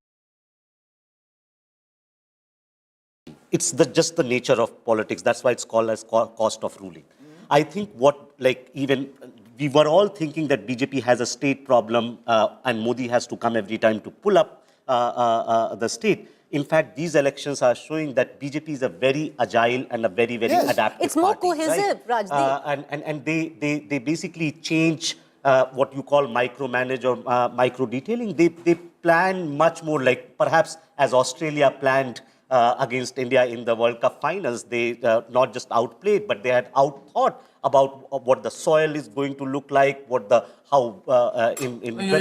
It's just the nature of politics. That's why it's called as cost of ruling. I think we were all thinking that BJP has a state problem and Modi has to come every time to pull up the state. In fact, these elections are showing that BJP is a very agile and a very, very adaptive It's more party, cohesive, right? Rajdeep. And they basically change what you call micromanage or micro-detailing. They plan much more like perhaps as Australia planned against India in the World Cup finals. They not just outplayed, but they had outthought about what the soil is going to look like, You're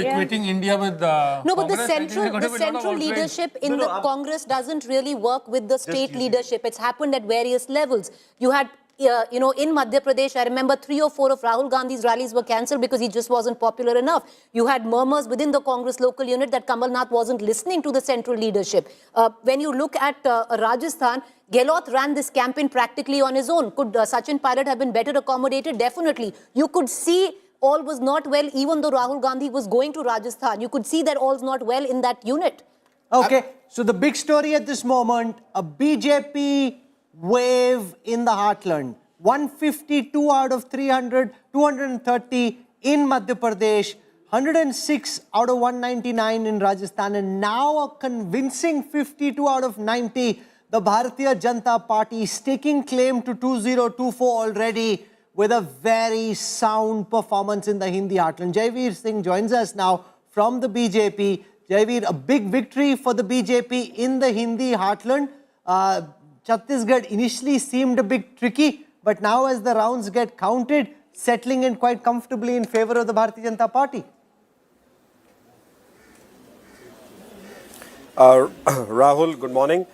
equating India with No, but the central leadership in the Congress doesn't really work with the state leadership. It's happened at various levels. You had, in Madhya Pradesh, I remember 3 or 4 of Rahul Gandhi's rallies were cancelled because he just wasn't popular enough. You had murmurs within the Congress local unit that Kamal Nath wasn't listening to the central leadership. When you look at Rajasthan, Gehlot ran this campaign practically on his own. Could Sachin Pilot have been better accommodated? Definitely. You could see all was not well even though Rahul Gandhi was going to Rajasthan. You could see that all's not well in that unit. Okay, so the big story at this moment, a BJP wave in the heartland. 152 out of 300, 230 in Madhya Pradesh, 106 out of 199 in Rajasthan, and now a convincing 52 out of 90. The Bharatiya Janata Party is taking claim to 2024 already with a very sound performance in the Hindi heartland. Jaiveer Singh joins us now from the BJP. Jaiveer, a big victory for the BJP in the Hindi heartland. Chhattisgarh initially seemed a bit tricky, but now as the rounds get counted, settling in quite comfortably in favor of the Bharatiya Janata Party. Rahul, good morning.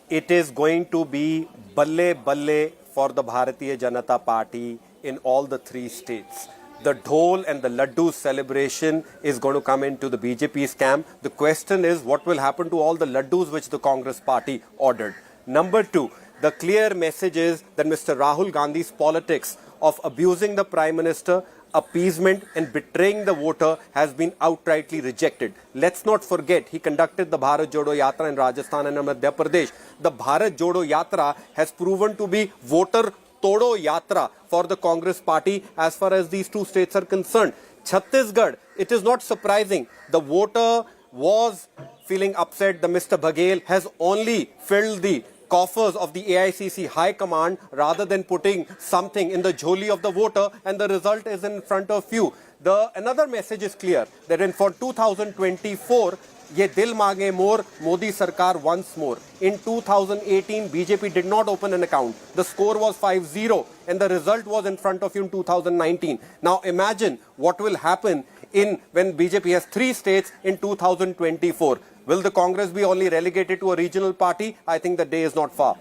It is going to be balle for the Bharatiya Janata Party in all the 3 states. The dhol and the laddu celebration is going to come into the BJP's camp. The question is what will happen to all the laddus which the Congress party ordered. Number 2, the clear message is that Mr. Rahul Gandhi's politics of abusing the Prime Minister, appeasement and betraying the voter has been outrightly rejected. Let's not forget, he conducted the Bharat Jodo Yatra in Rajasthan and Madhya Pradesh. The Bharat Jodo Yatra has proven to be voter Todo Yatra for the Congress party as far as these 2 states are concerned. Chhattisgarh, it is not surprising. The voter was feeling upset. The Mr. Baghel has only filled the coffers of the AICC High Command rather than putting something in the jholi of the voter, and the result is in front of you. Another message is clear that for 2024, Ye Dil Mange More, Modi Sarkar once more. In 2018, BJP did not open an account. The score was 5-0 and the result was in front of you in 2019. Now imagine what will happen when BJP has 3 states in 2024. Will the Congress be only relegated to a regional party? I think the day is not far.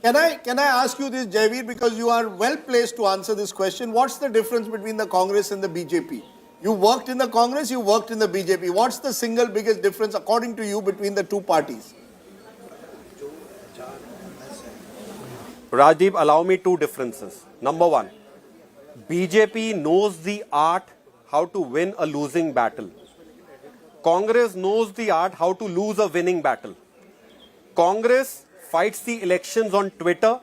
Can I ask you this, Jaivir, because you are well placed to answer this question. What's the difference between the Congress and the BJP? You worked in the Congress, you worked in the BJP. What's the single biggest difference, according to you, between the two parties? Rajdeep, allow me two differences. Number one, BJP knows the art how to win a losing battle. Congress knows the art how to lose a winning battle. Congress fights the elections on Twitter.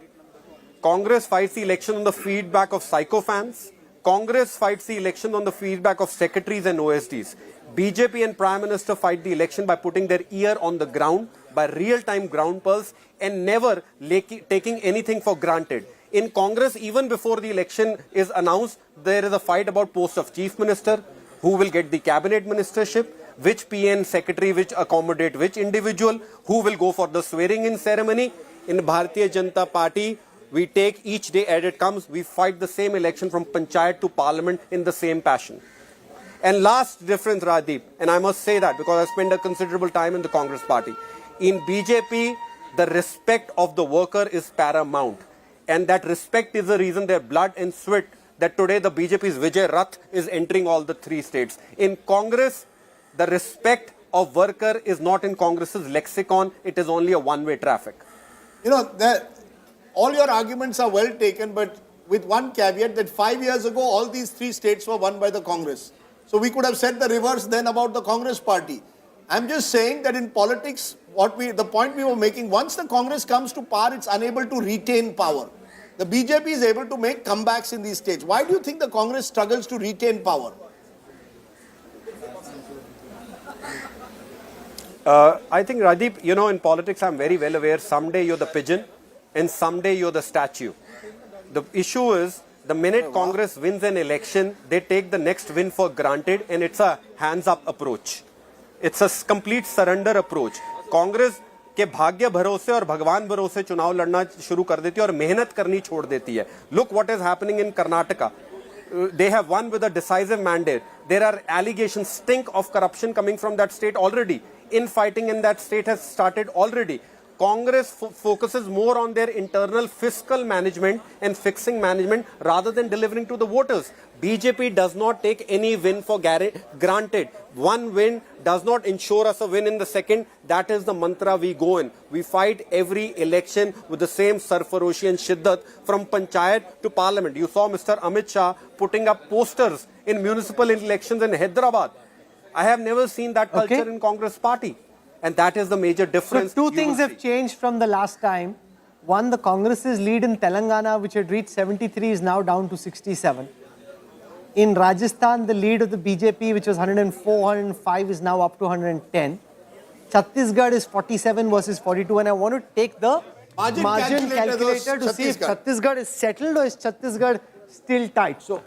Congress fights the election on the feedback of sycophants. Congress fights the election on the feedback of secretaries and OSDs. BJP and Prime Minister fight the election by putting their ear on the ground, by real-time ground pulse, and never taking anything for granted. In Congress, even before the election is announced, there is a fight about post of Chief Minister, who will get the cabinet ministership, which PN secretary, which accommodate which individual, who will go for the swearing-in ceremony. In Bharatiya Janata Party, we take each day as it comes. We fight the same election from panchayat to parliament in the same passion. And last difference, Rajdeep, and I must say that because I spent a considerable time in the Congress party. In BJP, the respect of the worker is paramount. And that respect is the reason their blood and sweat that today the BJP's Vijay Rath is entering all the three states. In Congress, the respect of worker is not in Congress's lexicon. It is only a one-way traffic. You know, all your arguments are well taken, but with one caveat that 5 years ago, all these three states were won by the Congress. So we could have said the reverse then about the Congress party. I'm just saying that in politics, the point we were making, once the Congress comes to power, it's unable to retain power. The BJP is able to make comebacks in these states. Why do you think the Congress struggles to retain power? I think, Rajdeep, you know, in politics, I'm very well aware, someday you're the pigeon and someday you're the statue. The issue is, the minute Congress wins an election, they take the next win for granted, and it's a hands-up approach. It's a complete surrender approach. Congress के भाग्य भरोसे और भगवान भरोसे चुनाव लड़ना शुरू कर देती है और मेहनत करनी छोड़ देती है. Look what is happening in Karnataka. They have won with a decisive mandate. There are allegations, stink of corruption coming from that state already. Infighting in that state has started already. Congress focuses more on their internal fiscal management and fixing management rather than delivering to the voters. BJP does not take any win for granted. One win does not ensure us a win in the second. That is the mantra we go in. We fight every election with the same sarfaroshi and shiddat from panchayat to parliament. You saw Mr. Amit Shah putting up posters in municipal elections in Hyderabad. I have never seen that culture in Congress party. And that is the major difference. So two things have changed from the last time. One, the Congress's lead in Telangana, which had reached 73, is now down to 67. In Rajasthan, the lead of the BJP, which was 104, 105, is now up to 110. Chhattisgarh is 47 versus 42. And I want to take the margin calculator to see if Chhattisgarh is settled or is Chhattisgarh still tight. So,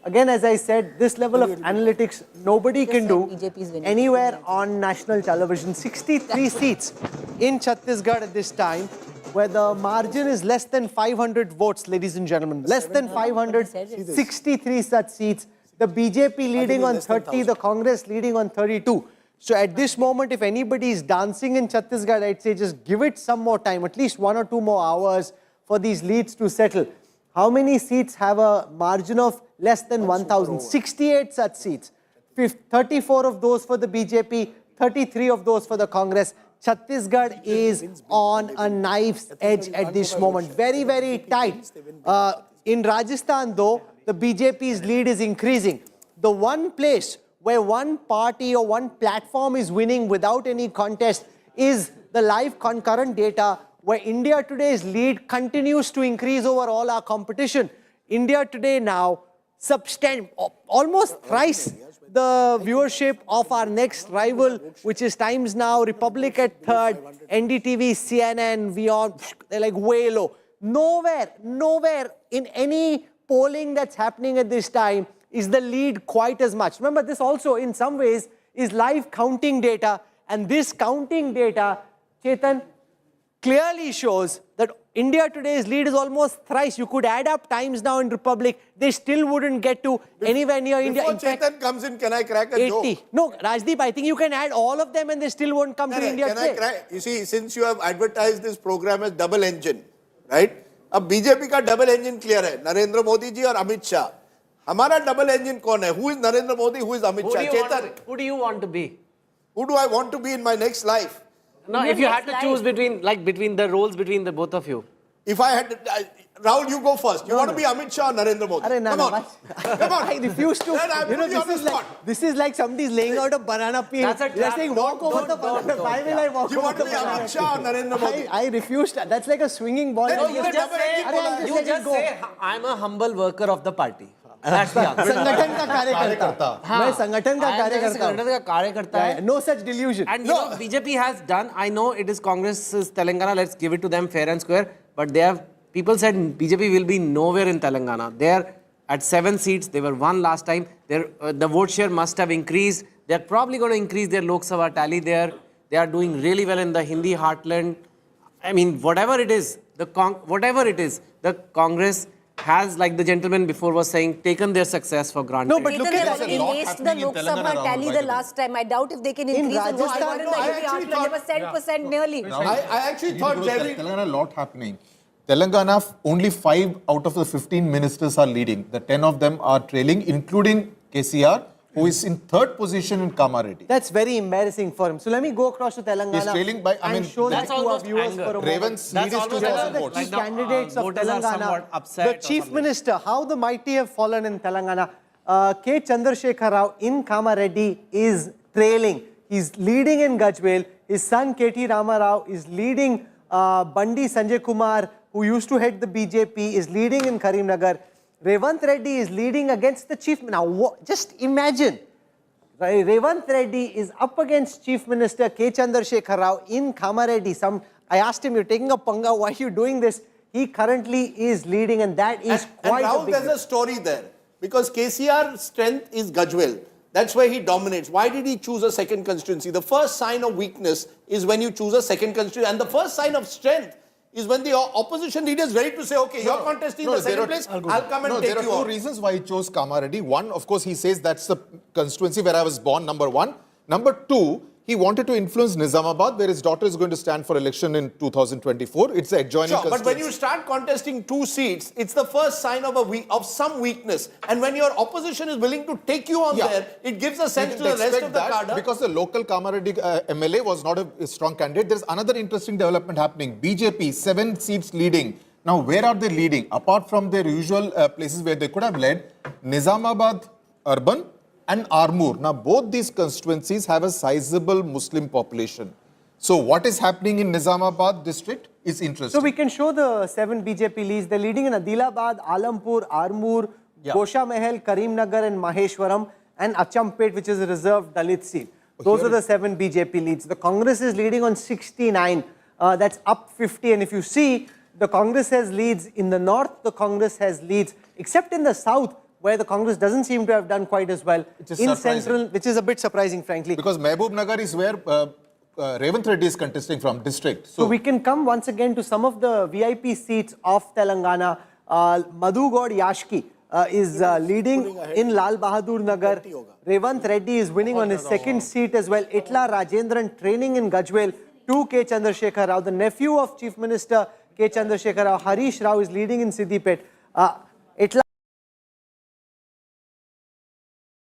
again, as I said, this level of analytics, nobody can do anywhere on national television. 63 seats in Chhattisgarh at this time, where the margin is less than 500 votes, ladies and gentlemen. Less than 500, 63 such seats. The BJP leading on 30, the Congress leading on 32. So at this moment, if anybody is dancing in Chhattisgarh, I'd say just give it some more time, at least 1 or 2 more hours for these leads to settle. How many seats have a margin of less than 1,000? 68 such seats. 34 of those for the BJP, 33 of those for the Congress. Chhattisgarh is on a knife's edge at this moment. Very, very tight. In Rajasthan, though, the BJP's lead is increasing. The one place where one party or one platform is winning without any contest is the live concurrent data, where India Today's lead continues to increase over all our competition. India Today now almost thrice the viewership of our next rival, which is Times Now, Republic at third, NDTV, CNN, beyond, they're like way low. Nowhere in any polling that's happening at this time is the lead quite as much. Remember, this also in some ways is live counting data, and this counting data, Chetan, clearly shows that India Today's lead is almost thrice. You could add up times now in Republic. They still wouldn't get to anywhere near India. Before In fact, Chetan comes in, can I crack a 80. joke? No, Rajdeep, I think you can add all of them and they still won't come to India Can I Today. crack? You see, since you have advertised this program as double engine, right? अब BJP का double engine clear है, नरेंद्र मोदी जी और अमित शाह. हमारा double engine कौन है? Who is Narendra Modi? Who is Amit Shah? Chetan. Who do you want to be? Who do I want to be in my next life? No, if you had to choose between the roles between the both of you. If I had to, Rahul, you go first. You want to be Amit Shah or Narendra Modi? Come on. Come on. I refuse to. You know, this is like somebody's laying out a banana peel. That's a You're trap. saying walk over the banana. Why will I walk You over want the to be banana? Amit Shah or Narendra Modi? I refuse. That's like a swinging ball. No, You just say, I'm a humble worker of the party. That's the answer. संगठन का कार्यकर्ता. मैं संगठन का कार्यकर्ता. संगठन का कार्यकर्ता है. No such delusion. And you know, BJP has done, I know it is Congress's Telangana, let's give it to them fair and square, but they have, people said BJP will be nowhere in Telangana. They are at 7 seats, they were 1 last time. The vote share must have increased. They're probably going to increase their Lok Sabha tally there. They are doing really well in the Hindi heartland. I mean, whatever it is, the Congress has, like the gentleman before was saying, taken their success for granted. No, but look at that. They erased the Lok Sabha tally the last time. I doubt if they can increase the vote. Rajasthan, In the MP Heartland, they were 10% nearly. I actually thought Telangana, a lot happening. Telangana, only 5 out of the 15 ministers are leading. The 10 of them are trailing, including KCR, who is in 3rd position in Kamareddy. That's very embarrassing for him. So let me go across to Telangana. He's trailing by, I mean, show that to our viewers for a moment. Ravens lead is 2,000 The votes. key candidates of Telangana, the chief minister, how the mighty have fallen in Telangana. K. Chandrashekhar Rao in Kamareddy is trailing. He's leading in Gajwel. His son K.T. Rama Rao is leading. Bandi Sanjay Kumar, who used to head the BJP, is leading in Karimnagar. Revant Reddy is leading against the chief. Now, just imagine, Revant Reddy is up against Chief Minister K. Chandrashekhar Rao in Kamareddy. I asked him, you're taking a panga, why are you doing this? He currently is leading, and that is quite and a Rahul, big there's a story there. Because KCR's strength is Gajwel. That's where he dominates. Why did he choose a second constituency? The first sign of weakness is when you choose a second constituency. And the first sign of strength is when the opposition leader is ready to say, okay, you're contesting the second place, I'll come and take you There are 2 reasons why he chose Kamareddy. One, of course, he says that's the constituency where I was born, number 1. Number 2, he wanted to influence Nizamabad, where his daughter is going to stand for election in 2024. It's the adjoining constituency. But when you start contesting 2 seats, it's the first sign of some weakness. And when your opposition is willing to take you on there, it gives a sense to the rest of the cadre. Because the local Kamareddy MLA was not a strong candidate. There's another interesting development happening. BJP, 7 seats leading. Now, where are they leading? Apart from their usual places where they could have led, Nizamabad urban and Armoor. Now, both these constituencies have a sizable Muslim population. So, what is happening in Nizamabad district is interesting. So, we can show the 7 BJP leads. They're leading in Adilabad, Alampur, Armoor, Gosha Mahal, Karimnagar and Maheshwaram, and Achampet, which is a reserved Dalit seat. Those are the 7 BJP leads. The Congress is leading on 69. That's up 50. And if you see, the Congress has leads. In the north, the Congress has leads. Except in the south, where the Congress doesn't seem to have done quite as well. In central, which is a bit surprising, frankly. Because Mehboob Nagar is where Revant Reddy is contesting from, district. So we can come once again to some of the VIP seats of Telangana. Madhu God Yashki is leading in Lal Bahadur Nagar. Revant Reddy is winning on his 2nd seat as well. Itla Rajendran training in Gajwel. 2 K. Chandrashekhar Rao, the nephew of Chief Minister K. Chandrashekhar Rao. Harish Rao is leading in Siddipet. Itla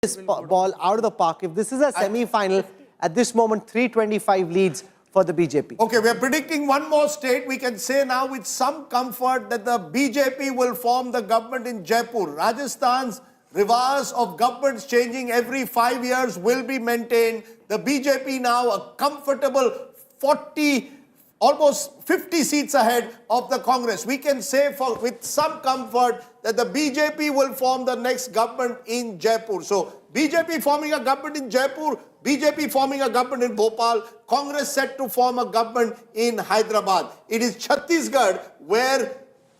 this ball out of the park. If this is a semi-final, at this moment, 325 leads for the BJP. Okay, we are predicting one more state. We can say now with some comfort that the BJP will form the government in Jaipur. Rajasthan's reverse of governments changing every 5 years will be maintained. The BJP now a comfortable 40, almost 50 seats ahead of the Congress. We can say with some comfort that the BJP will form the next government in Jaipur. So, BJP forming a government in Jaipur, BJP forming a government in Bhopal, Congress set to form a government in Hyderabad. It is Chhattisgarh where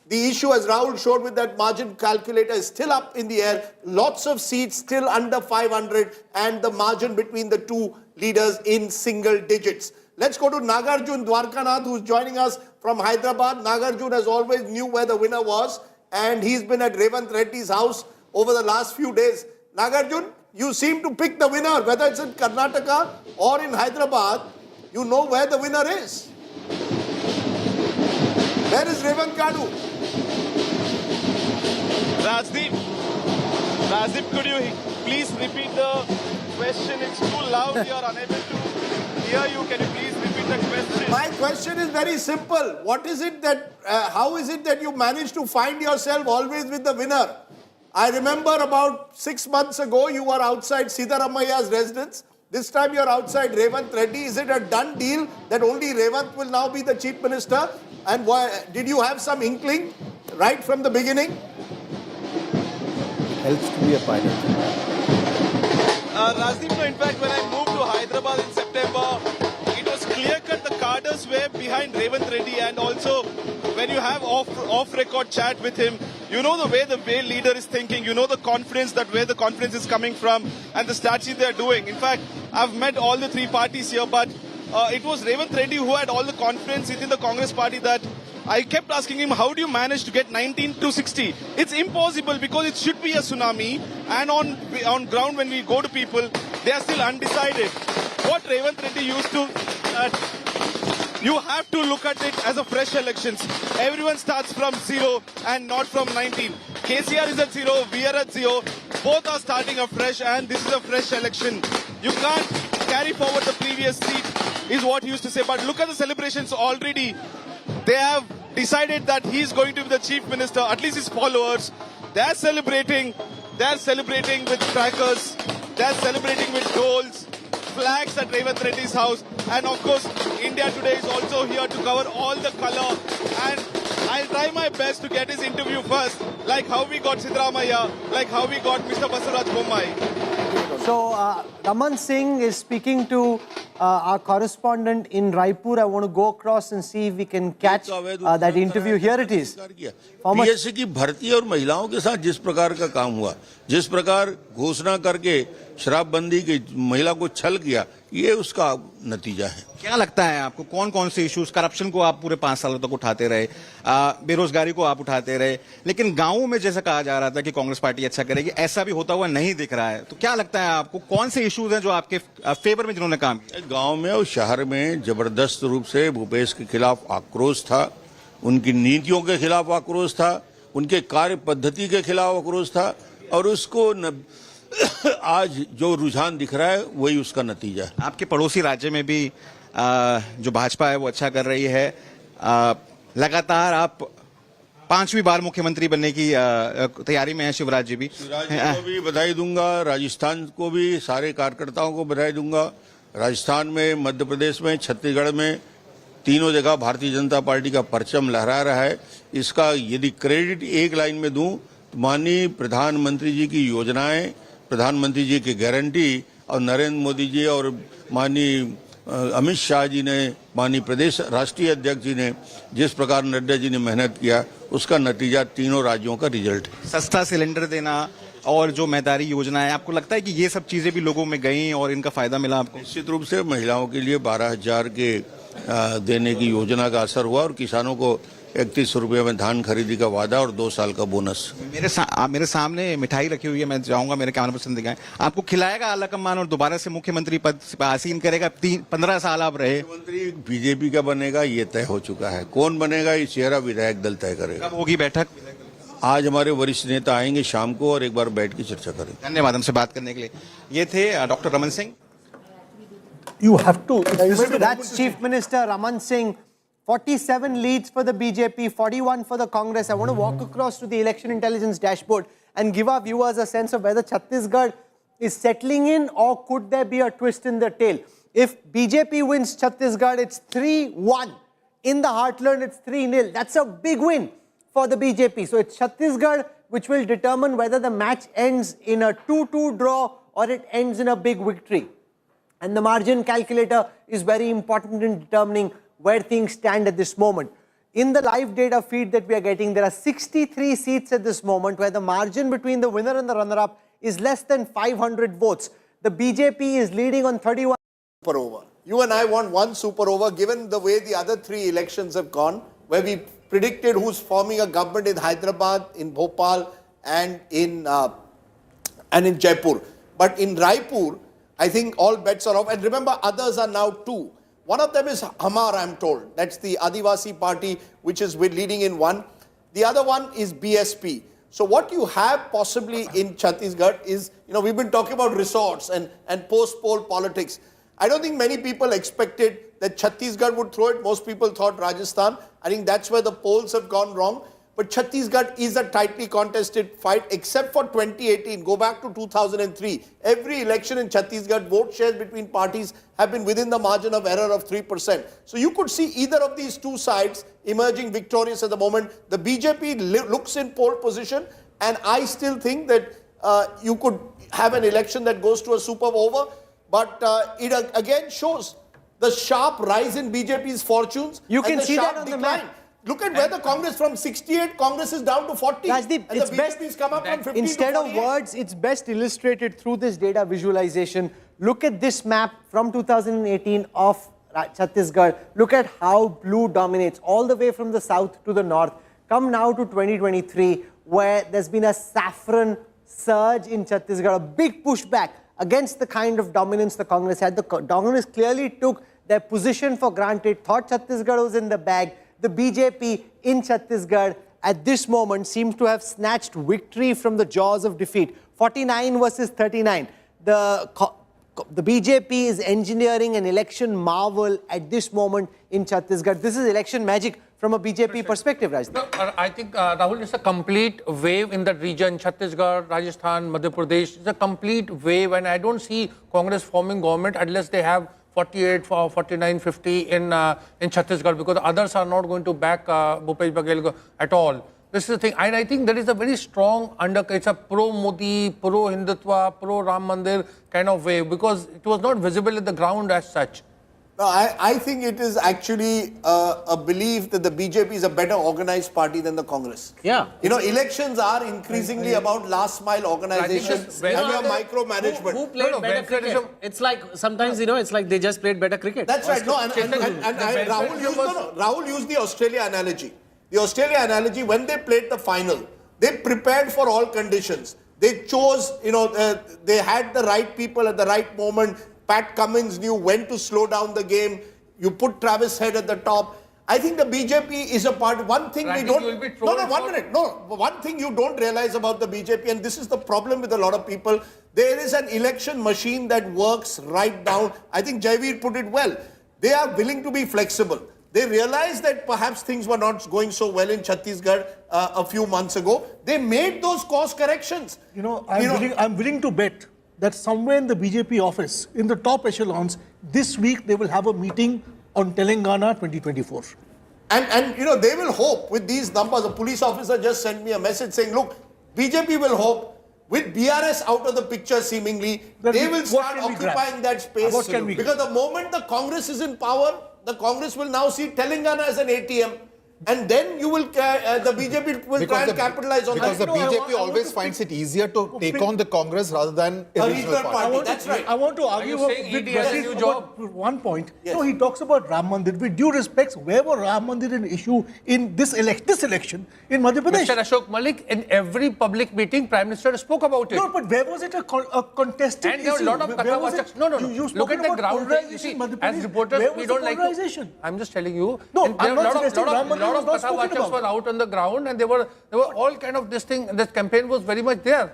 the issue, as Rahul showed with that margin calculator, is still up in the air. Lots of seats still under 500 and the margin between the 2 leaders in single digits. Let's go to Nagarjun Dwarkanath, who's joining us from from Hyderabad. Nagarjun has always knew where the winner was, and he's been at Revanth Reddy's house over the last few days. Nagarjun, you seem to pick the winner, whether it's in Karnataka or in Hyderabad. You know where the winner is. Where is Revanth Kadu? Rajdeep, could you please repeat the question? It's too loud. We are unable to hear you. Can you please repeat the question? My question is very simple. What is it that, how is it that you manage to find yourself always with the winner? I remember about 6 months ago, you were outside Siddharamaia's residence. This time you're outside Revanth Reddy. Is it a done deal that only Revanth will now be the chief minister? And did you have some inkling right from the beginning? Helps to be a pilot. Rajdeep, in fact, when I moved to Hyderabad in September, it was clear-cut the cadres were behind Revanth Reddy, and also when you have off-record chat with him, you know the way leader is thinking, you know the confidence, that where the confidence is coming from and the strategy they are doing. In fact, I've met all the three parties here, but it was Revanth Reddy who had all the confidence within the Congress party that I kept asking him, how do you manage to get 19 to 60? It's impossible because it should be a tsunami, and on ground when we go to people, they are still undecided. What Revanth Reddy used to, you have to look at it as a fresh elections. Everyone starts from 0 and not from 19. KCR is at 0, we are at 0. Both are starting afresh, and this is a fresh election. You can't carry forward the previous seat, is what he used to say. But look at the celebrations already. They have decided that he is going to be the chief minister, at least his followers. They are celebrating with crackers, they are celebrating with dolls, flags at Revanth Reddy's house, and of course India Today is also here to cover all the color, and I'll try my best to get his interview first, like how we got Siddaramaiah, like how we got Mr. Basuraj Bommai. So Raman Singh is speaking to our correspondent in Raipur. I want to go across and see if we can catch that interview. Here it is. PSC की भर्ती और महिलाओं के साथ जिस प्रकार का काम हुआ, जिस प्रकार घोषणा करके शराबबंदी की महिला को छल किया, ये उसका नतीजा है। क्या लगता है आपको कौन कौन से इश्यूज, करप्शन को आप पूरे 5 सालों तक उठाते रहे, बेरोजगारी को आप उठाते रहे, लेकिन गांवों में जैसा कहा जा रहा था कि कांग्रेस पार्टी अच्छा करेगी, ऐसा भी होता हुआ नहीं दिख रहा है, तो क्या लगता है आपको कौन से इश्यूज हैं जो आपके फेवर में जिन्होंने काम किया? गांव में और शहर में जबरदस्त रूप से भूपेश के खिलाफ आक्रोश था, उनकी नीतियों के खिलाफ आक्रोश था, उनके कार्य पद्धति के खिलाफ आक्रोश था, और उसको आज जो रुझान दिख रहा है वही उसका नतीजा है। आपके पड़ोसी राज्य में भी जो भाजपा है वो अच्छा कर रही है, लगातार आप 5वीं बार मुख्यमंत्री बनने की तैयारी में है। शिवराज जी भी, शिवराज जी को भी बधाई दूंगा, राजस्थान को भी सारे कार्यकर्ताओं को बधाई दूंगा। राजस्थान में, मध्य प्रदेश में, छत्तीसगढ़ में, तीनों जगह भारतीय जनता पार्टी का परचम लहरा रहा है। इसका यदि क्रेडिट एक लाइन में दूं तो माननीय प्रधानमंत्री जी की योजनाएं, प्रधानमंत्री जी की गारंटी, और नरेंद्र मोदी जी और माननीय अमित शाह जी ने, माननीय प्रदेश राष्ट्रीय अध्यक्ष जी ने जिस प्रकार नड्डा जी ने मेहनत किया, उसका नतीजा तीनों राज्यों का रिजल्ट है। सस्ता सिलेंडर देना और जो मैदारी योजना है, आपको लगता है कि ये सब चीजें भी लोगों में गई और इनका फायदा मिला आपको? निश्चित रूप से महिलाओं के लिए 12,000 के देने की योजना का असर हुआ, और किसानों को 31 रुपये में धान खरीदी का वादा और 2 साल का बोनस। मेरे सामने मिठाई रखी हुई है, मैं जाऊंगा, मेरे कैमरा पर्सन दिखाएं। आपको खिलाएगा आला कमान और दोबारा से मुख्यमंत्री पद पर आसीन करेगा? 15 साल आप रहे मुख्यमंत्री, बीजेपी का बनेगा ये तय हो चुका है। कौन बनेगा ये चेहरा विधायक दल तय करेगा। कब होगी बैठक? आज हमारे वरिष्ठ नेता आएंगे शाम को और एक बार बैठ के चर्चा करेंगे। धन्यवाद हमसे बात करने के लिए। ये थे doctor Raman Singh. You have to. That's Chief Minister Raman Singh. 47 leads for the BJP, 41 for the Congress. I want to walk across to the election intelligence dashboard and give our viewers a sense of whether Chhattisgarh is settling in, or could there be a twist in the tail. If BJP wins Chhattisgarh, it's 3-1. In the Heartland, it's 3-0. That's a big win for the BJP. So it's Chhattisgarh which will determine whether the match ends in a 2-2 draw or it ends in a big victory. And the margin calculator is very important in determining where things stand at this moment. In the live data feed that we are getting, there are 63 seats at this moment where the margin between the winner and the runner-up is less than 500 votes. The BJP is leading on 31. Super over. You and I want one super over, given the way the other 3 elections have gone. where we predicted who's forming a government in Hyderabad, in Bhopal, and in Jaipur. But in Raipur, I think all bets are off. And remember, others are now two. One of them is Hamar, I'm told. That's the Adivasi party, which is leading in one. The other one is BSP. So what you have possibly in Chhattisgarh is, we've been talking about resorts and post-poll politics. I don't think many people expected that Chhattisgarh would throw it. Most people thought Rajasthan. I think that's where the polls have gone wrong. But Chhattisgarh is a tightly contested fight, except for 2018. Go back to 2003. Every election in Chhattisgarh, vote shares between parties have been within the margin of error of 3%. So you could see either of these two sides emerging victorious at the moment. The BJP looks in pole position, and I still think that you could have an election that goes to a super over. But it again shows the sharp rise in BJP's fortunes. You can see that on the map. Look at where the Congress from 68, Congress is down to 40. Rajdeep, and the BJP's come up from 50 instead to of words, it's best illustrated through this data visualization. Look at this map from 2018 of Chhattisgarh. Look at how blue dominates all the way from the south to the north. Come now to 2023, where there's been a saffron surge in Chhattisgarh, a big pushback against the kind of dominance the Congress had. The Congress clearly took their position for granted, thought Chhattisgarh was in the bag. The BJP in Chhattisgarh at this moment seems to have snatched victory from the jaws of defeat. 49 versus 39. The BJP is engineering an election marvel at this moment in Chhattisgarh. This is election magic from a BJP perspective, Rajdeep. No, I think, Rahul, it's a complete wave in that region. Chhattisgarh, Rajasthan, Madhya Pradesh. It's a complete wave, and I don't see Congress forming government unless they have 48, 49, 50 in Chhattisgarh, because the others are not going to back Bhupesh Baghel at all. This is the thing. And I think there is a very strong it's a pro-Modi, pro-Hindutva, pro-Ram Mandir kind of wave, because it was not visible at the ground as such. No, I think it is actually a belief that the BJP is a better organized party than the Congress. Yeah. Elections are increasingly about last mile organization and your micromanagement. Who played better cricket? It's like, sometimes, it's like they just played better cricket. That's right. No, and Rahul used the Australia analogy. The Australia analogy, when they played the final, they prepared for all conditions. They chose, they had the right people at the right moment. Pat Cummins knew when to slow down the game. You put Travis Head at the top. I think the BJP is a part. One thing we don't. One thing you don't realize about the BJP, and this is the problem with a lot of people. There is an election machine that works right down. I think Jaivir put it well. They are willing to be flexible. They realized that perhaps things were not going so well in Chhattisgarh a few months ago. They made those course corrections. I'm willing to bet that somewhere in the BJP office, in the top echelons, this week they will have a meeting on Telangana 2024. And they will hope with these numbers. A police officer just sent me a message saying, look, BJP will hope with BRS out of the picture seemingly, they will start occupying that space. Because the moment the Congress is in power, the Congress will now see Telangana as an ATM. And then you will, the BJP will try and capitalize on that. Because the BJP always finds it easier to take on the Congress rather than a regional party. That's right. I want to argue with Rashid about one point. Yes. So he talks about Ram Mandir. With due respect, where was Ram Mandir an issue in this election in Madhya Pradesh? Mr. Ashok Malik, in every public meeting, Prime Minister spoke about it. No, but where was it a contested issue? And there were a lot of Katha. No. Look at the ground. You see, as reporters, we don't like to. I'm just telling you. No, I'm not suggesting Ram Mandir. A lot of Katha were out on the ground, and there were all kind of this thing. This campaign was very much there.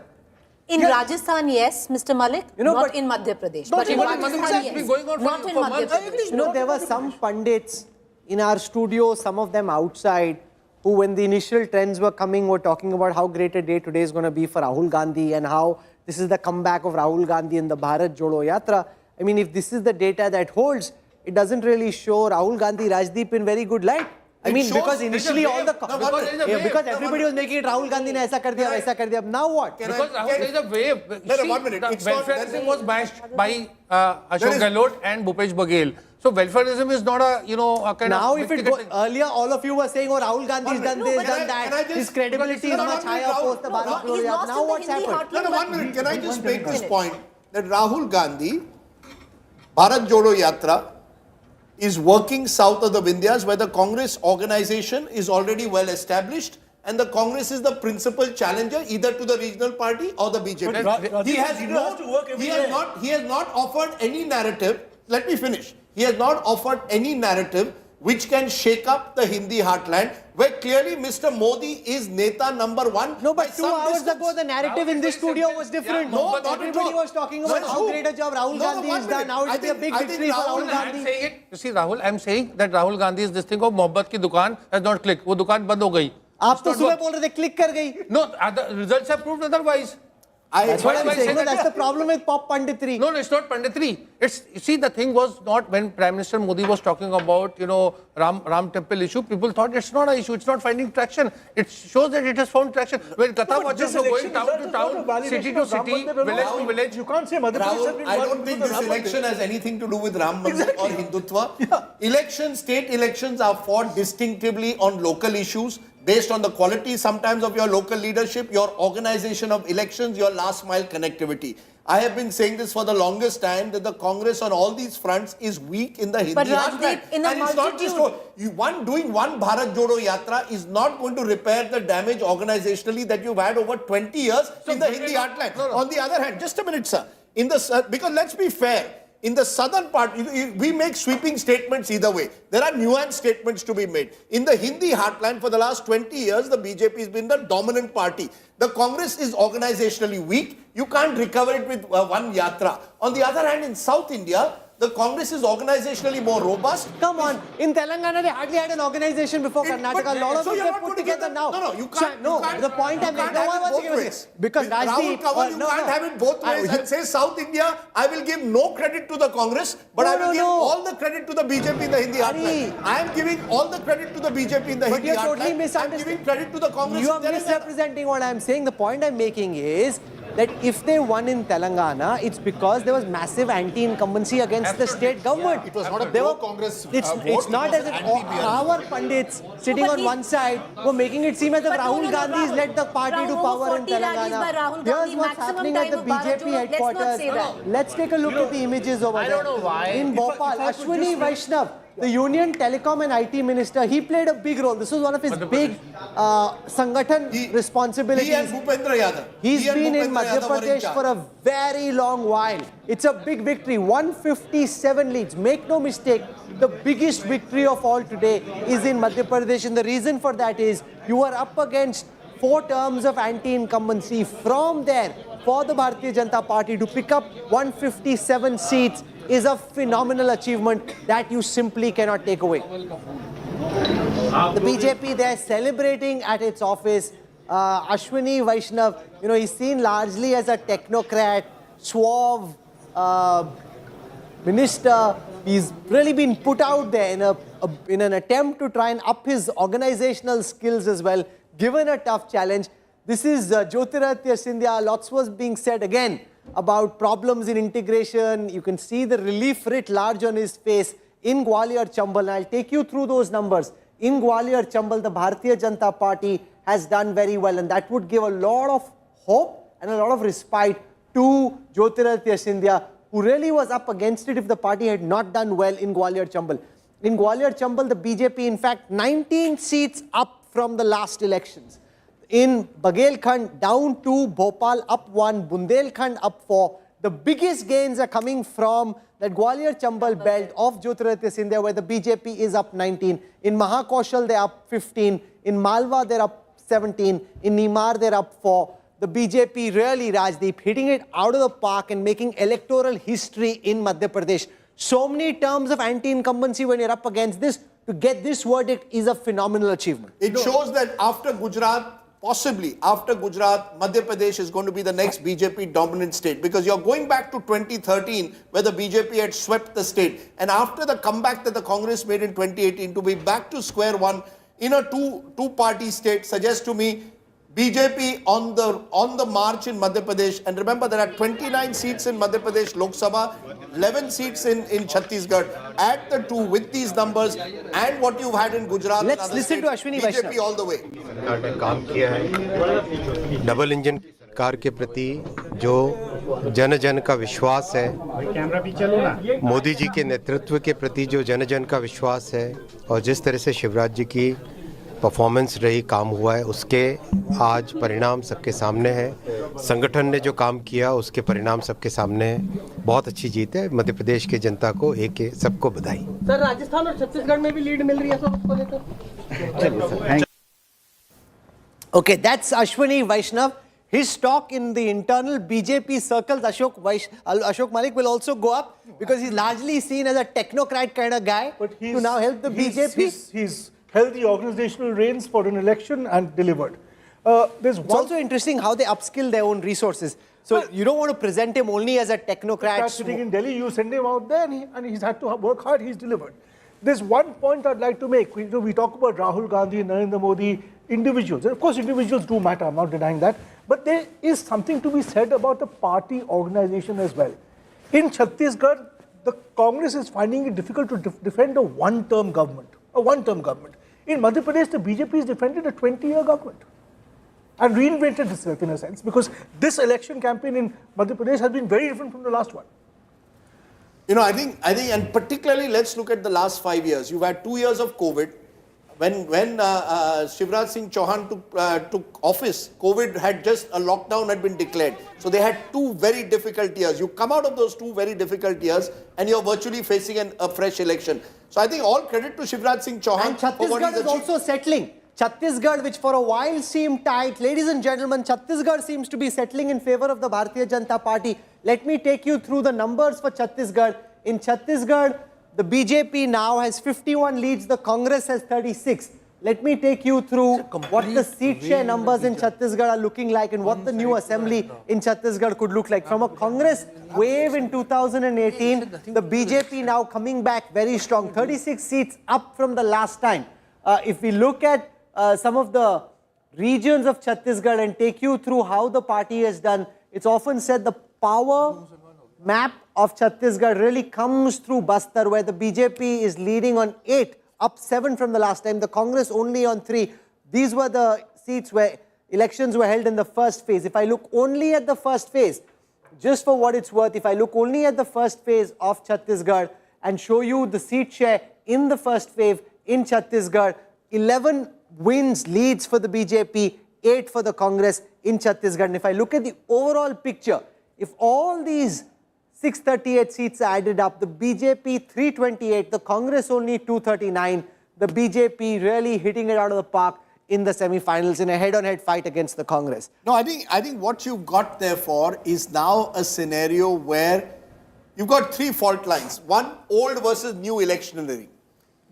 In Rajasthan, yes, Mr. Malik, not in Madhya Pradesh. But in Rajasthan, it's been going on not in Madhya Pradesh. There were some pundits in our studio, some of them outside, who when the initial trends were coming were talking about how great a day today is going to be for Rahul Gandhi and how this is the comeback of Rahul Gandhi and the Bharat Jodo Yatra. I mean, if this is the data that holds, it doesn't really show Rahul Gandhi, Rajdeep in very good light. I mean, because initially all the because everybody was making it Rahul Gandhi ne aisa kar diya, waisa kar diya. Now what? Because there is a wave. No, 1 minute. The welfareism was bashed by Ashok Gehlot and Bhupesh Baghel. So welfareism is not a a kind now of. Now if it goes earlier, all of you were saying, "Oh, Rahul Gandhi has done this, done that. His credibility is much higher post the Bharat Jodo Yatra." Now what's happened? No, 1 minute. Can I just make this point that Rahul Gandhi, Bharat Jodo Yatra, is working south of the Vindhyas, where the Congress organization is already well established, and the Congress is the principal challenger either to the regional party or the BJP. He has not offered any narrative. Let me finish. He has not offered any narrative which can shake up the Hindi heartland, where clearly Mr. Modi is Neta number one. No, but 2 hours ago, the narrative in this studio was different. No, not everybody was talking about how great a job Rahul Gandhi has done. Now it's a big victory for Rahul Gandhi. You see, Rahul, I'm saying that Rahul Gandhi is this thing of Mohabbat ki dukaan has not clicked. वो दुकान बंद हो गई. आप तो सुबह बोल रहे थे क्लिक कर गई. No, the results have proved otherwise. That's what I'm saying. No, that's the problem with pop panditry. No, it's not panditry. It's, you see, the thing was not when Prime Minister Modi was talking about, Ram temple issue, people thought it's not an issue, it's not finding traction. It shows that it has found traction. When Katha watchers were going town to town, city to city, village to village, you can't say Madhya Pradesh has been I don't think this election has anything to do with Ram Mandir or Hindutva. State elections are fought distinctively on local issues, based on the quality sometimes of your local leadership, your organization of elections, your last mile connectivity. I have been saying this for the longest time, that the Congress on all these fronts is weak in the Hindi heartland. In the and it's not just doing one Bharat Jodo Yatra is not going to repair the damage organizationally that you've had over 20 years in the Hindi heartland. On the other hand, just a minute, sir, because let's be fair, in the southern part, we make sweeping statements either way. There are nuanced statements to be made. In the Hindi heartland, for the last 20 years, the BJP has been the dominant party. The Congress is organizationally weak. You can't recover it with one yatra. On the other hand, in South India, the Congress is organizationally more robust. Come on, in Telangana they hardly had an organization before Karnataka. A lot of them put together now. No, you can't. The point I'm making, because Rahul Kanwal, you can't have it both ways and say South India, I will give no credit to the Congress, but I will give all the credit to the BJP in the Hindi heartland. I am giving all the credit to the BJP in the Hindi heartland. I am giving credit to the Congress. You are misrepresenting what I am saying. The point I am making is that if they won in Telangana, it's because there was massive anti-incumbency against the state government. It was not a pro-Congress It's not as if our pundits sitting on one side were making it seem as if Rahul Gandhi has led the party to power in Telangana. Here's what's happening at the BJP headquarters. Let's take a look at the images over there. I don't know why. In Bhopal, Ashwini Vaishnaw, the Union Telecom and IT Minister, he played a big role. This was one of his big Sangathan responsibilities. He and Bhupendra Yadav. He's been in Madhya Pradesh for a very long while. It's a big victory. 157 leads. Make no mistake, the biggest victory of all today is in Madhya Pradesh. And the reason for that is you are up against 4 terms of anti-incumbency. From there, for the Bharatiya Janata Party to pick up 157 seats is a phenomenal achievement that you simply cannot take away. The BJP, they're celebrating at its office. Ashwini Vaishnaw, he's seen largely as a technocrat, suave minister. He's really been put out there in an attempt to try and up his organizational skills as well, given a tough challenge. This is Jyotiraditya Scindia. Lots was being said again about problems in integration. You can see the relief writ large on his face in Gwalior Chambal. I'll take you through those numbers. In Gwalior Chambal, the Bharatiya Janata Party has done very well, and that would give a lot of hope and a lot of respite to Jyotiraditya Scindia, who really was up against it if the party had not done well in Gwalior Chambal. In Gwalior Chambal, the BJP, in fact, 19 seats up from the last elections. In Bagelkhand, down 2, Bhopal up 1, Bundelkhand up 4. The biggest gains are coming from that Gwalior Chambal belt of Jyotiraditya Scindia, where the BJP is up 19. In Mahakaushal, they're up 15. In Malwa, they're up 17. In Nimar, they're up 4. The BJP really, Rajdeep, hitting it out of the park and making electoral history in Madhya Pradesh. So many terms of anti-incumbency when you're up against this, to get this verdict is a phenomenal achievement. It shows that after Gujarat, possibly after Gujarat, Madhya Pradesh is going to be the next BJP dominant state, because you're going back to 2013 where the BJP had swept the state, and after the comeback that the Congress made in 2018 to be back to square one in a two-party state suggests to me BJP on the march in Madhya Pradesh. And remember, there are 29 seats in Madhya Pradesh Lok Sabha, 11 seats in Chhattisgarh. Add the 2 with these numbers and what you've had in Gujarat. Let's listen to Ashwini Vaishnaw. BJP all the way. सरकार ने काम किया है double engine की सरकार के प्रति जो जन जन का विश्वास है, मोदी जी के नेतृत्व के प्रति जो जन जन का विश्वास है और जिस तरह से शिवराज जी की परफॉर्मेंस रही, काम हुआ है, उसके आज परिणाम सबके सामने है। संगठन ने जो काम किया उसके परिणाम सबके सामने है। बहुत अच्छी जीत है। मध्य प्रदेश की जनता को सबको बधाई। सर, राजस्थान और छत्तीसगढ़ में भी लीड मिल रही है सर उसको लेकर? Okay, that's Ashwini Vaishnaw. His talk in the internal BJP circles, Ashok Malik will also go up because he's largely seen as a technocrat kind of guy to now help the BJP. He's held the organizational reins for an election and delivered. It's also interesting how they upskill their own resources. So you don't want to present him only as a technocrat. Sitting in Delhi, you send him out there and he's had to work hard, he's delivered. There's one point I'd like to make. We talk about Rahul Gandhi, Narendra Modi, individuals. And of course, individuals do matter, I'm not denying that. But there is something to be said about the party organization as well. In Chhattisgarh, the Congress is finding it difficult to defend a one-term government. In Madhya Pradesh, the BJP has defended a 20-year government and reinvented itself in a sense, because this election campaign in Madhya Pradesh has been very different from the last one. You know, I think, and particularly let's look at the last 5 years. You've had 2 years of COVID. When Shivraj Singh Chauhan took office, COVID had just, a lockdown had been declared. So they had 2 very difficult years. You come out of those 2 very difficult years and you're virtually facing a fresh election. So I think all credit to Shivraj Singh Chauhan. And Chhattisgarh is also settling. Chhattisgarh, which for a while seemed tight, ladies and gentlemen, Chhattisgarh seems to be settling in favor of the Bharatiya Janata Party. Let me take you through the numbers for Chhattisgarh. In Chhattisgarh, the BJP now has 51 leads, the Congress has 36. Let me take you through what the seat share numbers in Chhattisgarh are looking like and what the new assembly in Chhattisgarh could look like. From a Congress wave in 2018, the BJP now coming back very strong, 36 seats up from the last time. If we look at some of the regions of Chhattisgarh and take you through how the party has done, it's often said the power map of Chhattisgarh really comes through Bastar, where the BJP is leading on 8, up 7 from the last time, the Congress only on 3. These were the seats where elections were held in the first phase. If I look only at the first phase, just for what it's worth, if I look only at the first phase of Chhattisgarh and show you the seat share in the first wave in Chhattisgarh, 11 wins, leads for the BJP, 8 for the Congress in Chhattisgarh. And if I look at the overall picture, if all these 638 seats are added up, the BJP 328, the Congress only 239, the BJP really hitting it out of the park in the semi-finals in a head-on-head fight against the Congress. No, I think what you've got therefore is now a scenario where you've got 3 fault lines. One, old versus new electioneering.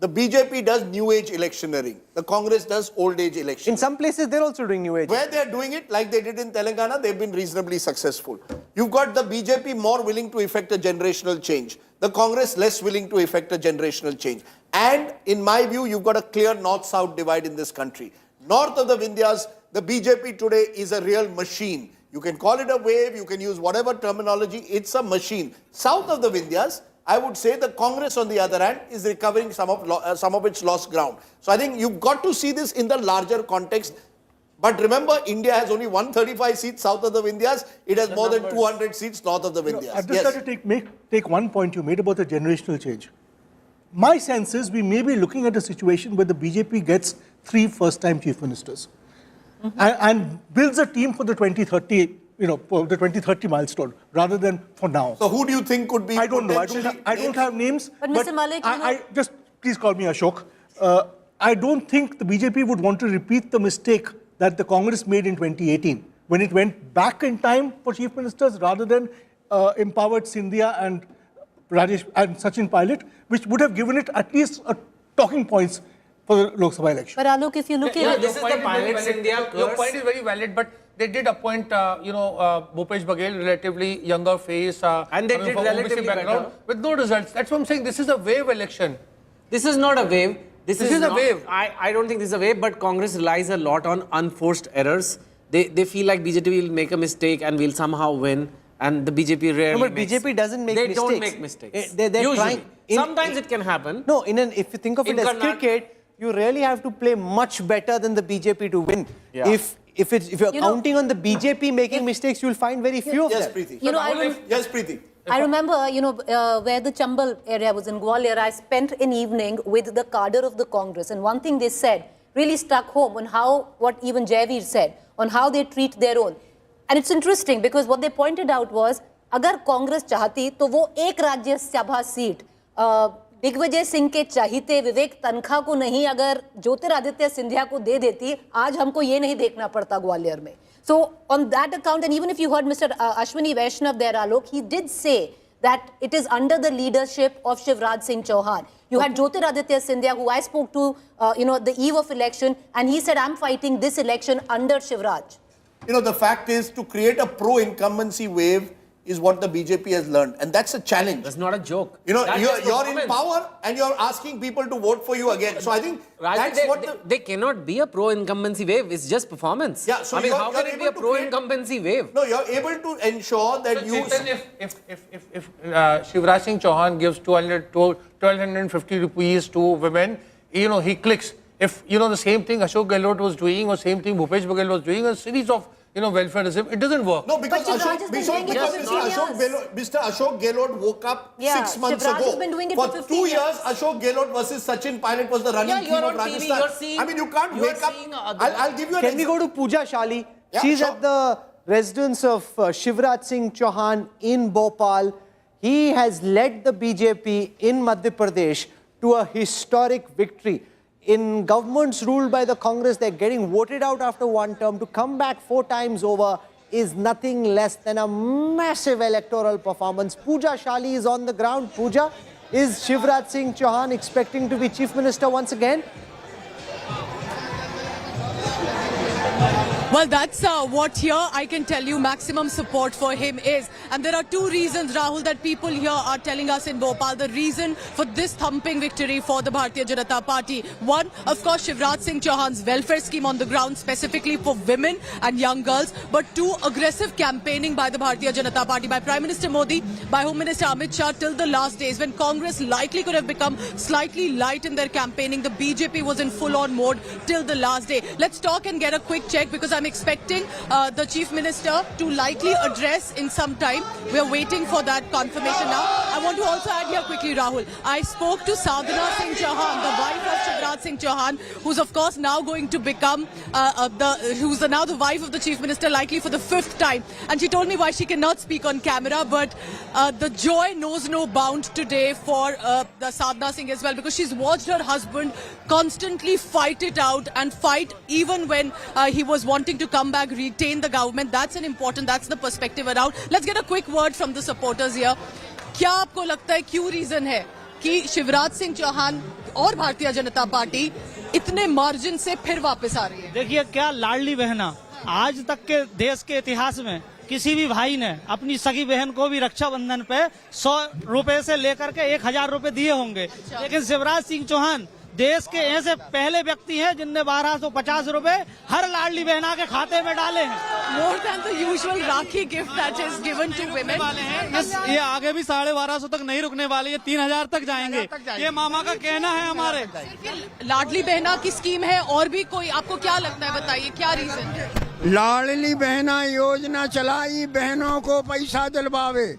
The BJP does new age electioneering. The Congress does old age electioneering. In some places, they're also doing new age. Where they're doing it, like they did in Telangana, they've been reasonably successful. You've got the BJP more willing to effect a generational change. The Congress less willing to effect a generational change. And in my view, you've got a clear north-south divide in this country. North of the Vindhyas, the BJP today is a real machine. You can call it a wave, you can use whatever terminology, it's a machine. South of the Vindhyas, I would say the Congress, on the other hand, is recovering some of its lost ground. So I think you've got to see this in the larger context. But remember, India has only 135 seats south of the Vindhyas. It has more than 200 seats north of the Vindhyas. I'd just like to take one point you made about the generational change. My sense is we may be looking at a situation where the BJP gets 3 first-time chief ministers and builds a team for the 2030. For the 2030 milestone, rather than for now. So who do you think could be? I don't know. I don't have names. But Mr. Malik, just please call me Ashok. I don't think the BJP would want to repeat the mistake that the Congress made in 2018 when it went back in time for chief ministers rather than empowered Scindia and Rajesh and Sachin Pilot, which would have given it at least talking points for the Lok Sabha election. But Alok, if you look at this is the Pilot India. Your point is very valid, but they did appoint, Bhupesh Baghel, relatively younger face, and they did relatively background, with no results. That's what I'm saying. This is a wave election. This is not a wave. This is a wave. I don't think this is a wave, but Congress relies a lot on unforced errors. They feel like BJP will make a mistake and will somehow win, and the BJP rarely No, but BJP doesn't make mistakes. They don't make mistakes. They're Usually. trying. Sometimes it can happen. No, if you think of it as cricket, you really have to play much better than the BJP to win. Yeah. if you're counting on the BJP making mistakes, you'll find very few of them. Preeti. You know, Yes, Preeti. I remember, where the Chambal area was in Gwalior, I spent an evening with the cadre of the Congress. And one thing they said really struck home on what even Jayaveer said, on how they treat their own. And it's interesting because what they pointed out was, agar Congress chahati, to wo ek Rajya Sabha seat, Digvijay Singh के चाहते विवेक तनखा को नहीं अगर ज्योतिरादित्य सिंधिया को दे देती, आज हमको ये नहीं देखना पड़ता ग्वालियर में. So on that account, and even if you heard Mr. Ashwini Vaishnaw there, Alok, he did say that it is under the leadership of Shivraj Singh Chauhan. You had Jyotiraditya Scindia, who I spoke to, the eve of election, and he said, I'm fighting this election under Shivraj. The fact is, to create a pro-incumbency wave is what the BJP has learned. And that's a challenge. That's not a joke. You're in power and you're asking people to vote for you again. So I think they cannot be a pro-incumbency wave. It's just performance. Yeah, so how can it be a pro-incumbency wave? No, you're able to ensure that if Shivraj Singh Chauhan gives 1,250 rupees to women, he clicks. If, the same thing Ashok Gehlot was doing or same thing Bhupesh Baghel was doing, a series of welfareism, it doesn't work. No, because Mr. Ashok Gehlot woke up 6 months ago. For 2 years, Ashok Gehlot versus Sachin Pilot was the running theme of Rajasthan. I mean, you can't wake up. I'll give you an Can we go to Pooja Shali? She's at the residence of Shivraj Singh Chauhan in Bhopal. He has led the BJP in Madhya Pradesh to a historic victory. In governments ruled by the Congress, they're getting voted out after one term. To come back 4 times over is nothing less than a massive electoral performance. Pooja Shali is on the ground. Pooja, is Shivraj Singh Chauhan expecting to be Chief Minister once again? Well, that's what here I can tell you maximum support for him is. And there are 2 reasons, Rahul, that people here are telling us in Bhopal. The reason for this thumping victory for the Bharatiya Janata Party. One, of course, Shivraj Singh Chauhan's welfare scheme on the ground, specifically for women and young girls. But 2, aggressive campaigning by the Bharatiya Janata Party, by Prime Minister Modi, by Home Minister Amit Shah till the last days when Congress likely could have become slightly light in their campaigning. The BJP was in full-on mode till the last day. Let's talk and get a quick check because I'm expecting the Chief Minister to likely address in some time. We are waiting for that confirmation now. I want to also add here quickly, Rahul. I spoke to Sardesai Singh Chauhan, the wife of Shivraj Singh Chauhan, who's of course now going to become now the wife of the Chief Minister, likely for the 5th time. And she told me why she cannot speak on camera, but the joy knows no bound today for the Sardesai Singh as well, because she's watched her husband constantly fight it out and fight even when he was wanting to come back, retain the government. That's the perspective around. Let's get a quick word from the supporters here. क्या आपको लगता है क्यों reason है कि शिवराज सिंह चौहान और Bharatiya Janata party इतने margin से फिर वापस आ रही है? देखिए, क्या लाडली बहना, आज तक के देश के इतिहास में किसी भी भाई ने अपनी सगी बहन को भी रक्षाबंधन पे 100 रुपए से लेकर के 1000 रुपए दिए होंगे, लेकिन शिवराज सिंह चौहान देश के ऐसे पहले व्यक्ति हैं जिनने 1250 रुपए हर लाडली बहना के खाते में डाले हैं. More than the usual Rakhi gift that is given to women. ये आगे भी 1250 तक नहीं रुकने वाले, ये 3000 तक जाएंगे. ये मामा का कहना है हमारे. लाडली बहना की स्कीम है और भी कोई, आपको क्या लगता है, बताइए क्या रीजन है? लाडली बहना योजना चलाई, बहनों को पैसा दिलवावे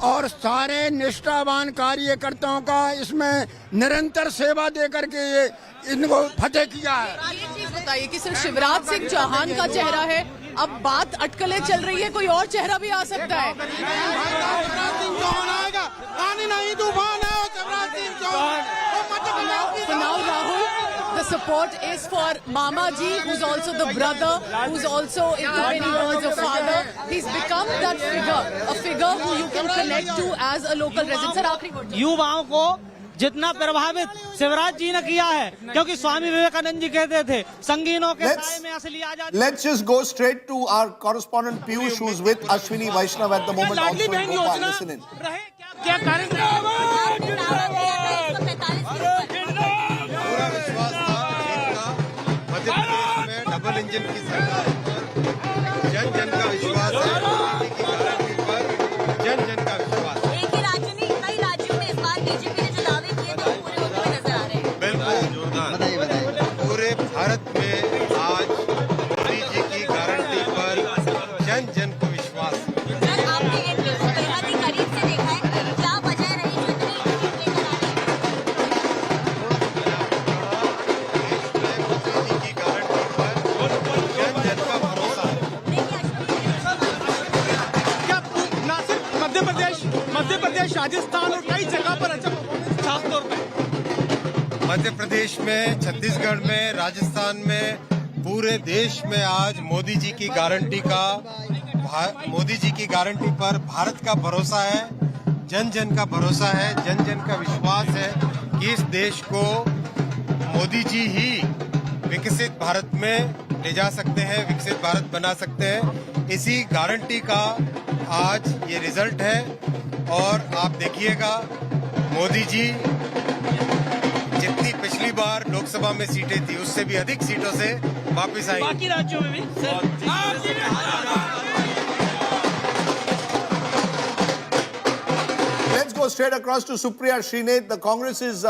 और सारे निष्ठावान कार्यकर्ताओं का इसमें निरंतर सेवा दे करके ये इनको फतेह किया है. ये चीज बताइए कि सिर्फ शिवराज सिंह चौहान का चेहरा है, अब बात अटकलें चल रही है, कोई और चेहरा भी आ सकता है. For now, Rahul, the support is for Mama Ji, who's also the brother, who's also, in many words, a father. He's become that figure, a figure who you can connect to as a local resident. Sir, आखिरी word. युवाओं को जितना प्रभावित शिवराज जी ने किया है, क्योंकि स्वामी विवेकानंद जी कहते थे संगीनों के साए में असली आजादी. Let's just go straight to our correspondent Piyush, who's with Ashwini Vaishnaw at the moment. Also in Bhopal. Listen in. क्या डबल इंजन की सरकार पर जन जन का विश्वास है, जन जन का विश्वास. एक ही राज्य में, कई राज्यों में इस बार बीजेपी ने जो दावे किए थे वो पूरे होते हुए नजर आ रहे हैं. बिल्कुल जोरदार. पूरे भारत में आज मोदी जी की प्रदेश, राजस्थान और कई जगह पर अच्छा परफॉर्मेंस खास तौर पे मध्य प्रदेश में, छत्तीसगढ़ में, राजस्थान में, पूरे देश में आज मोदी जी की गारंटी पर भारत का भरोसा है, जन जन का भरोसा है, जन जन का विश्वास है कि इस देश को मोदी जी ही विकसित भारत में ले जा सकते हैं, विकसित भारत बना सकते हैं। इसी गारंटी का आज ये रिजल्ट है और आप देखिएगा मोदी जी जितनी पिछली बार लोकसभा में सीटें थी उससे भी अधिक सीटों से वापस आई। बाकी राज्यों में भी Let's go straight across to Supriya Srinath, the Congress's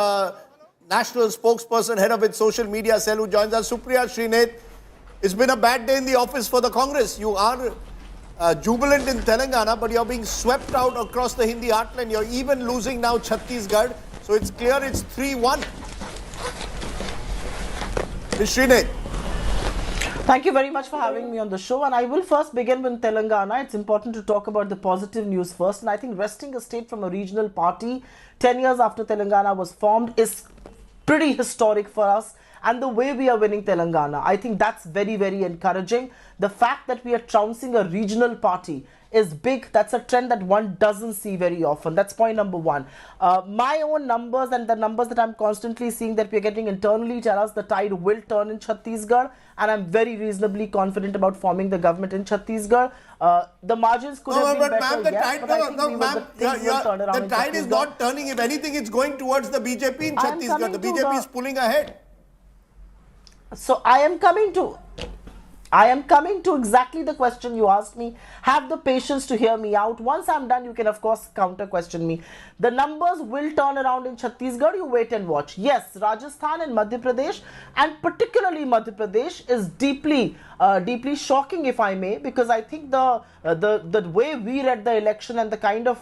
national spokesperson, head of its social media cell, who joins us. Supriya Srinath, it's been a bad day in the office for the Congress. You are jubilant in Telangana, but you're being swept out across the Hindi heartland. You're even losing now Chhattisgarh. So it's clear it's 3-1. Ms. Srinath. Thank you very much for having me on the show, and I will first begin with Telangana. It's important to talk about the positive news first, and I think wresting a state from a regional party 10 years after Telangana was formed is pretty historic for us, and the way we are winning Telangana, I think that's very, very encouraging. The fact that we are trouncing a regional party is big. That's a trend that one doesn't see very often. That's point number one. My own numbers and the numbers that I'm constantly seeing that we're getting internally tell us the tide will turn in Chhattisgarh, and I'm very reasonably confident about forming the government in Chhattisgarh. The margins could have been better, the tide is not turning. If anything, it's going towards the BJP in Chhattisgarh. The BJP is pulling ahead. So I am coming to exactly the question you asked me. Have the patience to hear me out. Once I'm done, you can of course counter question me. The numbers will turn around in Chhattisgarh. You wait and watch. Yes, Rajasthan and Madhya Pradesh, and particularly Madhya Pradesh, is deeply shocking, if I may, because I think the way we read the election and the kind of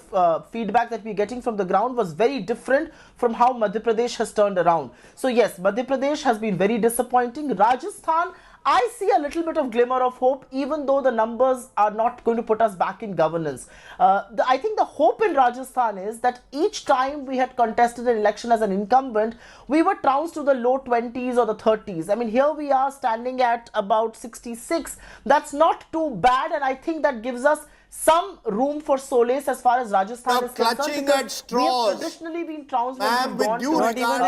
feedback that we're getting from the ground was very different from how Madhya Pradesh has turned around. So yes, Madhya Pradesh has been very disappointing. Rajasthan, I see a little bit of glimmer of hope, even though the numbers are not going to put us back in governance. I think the hope in Rajasthan is that each time we had contested an election as an incumbent, we were trounced to the low 20s or the 30s. I mean, here we are standing at about 66. That's not too bad, and I think that gives us some room for solace as far as Rajasthan is concerned. Clutching at straws. We have traditionally been trounced. Ma'am, with due regard,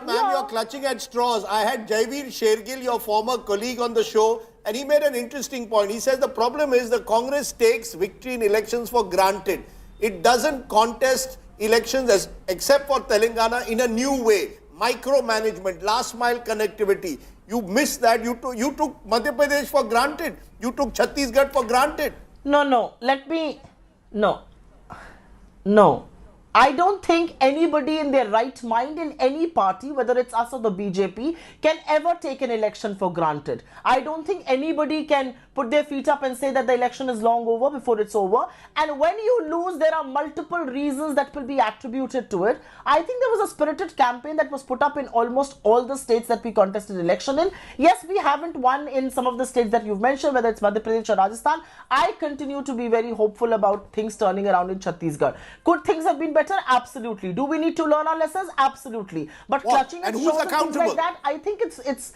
ma'am, you're clutching at straws. I had Jaiveer Shergill, your former colleague, on the show, and he made an interesting point. He says the problem is the Congress takes victory in elections for granted. It doesn't contest elections except for Telangana in a new way. Micromanagement, last mile connectivity. You missed that. You took Madhya Pradesh for granted. You took Chhattisgarh for granted. No. I don't think anybody in their right mind in any party, whether it's us or the BJP, can ever take an election for granted. I don't think anybody can put their feet up and say that the election is long over before it's over. And when you lose, there are multiple reasons that will be attributed to it. I think there was a spirited campaign that was put up in almost all the states that we contested election in. Yes, we haven't won in some of the states that you've mentioned, whether it's Madhya Pradesh or Rajasthan. I continue to be very hopeful about things turning around in Chhattisgarh. Could things have been better? Absolutely. Do we need to learn our lessons? Absolutely. But clutching at straws and things like that, I think it's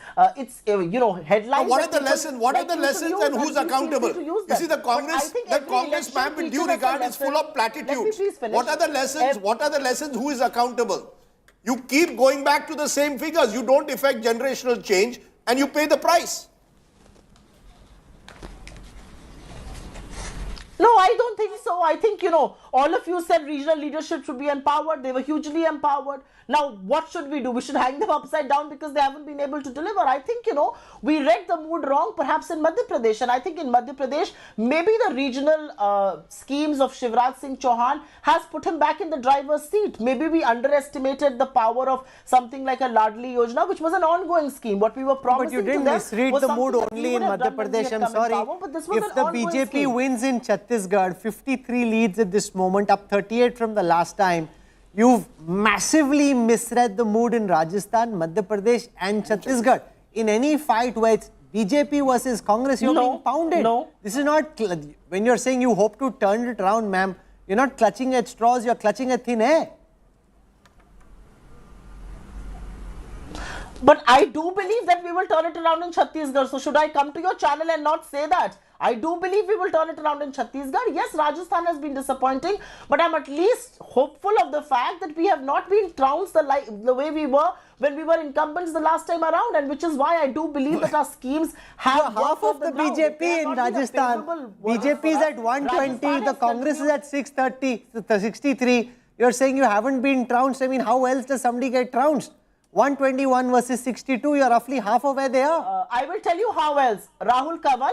headlines. What are the lessons? What are the lessons and who's accountable? You see, the Congress, ma'am, with due regard, is full of platitudes. What are the lessons? What are the lessons? Who is accountable? You keep going back to the same figures. You don't effect generational change and you pay the price. No, I don't think so. I think, all of you said regional leadership should be empowered. They were hugely empowered. Now, what should we do? We should hang them upside down because they haven't been able to deliver. I think, we read the mood wrong perhaps in Madhya Pradesh. And I think in Madhya Pradesh, maybe the regional schemes of Shivraj Singh Chauhan has put him back in the driver's seat. Maybe we underestimated the power of something like a Ladli Yojana, which was an ongoing scheme. What we were promising to them. But you didn't misread the mood only in Madhya Pradesh. I'm sorry. If the BJP wins in Chhattisgarh, 53 leads at this moment, up 38 from the last time. You've massively misread the mood in Rajasthan, Madhya Pradesh and Chhattisgarh. In any fight where it's BJP versus Congress, you're being pounded. No. This is not, when you're saying you hope to turn it around, ma'am, You're not clutching at straws, you're clutching at thin air. But I do believe that we will turn it around in Chhattisgarh. So should I come to your channel and not say that? I do believe we will turn it around in Chhattisgarh. Yes, Rajasthan has been disappointing, but I'm at least hopeful of the fact that we have not been trounced the way we were when we were incumbents the last time around, and which is why I do believe that our schemes have half of the BJP in Rajasthan. BJP is at 120, the Congress is at 63. You're saying you haven't been trounced. I mean, how else does somebody get trounced? 121 versus 62, you're roughly half of where they are. I will tell you how else. Rahul Kanwal,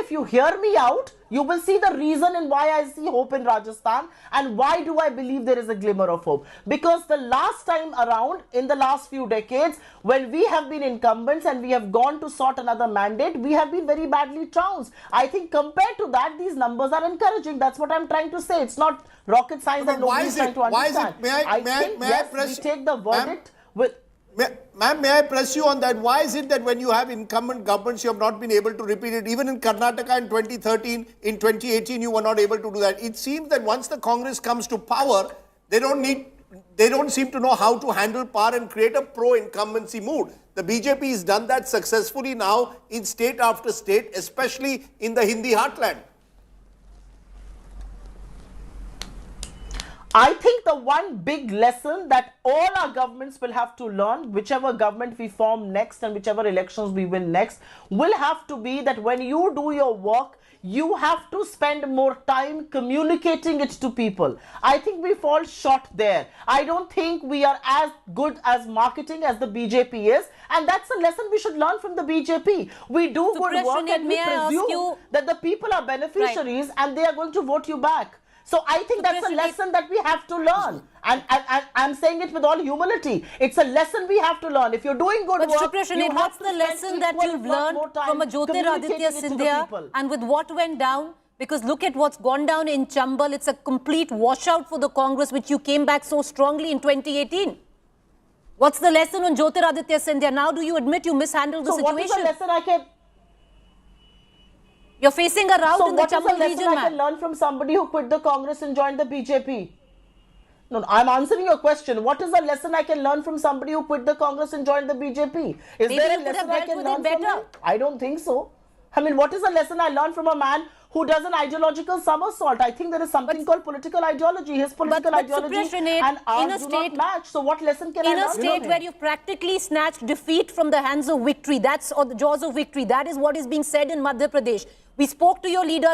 if you hear me out, you will see the reason in why I see hope in Rajasthan and why do I believe there is a glimmer of hope. Because the last time around, in the last few decades, when we have been incumbents and we have gone to sort another mandate, we have been very badly trounced. I think compared to that, these numbers are encouraging. That's what I'm trying to say. It's not rocket science that nobody is trying to understand. We take the verdict with... Ma'am, may I press you on that? Why is it that when you have incumbent governments, you have not been able to repeat it? Even in Karnataka in 2013, in 2018, you were not able to do that. It seems that once the Congress comes to power, they don't seem to know how to handle power and create a pro-incumbency mood. The BJP has done that successfully now in state after state, especially in the Hindi heartland. I think the one big lesson that all our governments will have to learn, whichever government we form next and whichever elections we win next, will have to be that when you do your work, you have to spend more time communicating it to people. I think we fall short there. I don't think we are as good as marketing as the BJP is, and that's a lesson we should learn from the BJP. We do good work and we presume that the people are beneficiaries and they are going to vote you back. So I think that's a lesson that we have to learn. And I'm saying it with all humility. It's a lesson we have to learn. If you're doing good work, what's the lesson that you've learned from a Jyotiraditya Scindia and with what went down? Because look at what's gone down in Chambal. It's a complete washout for the Congress, which you came back so strongly in 2018. What's the lesson on Jyotiraditya Scindia? Now do you admit you mishandled the situation? What is the lesson I can... You're facing a rout in the Chambal region, So what is the lesson I can learn from somebody who quit the Congress and joined the BJP? No, I'm answering your question. What is the lesson I can learn from somebody who quit the Congress and joined the BJP? Is there a lesson I can learn from him? I don't think so. I mean, what is the lesson I learned from a man who does an ideological somersault? I think there is something called political ideology. His political ideology and ours do not match. So what lesson can I learn? In a state where you've practically snatched defeat from the hands of victory, or the jaws of victory, that is what is being said in Madhya Pradesh. We spoke to your leaders